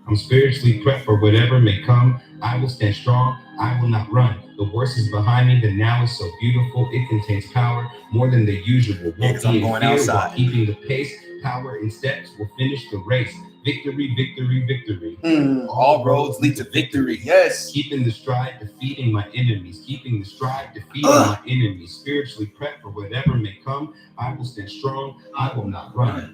I'm spiritually prepped for whatever may come. I will stand strong. I will not run. The worst is behind me. The now is so beautiful. It contains power more than the usual. Yeah, Won't 'cause I'm be in going fear while outside. keeping the pace. Power and steps will finish the race. Victory, victory, victory. All roads lead to victory. Yes. Keeping the stride, defeating my enemies. Keeping the stride, defeating my enemies. Spiritually prepped for whatever may come. I will stand strong. I will not run.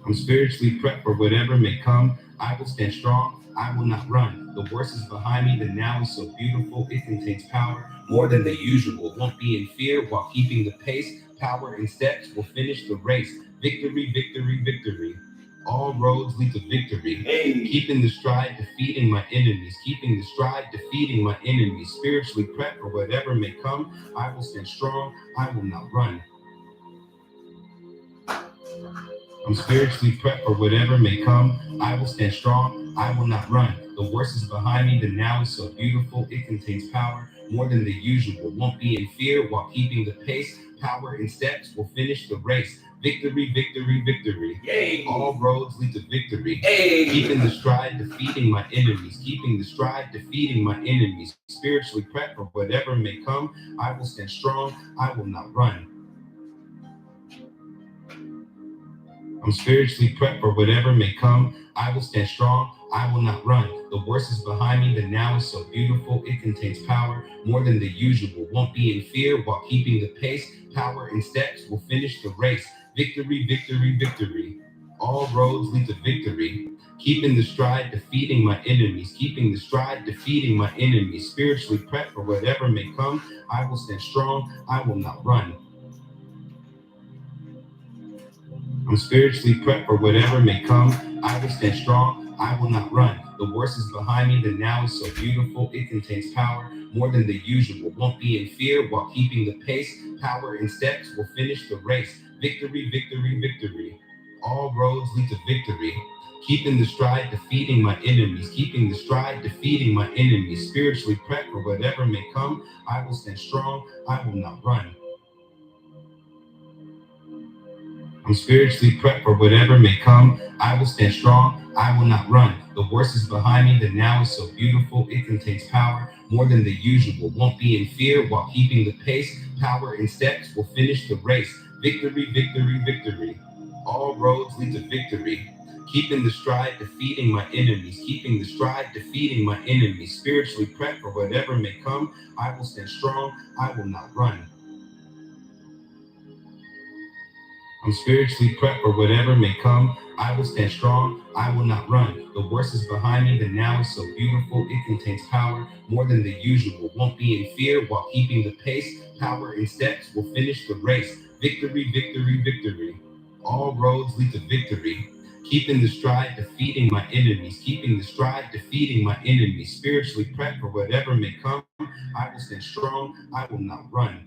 I'm spiritually prepped for whatever may come. I will stand strong. I will not run. The worst is behind me. The now is so beautiful. It contains power more than the usual. Won't be in fear while keeping the pace. Power and steps will finish the race. Victory, victory, victory. All roads lead to victory. Hey. Keeping the stride, defeating my enemies. Keeping the stride, defeating my enemies. Spiritually prepped for whatever may come. I will stand strong. I will not run. I'm spiritually prepped for whatever may come. I will stand strong. I will not run. The worst is behind me. The now is so beautiful. It contains power more than the usual. Won't be in fear while keeping the pace. Power and steps will finish the race. Victory, victory, victory. Yay. All roads lead to victory. Hey. Keeping the stride, defeating my enemies. Keeping the stride, defeating my enemies. Spiritually prepped for whatever may come. I will stand strong. I will not run. I'm spiritually prepped for whatever may come. I will stand strong. I will not run. The worst is behind me. The now is so beautiful. It contains power more than the usual. Won't be in fear while keeping the pace. Power and steps will finish the race. Victory, victory, victory. All roads lead to victory. Keeping the stride, defeating my enemies. Keeping the stride, defeating my enemies. Spiritually prepped for whatever may come. I will stand strong. I will not run. I'm spiritually prepped for whatever may come. I will stand strong. I will not run. The worst is behind me. The now is so beautiful. It contains power more than the usual. Won't be in fear while keeping the pace. Power and steps will finish the race. Victory, victory, victory. All roads lead to victory. Keeping the stride, defeating my enemies. Keeping the stride, defeating my enemies. Spiritually prepped for whatever may come. I will stand strong. I will not run. I'm spiritually prepped for whatever may come. I will stand strong. I will not run. The worst is behind me. The now is so beautiful. It contains power more than the usual. Won't be in fear while keeping the pace. Power and steps will finish the race. Victory, victory, victory. All roads lead to victory. Keeping the stride, defeating my enemies. Keeping the stride, defeating my enemies. Spiritually prepped for whatever may come. I will stand strong. I will not run. I'm spiritually prepped for whatever may come. I will stand strong. I will not run. The worst is behind me. The now is so beautiful. It contains power more than the usual. Won't be in fear while keeping the pace. Power and steps will finish the race. Victory, victory, victory. All roads lead to victory. Keeping the stride, defeating my enemies. Keeping the stride, defeating my enemies. Spiritually prepped for whatever may come. I will stand strong. I will not run.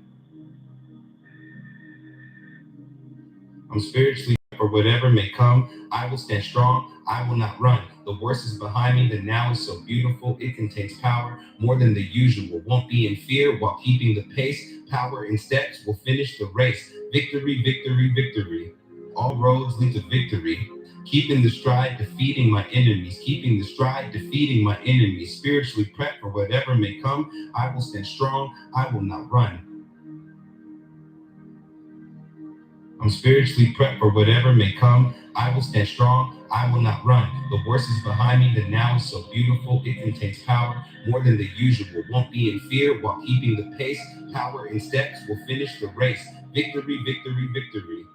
I'm spiritually for whatever may come. I will stand strong. I will not run. The worst is behind me. The now is so beautiful. It contains power more than the usual. Won't be in fear while keeping the pace. Power and steps will finish the race. Victory, victory, victory. All roads lead to victory. Keeping the stride, defeating my enemies. Keeping the stride, defeating my enemies. Spiritually prepped for whatever may come. I will stand strong. I will not run. I'm spiritually prepped for whatever may come. I will stand strong. I will not run. The worst is behind me. The now is so beautiful. It contains power more than the usual. Won't be in fear while keeping the pace. Power in steps will finish the race. Victory, victory, victory.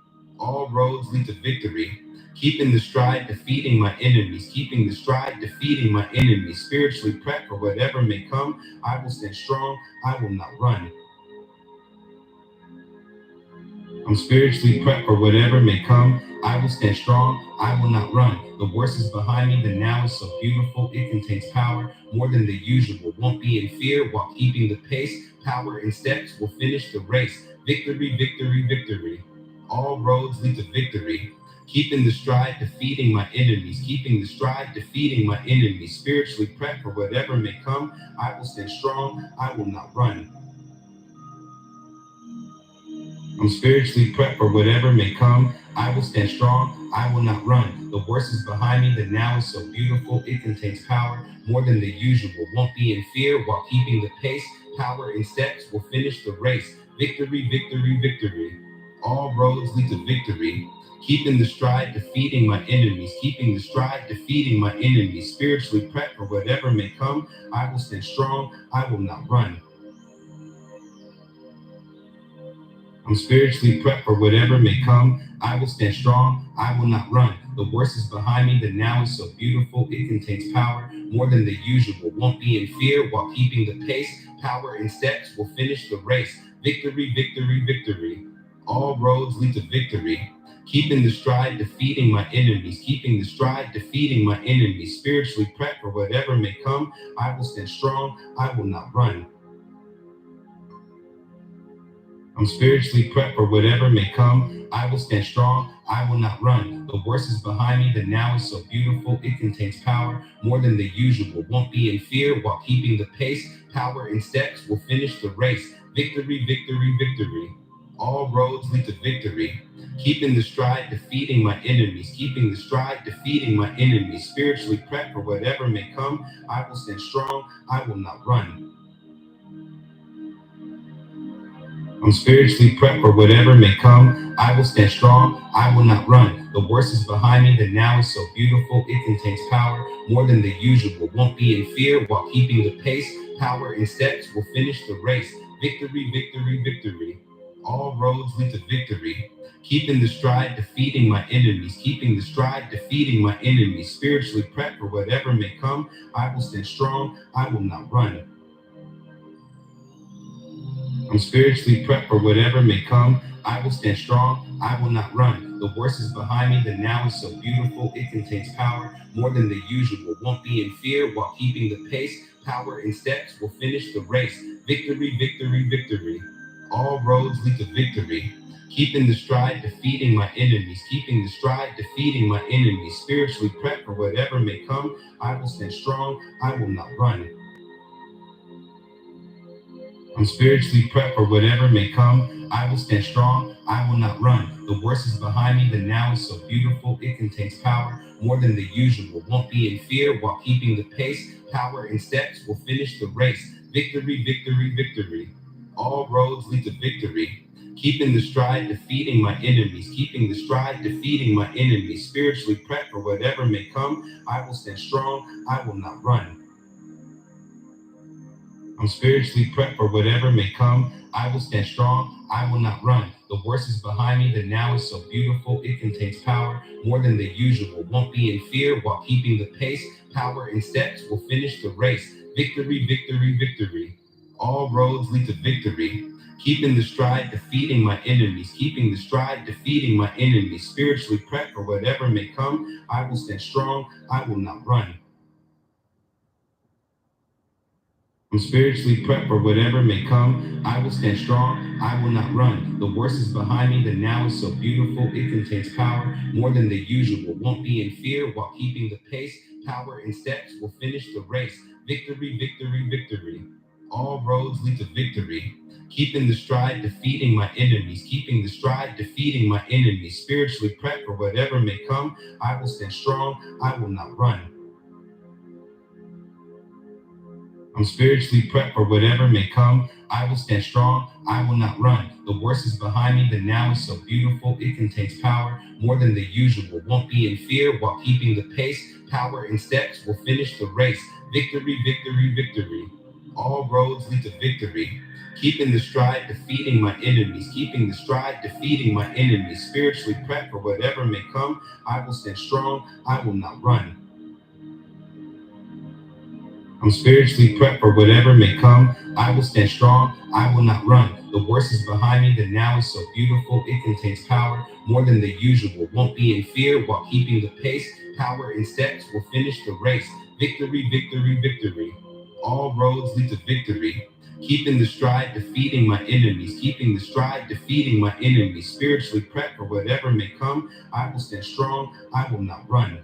All roads lead to victory. Keeping the stride, defeating my enemies. Keeping the stride, defeating my enemies. Spiritually prepped for whatever may come. I will stand strong. I will not run. I'm spiritually prepped for whatever may come. I will stand strong. I will not run. The worst is behind me. The now is so beautiful. It contains power more than the usual. Won't be in fear while keeping the pace. Power in steps will finish the race. Victory, victory, victory. All roads lead to victory. Keeping the stride, defeating my enemies. Keeping the stride, defeating my enemies. Spiritually prepped for whatever may come. I will stand strong. I will not run. I'm spiritually prepped for whatever may come. I will stand strong. I will not run. The worst is behind me. The now is so beautiful. It contains power more than the usual. Won't be in fear while keeping the pace. Power in steps will finish the race. Victory, victory, victory. All roads lead to victory. Keeping the stride, defeating my enemies. Keeping the stride, defeating my enemies. Spiritually prepped for whatever may come. I will stand strong. I will not run. I'm spiritually prepped for whatever may come. I will stand strong. I will not run. The worst is behind me. The now is so beautiful. It contains power more than the usual. Won't be in fear while keeping the pace. Power in steps will finish the race. Victory, victory, victory. All roads lead to victory. Keeping the stride, defeating my enemies. Keeping the stride, defeating my enemies. Spiritually prepped for whatever may come. I will stand strong. I will not run. I'm spiritually prepped for whatever may come. I will stand strong. I will not run. The worst is behind me. The now is so beautiful. It contains power more than the usual. Won't be in fear while keeping the pace. Power in steps will finish the race. Victory, victory, victory. All roads lead to victory. Keeping the stride, defeating my enemies. Keeping the stride, defeating my enemies. Spiritually prepped for whatever may come. I will stand strong. I will not run. I'm spiritually prepped for whatever may come. I will stand strong. I will not run. The worst is behind me. The now is so beautiful. It contains power more than the usual. Won't be in fear while keeping the pace. Power in steps will finish the race. Victory, victory, victory. All roads lead to victory. Keeping the stride, defeating my enemies. Keeping the stride, defeating my enemies. Spiritually prepped for whatever may come. I will stand strong. I will not run. I'm spiritually prepped for whatever may come. I will stand strong. I will not run. The worst is behind me. The now is so beautiful. It contains power more than the usual. Won't be in fear while keeping the pace. Power in steps will finish the race. Victory, victory, victory. All roads lead to victory. Keeping the stride, defeating my enemies. Keeping the stride, defeating my enemies. Spiritually prepped for whatever may come. I will stand strong. I will not run. I'm spiritually prepped for whatever may come. I will stand strong. I will not run. The worst is behind me. The now is so beautiful. It contains power more than the usual. Won't be in fear while keeping the pace. Power in steps will finish the race. Victory, victory, victory. All roads lead to victory. Keeping the stride, defeating my enemies. Keeping the stride, defeating my enemies. Spiritually prepped for whatever may come. I will stand strong. I will not run. I'm spiritually prepped for whatever may come. I will stand strong. I will not run. The worst is behind me. The now is so beautiful. It contains power more than the usual. Won't be in fear while keeping the pace. Power in steps will finish the race. Victory, victory, victory. All roads lead to victory. Keeping the stride, defeating my enemies. Keeping the stride, defeating my enemies. Spiritually prepped for whatever may come. I will stand strong. I will not run. I'm spiritually prepped for whatever may come. I will stand strong. I will not run. The worst is behind me. The now is so beautiful. It contains power more than the usual. Won't be in fear while keeping the pace. Power in steps will finish the race. Victory, victory, victory. All roads lead to victory. Keeping the stride, defeating my enemies. Keeping the stride, defeating my enemies. Spiritually prepped for whatever may come. I will stand strong. I will not run. I'm spiritually prepped for whatever may come. I will stand strong. I will not run. The worst is behind me. The now is so beautiful. It contains power more than the usual. Won't be in fear while keeping the pace. Power in steps will finish the race. Victory, victory, victory. All roads lead to victory. Keeping the stride, defeating my enemies. Keeping the stride, defeating my enemies. Spiritually prepped for whatever may come. I will stand strong. I will not run. I'm spiritually prepped for whatever may come. I will stand strong. I will not run. The worst is behind me. The now is so beautiful. It contains power more than the usual. Won't be in fear while keeping the pace. Power in steps will finish the race. Victory, victory, victory. All roads lead to victory. Keeping the stride, defeating my enemies. Keeping the stride, defeating my enemies. Spiritually prepped for whatever may come. I will stand strong. I will not run.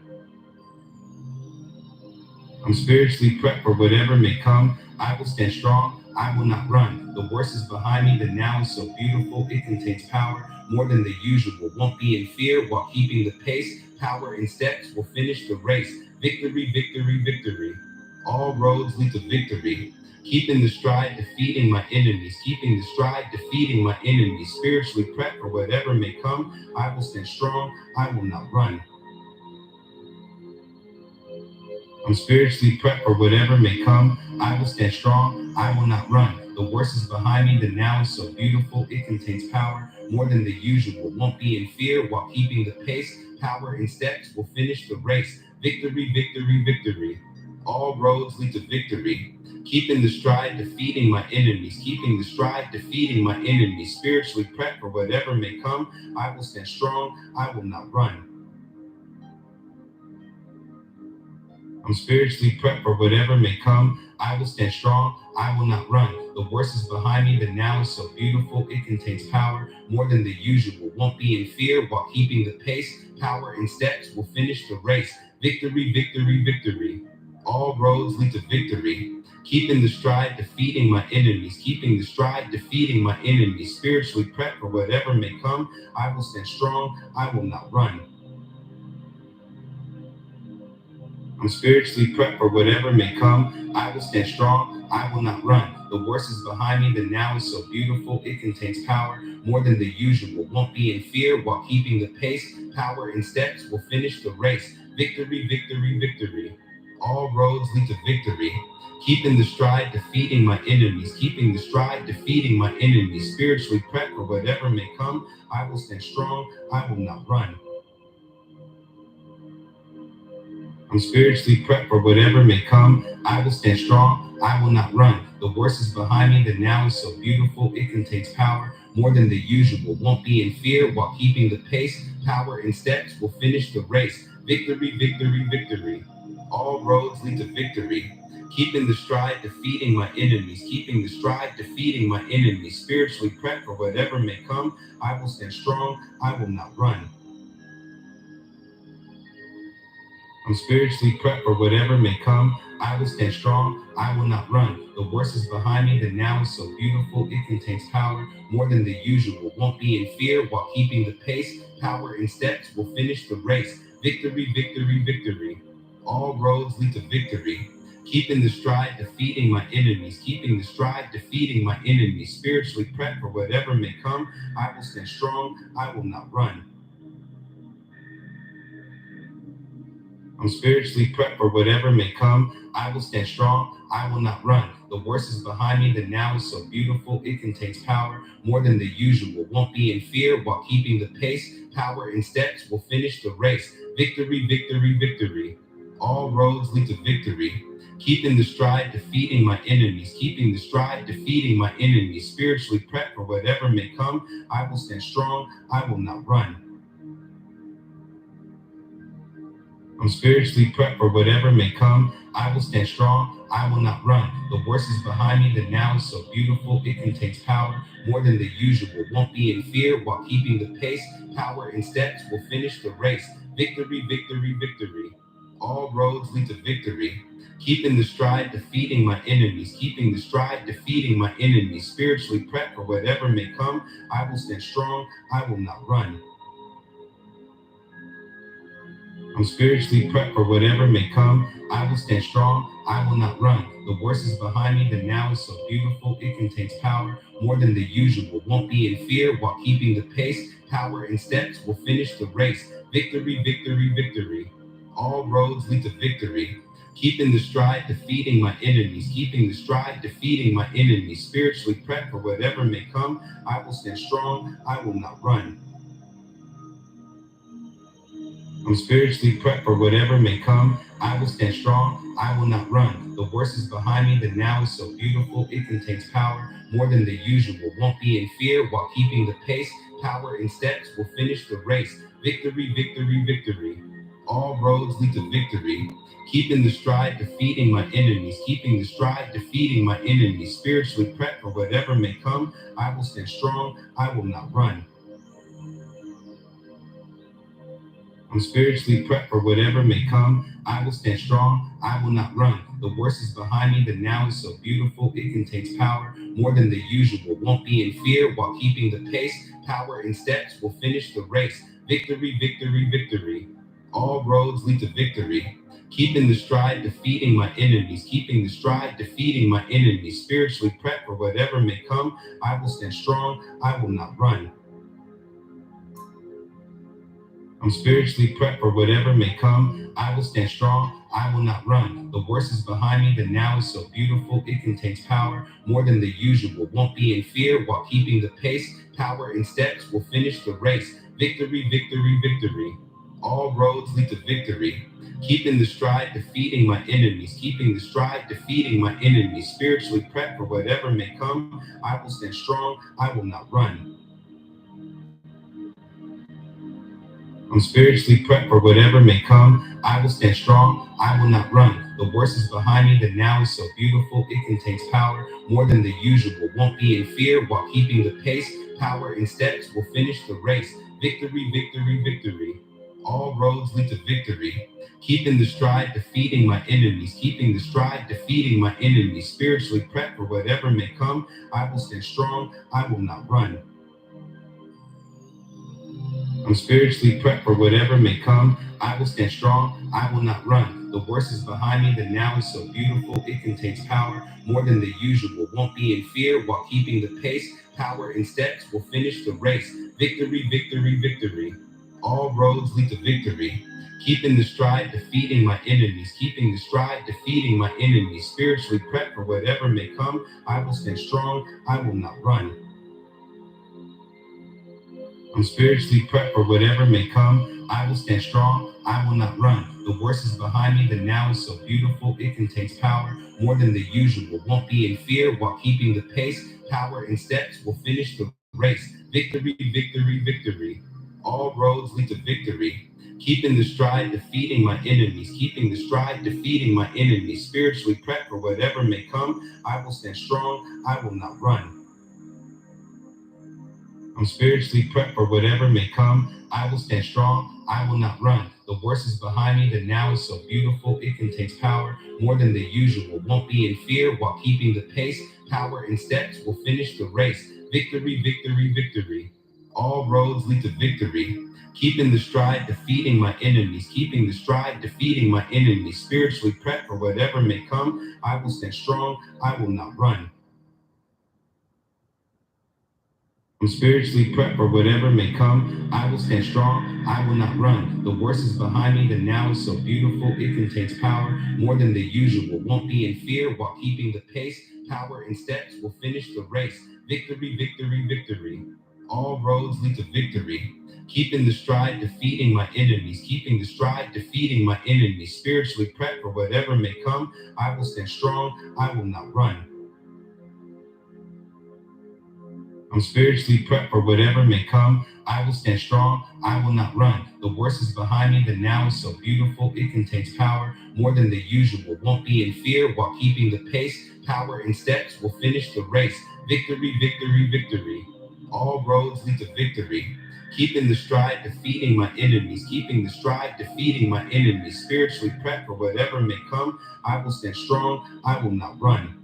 I'm spiritually prepped for whatever may come. I will stand strong. I will not run. The worst is behind me. The now is so beautiful. It contains power more than the usual. Won't be in fear while keeping the pace. Power in steps will finish the race. Victory, victory, victory. All roads lead to victory. Keeping the stride, defeating my enemies. Keeping the stride, defeating my enemies. Spiritually prepped for whatever may come. I will stand strong. I will not run. I'm spiritually prepped for whatever may come. I will stand strong. I will not run. The worst is behind me. The now is so beautiful. It contains power more than the usual. Won't be in fear while keeping the pace. Power in steps will finish the race. Victory, victory, victory. All roads lead to victory. Keeping the stride, defeating my enemies. Keeping the stride, defeating my enemies. Spiritually prepped for whatever may come. I will stand strong. I will not run. I'm spiritually prepped for whatever may come. I will stand strong. I will not run. The worst is behind me. The now is so beautiful. It contains power more than the usual. Won't be in fear while keeping the pace. Power in steps will finish the race. Victory, victory, victory. All roads lead to victory. Keeping the stride, defeating my enemies. Keeping the stride, defeating my enemies. Spiritually prepped for whatever may come. I will stand strong. I will not run. I'm spiritually prepped for whatever may come. I will stand strong. I will not run. The worst is behind me. The now is so beautiful. It contains power more than the usual. Won't be in fear while keeping the pace. Power in steps will finish the race. Victory, victory, victory. All roads lead to victory. Keeping the stride, defeating my enemies. Keeping the stride, defeating my enemies. Spiritually prepped for whatever may come. I will stand strong. I will not run. I'm spiritually prepped for whatever may come. I will stand strong. I will not run. The worst is behind me. The now is so beautiful. It contains power more than the usual. Won't be in fear while keeping the pace. Power in steps will finish the race. Victory, victory, victory. All roads lead to victory. Keeping the stride, defeating my enemies. Keeping the stride, defeating my enemies. Spiritually prepped for whatever may come. I will stand strong. I will not run. I'm spiritually prepped for whatever may come. I will stand strong. I will not run. The worst is behind me. The now is so beautiful. It contains power more than the usual. Won't be in fear while keeping the pace. Power in steps will finish the race. Victory, victory, victory. All roads lead to victory. Keeping the stride, defeating my enemies. Keeping the stride, defeating my enemies. Spiritually prepped for whatever may come. I will stand strong. I will not run. I'm spiritually prepped for whatever may come. I will stand strong. I will not run. The worst is behind me. The now is so beautiful. It contains power more than the usual. Won't be in fear while keeping the pace. Power in steps will finish the race. Victory, victory, victory. All roads lead to victory. Keeping the stride, defeating my enemies. Keeping the stride, defeating my enemies. Spiritually prepped for whatever may come. I will stand strong. I will not run. I'm spiritually prepped for whatever may come. I will stand strong. I will not run. The worst is behind me. The now is so beautiful. It contains power more than the usual. Won't be in fear while keeping the pace. Power in steps will finish the race. Victory, victory, victory. All roads lead to victory. Keeping the stride, defeating my enemies. Keeping the stride, defeating my enemies. Spiritually prepped for whatever may come. I will stand strong. I will not run. I'm spiritually prepped for whatever may come. I will stand strong. I will not run. The worst is behind me. The now is so beautiful. It contains power more than the usual. Won't be in fear while keeping the pace. Power in steps will finish the race. Victory, victory, victory. All roads lead to victory. Keeping the stride, defeating my enemies. Keeping the stride, defeating my enemies. Spiritually prepped for whatever may come. I will stand strong. I will not run. I'm spiritually prepped for whatever may come. I will stand strong. I will not run. The worst is behind me. The now is so beautiful. It contains power more than the usual. Won't be in fear while keeping the pace. Power in steps will finish the race. Victory, victory, victory. All roads lead to victory. Keeping the stride, defeating my enemies. Keeping the stride, defeating my enemies. Spiritually prepped for whatever may come. I will stand strong. I will not run. I'm spiritually prepped for whatever may come. I will stand strong. I will not run. The worst is behind me. The now is so beautiful. It contains power more than the usual. Won't be in fear while keeping the pace. Power in steps will finish the race. Victory, victory, victory. All roads lead to victory. Keeping the stride, defeating my enemies. Keeping the stride, defeating my enemies. Spiritually prepped for whatever may come. I will stand strong. I will not run. I'm spiritually prepped for whatever may come. I will stand strong. I will not run. The worst is behind me. The now is so beautiful. It contains power more than the usual. Won't be in fear while keeping the pace. Power in steps will finish the race. Victory, victory, victory. All roads lead to victory. Keeping the stride, defeating my enemies. Keeping the stride, defeating my enemies. Spiritually prepped for whatever may come. I will stand strong. I will not run. I'm spiritually prepped for whatever may come. I will stand strong. I will not run. The worst is behind me. The now is so beautiful. It contains power more than the usual. Won't be in fear while keeping the pace. Power in steps will finish the race. Victory, victory, victory. All roads lead to victory. Keeping the stride, defeating my enemies. Keeping the stride, defeating my enemies. Spiritually prepped for whatever may come. I will stand strong. I will not run. I'm spiritually prepped for whatever may come. I will stand strong. I will not run. The worst is behind me. The now is so beautiful. It contains power more than the usual. Won't be in fear while keeping the pace. Power in steps will finish the race. Victory, victory, victory. All roads lead to victory. Keeping the stride, defeating my enemies. Keeping the stride, defeating my enemies. Spiritually prepped for whatever may come. I will stand strong. I will not run. I'm spiritually prepped for whatever may come. I will stand strong. I will not run. The worst is behind me. The now is so beautiful. It contains power more than the usual. Won't be in fear while keeping the pace. Power in steps will finish the race. Victory, victory, victory. All roads lead to victory. Keeping the stride, defeating my enemies. Keeping the stride, defeating my enemies. Spiritually prepped for whatever may come. I will stand strong. I will not run. I'm spiritually prepped for whatever may come. I will stand strong. I will not run. The worst is behind me. The now is so beautiful. It contains power more than the usual. Won't be in fear while keeping the pace. Power in steps will finish the race. Victory, victory, victory. All roads lead to victory. Keeping the stride, defeating my enemies. Keeping the stride, defeating my enemies. Spiritually prepped for whatever may come. I will stand strong. I will not run. I'm spiritually prepped for whatever may come. I will stand strong. I will not run. The worst is behind me. The now is so beautiful. It contains power more than the usual. Won't be in fear while keeping the pace. Power in steps will finish the race. Victory, victory, victory. All roads lead to victory. Keeping the stride, defeating my enemies. Keeping the stride, defeating my enemies. Spiritually prepped for whatever may come. I will stand strong. I will not run. I'm spiritually prepped for whatever may come. I will stand strong. I will not run. The worst is behind me. The now is so beautiful. It contains power more than the usual. Won't be in fear while keeping the pace. Power in steps will finish the race. Victory, victory, victory. All roads lead to victory. Keeping the stride, defeating my enemies. Keeping the stride, defeating my enemies. Spiritually prepped for whatever may come. I will stand strong. I will not run.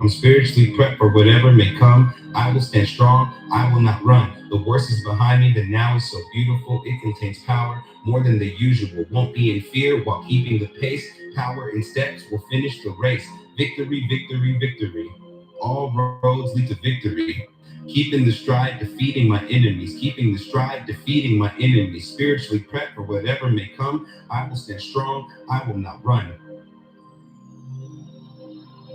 I'm spiritually prepped for whatever may come. I will stand strong. I will not run. The worst is behind me. The now is so beautiful. It contains power more than the usual. Won't be in fear while keeping the pace. Power in steps will finish the race. Victory, victory, victory. All roads lead to victory. Keeping the stride, defeating my enemies. Keeping the stride, defeating my enemies. Spiritually prepped for whatever may come. I will stand strong. I will not run.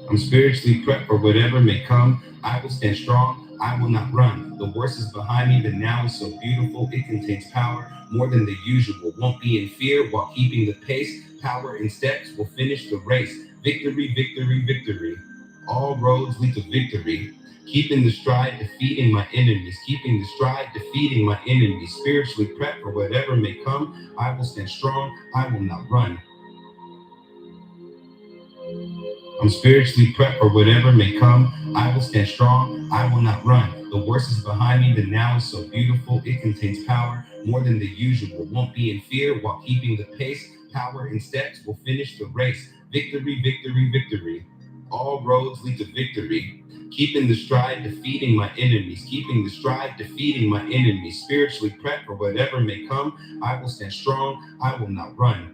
I'm spiritually prepped for whatever may come. I will stand strong. I will not run. The worst is behind me. The now is so beautiful. It contains power more than the usual. Won't be in fear while keeping the pace. Power in steps will finish the race. Victory, victory, victory. All roads lead to victory. Keeping the stride, defeating my enemies. Keeping the stride, defeating my enemies. Spiritually prepped for whatever may come. I will stand strong. I will not run. I'm spiritually prepped for whatever may come. I will stand strong. I will not run. The worst is behind me. The now is so beautiful. It contains power more than the usual. Won't be in fear while keeping the pace. Power in steps will finish the race. Victory, victory, victory. All roads lead to victory. Keeping the stride, defeating my enemies. Keeping the stride, defeating my enemies. Spiritually prepped for whatever may come. I will stand strong. I will not run.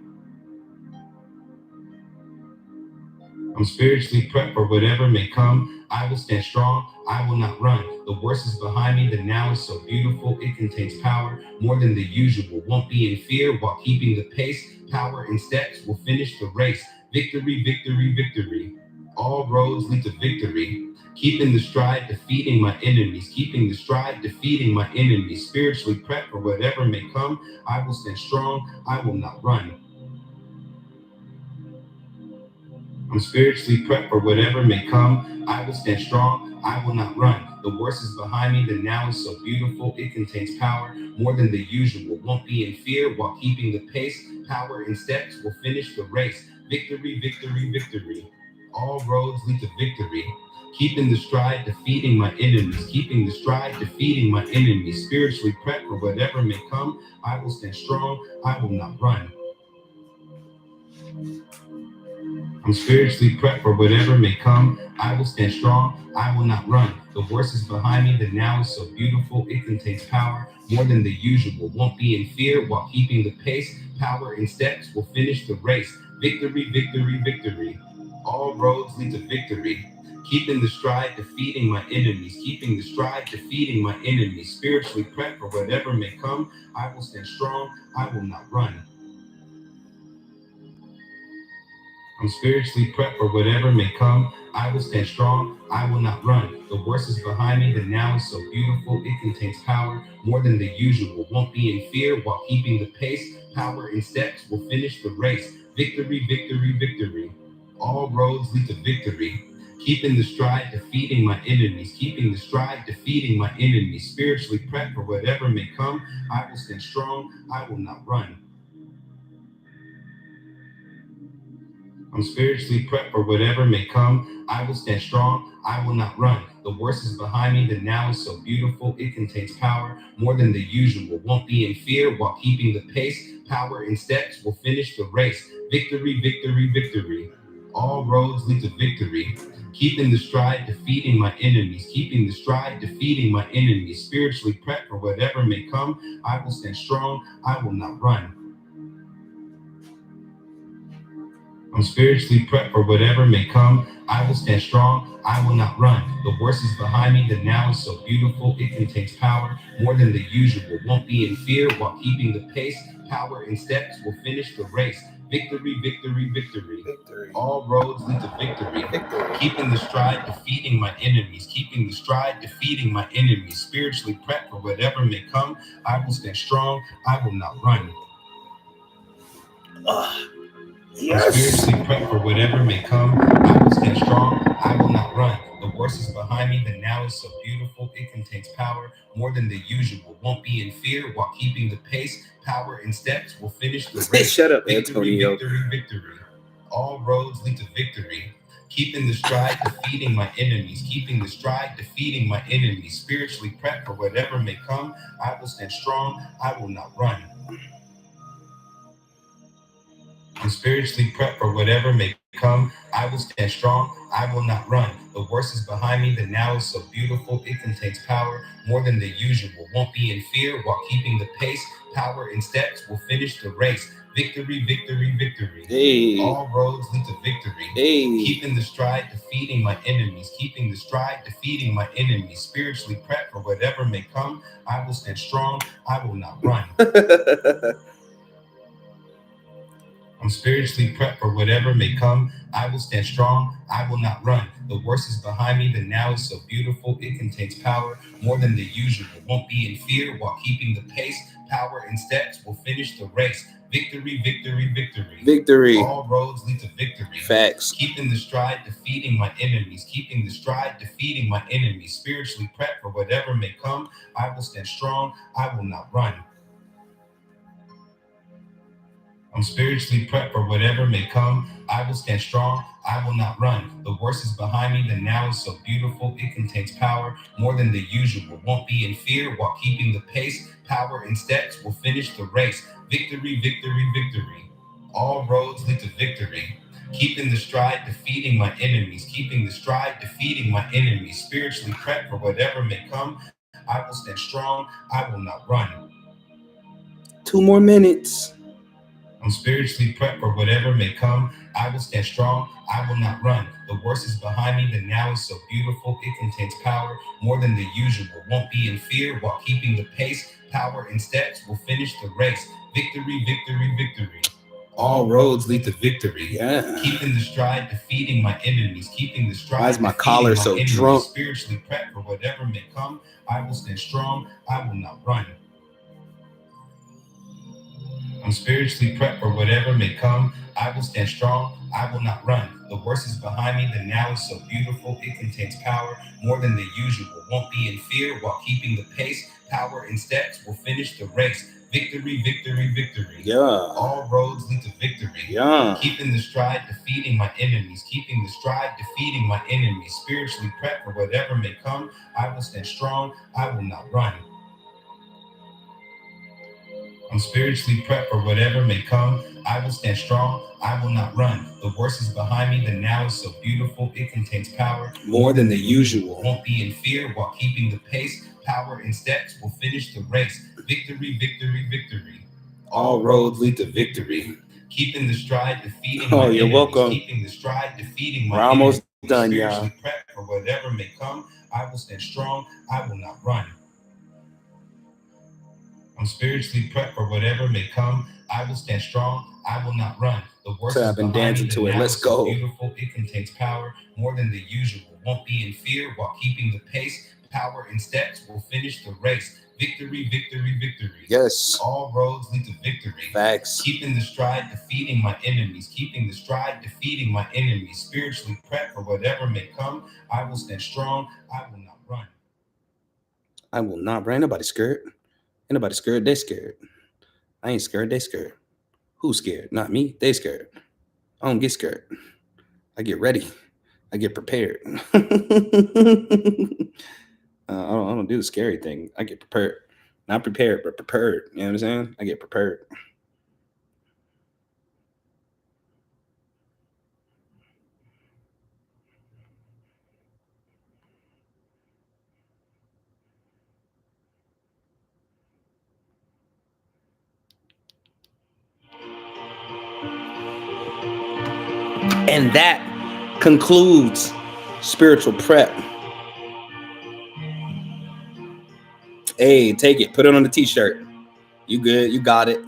I'm spiritually prepped for whatever may come. I will stand strong. I will not run. The worst is behind me. The now is so beautiful. It contains power more than the usual. Won't be in fear while keeping the pace. Power in steps will finish the race. Victory, victory, victory. All roads lead to victory. Keeping the stride, defeating my enemies. Keeping the stride, defeating my enemies. Spiritually prepped for whatever may come. I will stand strong. I will not run. I'm spiritually prepped for whatever may come. I will stand strong. I will not run. The worst is behind me. The now is so beautiful. It contains power more than the usual. Won't be in fear while keeping the pace. Power in steps will finish the race. Victory, victory, victory. All roads lead to victory. Keeping the stride, defeating my enemies. Keeping the stride, defeating my enemies. Spiritually prepped for whatever may come. I will stand strong. I will not run. I'm spiritually prepped for whatever may come. I will stand strong. I will not run. The worst is behind me. The now is so beautiful. It contains power more than the usual. Won't be in fear while keeping the pace. Power in steps will finish the race. Victory, victory, victory. All roads lead to victory. Keeping the stride, defeating my enemies. Keeping the stride, defeating my enemies. Spiritually prepped for whatever may come. I will stand strong. I will not run. I'm spiritually prepped for whatever may come. I will stand strong. I will not run. The worst is behind me. The now is so beautiful. It contains power more than the usual. Won't be in fear while keeping the pace. Power in steps will finish the race. Victory, victory, victory. All roads lead to victory. Keeping the stride, defeating my enemies. Keeping the stride, defeating my enemies. Spiritually prepped for whatever may come. I will stand strong. I will not run. I'm spiritually prepped for whatever may come. I will stand strong. I will not run. The worst is behind me. The now is so beautiful. It contains power more than the usual. Won't be in fear while keeping the pace. Power in steps will finish the race. Victory, victory, victory. All roads lead to victory. Keeping the stride, defeating my enemies. Keeping the stride, defeating my enemies. Spiritually prepped for whatever may come. I will stand strong. I will not run. I'm spiritually prepped for whatever may come. I will stand strong. I will not run. The worst is behind me. The now is so beautiful. It contains power more than the usual. Won't be in fear while keeping the pace. Power in steps will finish the race. Victory, victory, victory. Victory. All roads lead to victory. Keeping the stride, defeating my enemies. Keeping the stride, defeating my enemies. Spiritually prepped for whatever may come. I will stand strong. I will not run. I'm spiritually prepped for whatever may come. I will stand strong. I will not run. The worst is behind me. The now is so beautiful. It contains power more than the usual. Won't be in fear while keeping the pace. Power in steps will finish the race. Shut up, Victory, Antonio. victory, victory. All roads lead to victory. Keeping the stride, defeating my enemies. Keeping the stride, defeating my enemies. Spiritually prepped for whatever may come. I will stand strong. I will not run. I'm spiritually prepped for whatever may come, I will stand strong. I will not run. The worst is behind me. The now is so beautiful. It contains power more than the usual. Won't be in fear while keeping the pace. Power in steps will finish the race. Victory, victory, victory. Hey. All roads lead to victory. Hey. Keeping the stride, defeating my enemies. Keeping the stride, defeating my enemies. Spiritually prepped for whatever may come. I will stand strong. I will not run. I'm spiritually prepped for whatever may come. I will stand strong. I will not run. The worst is behind me. The now is so beautiful. It contains power more than the usual. Won't be in fear while keeping the pace. Power in steps will finish the race. Victory, victory, victory. Victory. All roads lead to victory. Facts. Keeping the stride, defeating my enemies. Keeping the stride, defeating my enemies. Spiritually prepped for whatever may come. I will stand strong. I will not run. I'm spiritually prepped for whatever may come. I will stand strong. I will not run. The worst is behind me. The now is so beautiful. It contains power more than the usual. Won't be in fear while keeping the pace. Power in steps will finish the race. Victory, victory, victory. All roads lead to victory. Keeping the stride, defeating my enemies. Keeping the stride, defeating my enemies. Spiritually prepped for whatever may come. I will stand strong. I will not run. 2 more minutes. I'm spiritually prepped for whatever may come. I will stand strong. I will not run. The worst is behind me. The now is so beautiful. It contains power more than the usual. Won't be in fear while keeping the pace. Power in steps will finish the race. Victory, victory, victory. All roads lead to victory. Yeah. Keeping the stride, defeating my enemies. Keeping the stride. Why is my collar so drunk? Spiritually prepped for whatever may come. I will stand strong. I will not run. I'm spiritually prepped for whatever may come. I will stand strong. I will not run. The worst is behind me. The now is so beautiful. It contains power more than the usual. Won't be in fear while keeping the pace. Power in steps will finish the race. Victory, victory, victory. Yeah. All roads lead to victory. Yeah. Keeping the stride, defeating my enemies. Keeping the stride, defeating my enemies. Spiritually prepped for whatever may come. I will stand strong. I will not run. I'm spiritually prepped for whatever may come. I will stand strong. I will not run. The worst is behind me. The now is so beautiful. It contains power more than the usual. Won't be in fear while keeping the pace. Power in steps will finish the race. Victory, victory, victory. All roads lead to victory. Keeping the stride, defeating my enemies. You're welcome. Keeping the stride, defeating my We're almost enemies. done, y'all. Spiritually prepped for whatever may come. I will stand strong. I will not run. I'm spiritually prepped for whatever may come. I will stand strong. I will not run. The worst I've been dancing to it. Let's go. Beautiful. It contains power more than the usual. Won't be in fear while keeping the pace. Power in steps will finish the race. Victory, victory, victory. Yes. All roads lead to victory. Facts. Keeping the stride, defeating my enemies. Keeping the stride, defeating my enemies. Spiritually prepped for whatever may come. I will stand strong. I will not run. I will not run. Nobody scared. Ain't nobody scared. They scared. I ain't scared. They scared. Who's scared? Not me. They scared. I don't get scared. I get ready. I get prepared. I don't do the scary thing. I get prepared. Not prepared, but prepared. You know what I'm saying? I get prepared. And that concludes spiritual prep. Hey, take it. Put it on the t-shirt. You good. You got it.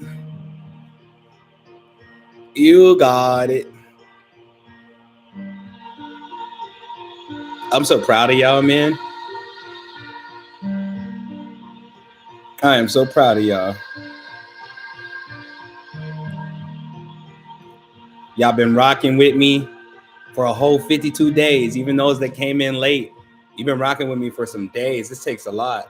You got it. I'm so proud of y'all, man. I am so proud of y'all. Y'all been rocking with me for a whole 52 days, even those that came in late. You've been rocking with me for some days. This takes a lot.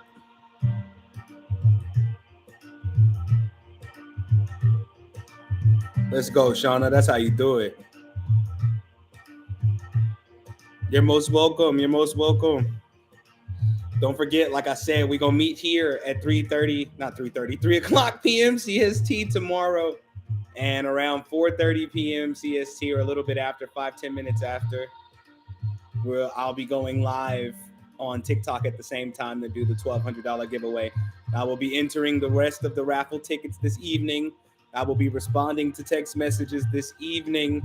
Let's go, Shauna. That's how you do it. You're most welcome. You're most welcome. Don't forget, like I said, we're going to meet here at 3 o'clock p.m. CST tomorrow. And around 4:30 p.m. CST, or a little bit after, 5-10 minutes after, I'll be going live on TikTok at the same time to do the $1,200 giveaway. I will be entering the rest of the raffle tickets this evening. I will be responding to text messages this evening.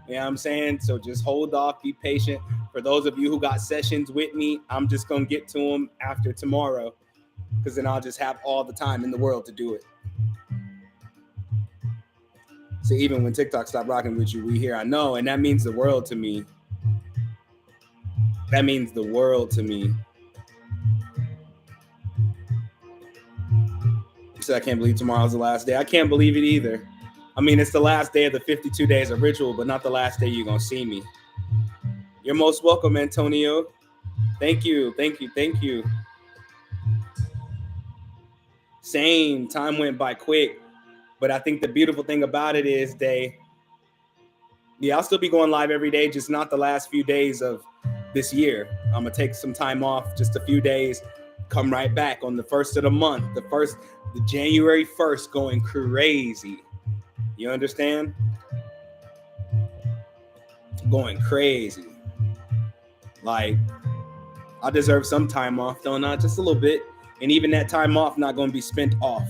You know what I'm saying? So just hold off, be patient. For those of you who got sessions with me, I'm just going to get to them after tomorrow, because then I'll just have all the time in the world to do it. So even when TikTok stopped rocking with you, we here. I know, and that means the world to me. That means the world to me. So I can't believe tomorrow's the last day. I can't believe it either. I mean, it's the last day of the 52 days of ritual, but not the last day you're going to see me. You're most welcome, Antonio. Thank you. Thank you. Thank you. Same. Time went by quick. But I think the beautiful thing about it is I'll still be going live every day, just not the last few days of this year. I'm going to take some time off, just a few days, come right back on the first of the month, the January 1st, going crazy. You understand? Going crazy. Like, I deserve some time off, don't I? Just a little bit. And even that time off not going to be spent off.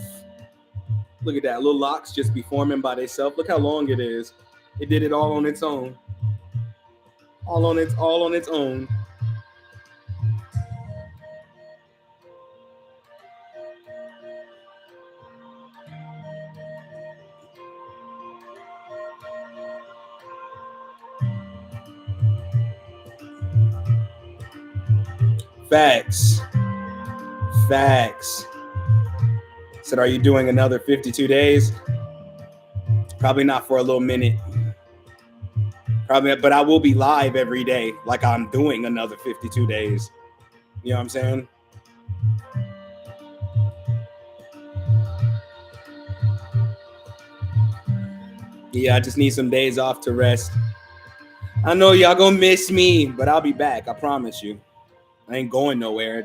Look at that. Little locks just be forming by themselves. Look how long it is. It did it all on its own. All on its own. Facts. Said, are you doing another 52 days? Probably not for a little minute. Probably, but I will be live every day, like I'm doing another 52 days. You know what I'm saying? Yeah, I just need some days off to rest. I know y'all gonna miss me, but I'll be back. I promise you. I ain't going nowhere.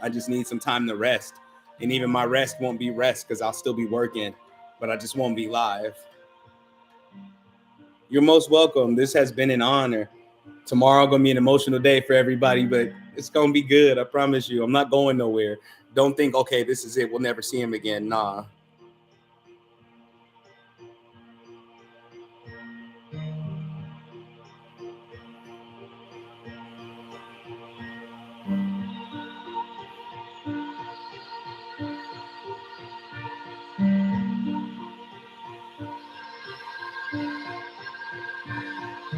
I just need some time to rest. And even my rest won't be rest, because I'll still be working, but I just won't be live. You're most welcome. This has been an honor. Tomorrow gonna be an emotional day for everybody, but it's gonna be good. I promise you. I'm not going nowhere. Don't think, okay, this is it, we'll never see him again. Nah.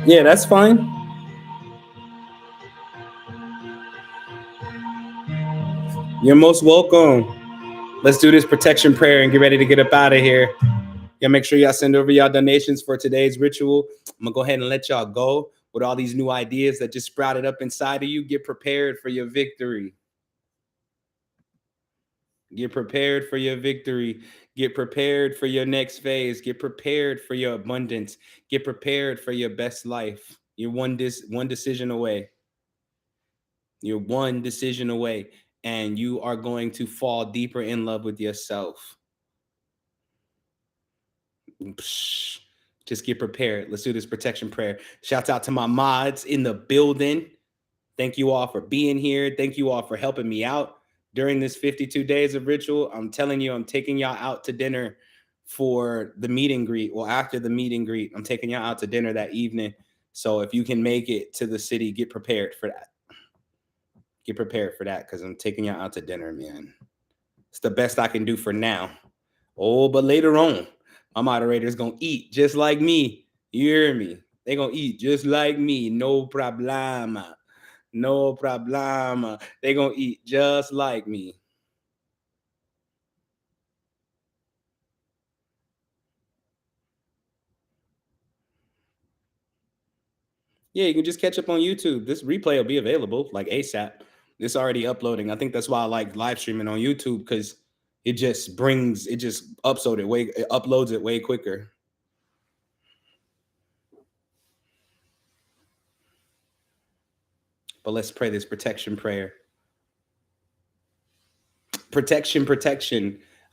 Yeah, that's fine. You're most welcome. Let's do this protection prayer and get ready to get up out of here. Yeah, make sure y'all send over y'all donations for today's ritual. I'm gonna go ahead and let y'all go with all these new ideas that just sprouted up inside of you. Get prepared for your victory. Get prepared for your victory. Get prepared for your next phase. Get prepared for your abundance. Get prepared for your best life. You're one decision away. You're one decision away, and you are going to fall deeper in love with yourself. Just get prepared. Let's do this protection prayer. Shouts out to my mods in the building. Thank you all for being here. Thank you all for helping me out during this 52 days of ritual. I'm telling you, I'm taking y'all out to dinner for the meet and greet. Well, after the meet and greet, I'm taking y'all out to dinner that evening. So if you can make it to the city, get prepared for that. Get prepared for that, because I'm taking y'all out to dinner, man. It's the best I can do for now. Oh, but later on, my moderator's going to eat just like me. You hear me? They're going to eat just like me. No problema. No problema. They're going to eat just like me. Yeah, you can just catch up on YouTube. This replay will be available like ASAP. It's already uploading. I think that's why I like live streaming on YouTube, because it just uploads it way quicker. But let's pray this protection prayer. Protection.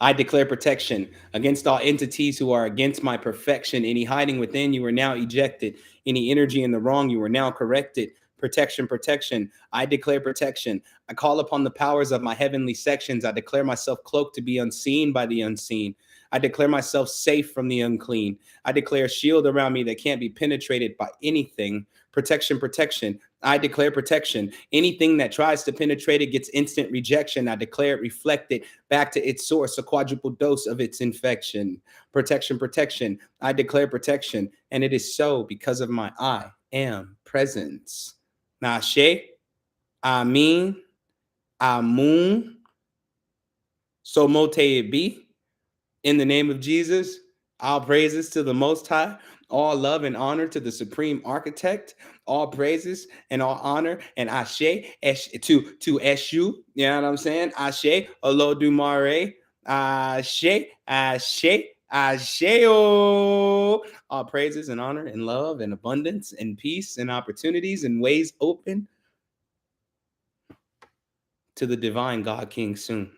I declare protection against all entities who are against my perfection. Any hiding within, you are now ejected. Any energy in the wrong, you are now corrected. Protection, protection. I declare protection. I call upon the powers of my heavenly sections. I declare myself cloaked to be unseen by the unseen. I declare myself safe from the unclean. I declare a shield around me that can't be penetrated by anything. Protection, protection. I declare protection. Anything that tries to penetrate it gets instant rejection. I declare it reflected back to its source, a quadruple dose of its infection. Protection, protection. I declare protection. And it is so because of my I am presence. Nashe, Amin, Amun, so mote it be. In the name of Jesus, all praises to the Most High, all love and honor to the Supreme Architect, all praises and all honor and ashe to Eshu. You know what I'm saying? Ashe, Olodumare, ashe, ashe, asheo. All praises and honor and love and abundance and peace and opportunities and ways open to the divine God King Soon,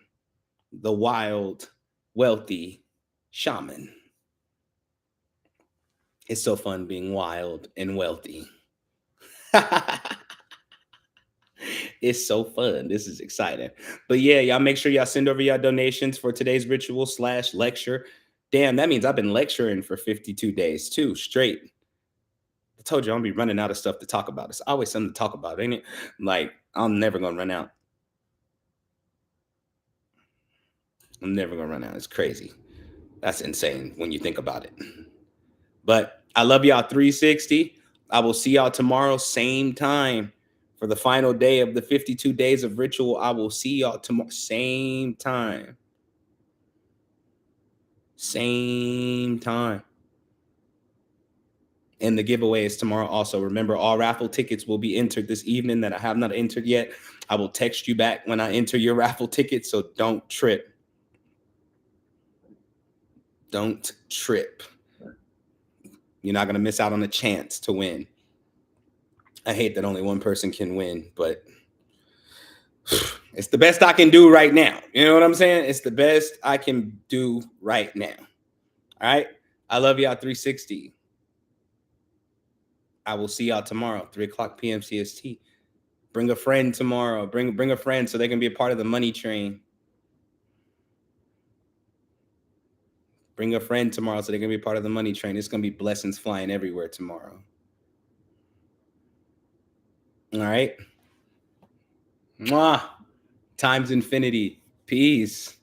the wild, wealthy shaman. It's so fun being wild and wealthy. It's so fun. This is exciting. But yeah, y'all make sure y'all send over y'all donations for today's ritual / lecture. Damn, that means I've been lecturing for 52 days too, straight. I told you I'm gonna be running out of stuff to talk about. It's always something to talk about, ain't it? Like, I'm never gonna run out. I'm never gonna run out. It's crazy. That's insane when you think about it. But I love y'all 360. I will see y'all tomorrow, same time, for the final day of the 52 days of ritual. I will see y'all tomorrow, same time. Same time. And the giveaway is tomorrow also. Remember, all raffle tickets will be entered this evening that I have not entered yet. I will text you back when I enter your raffle ticket, so don't trip. Don't trip. You're not going to miss out on a chance to win. I hate that only one person can win, but it's the best I can do right now. You know what I'm saying? It's the best I can do right now. All right. I love y'all 360. I will see y'all tomorrow, 3:00 p.m. CST. Bring a friend tomorrow. Bring a friend so they can be a part of the money train. Bring a friend tomorrow so they can be part of the money train. It's going to be blessings flying everywhere tomorrow. All right. Mwah. Times infinity. Peace.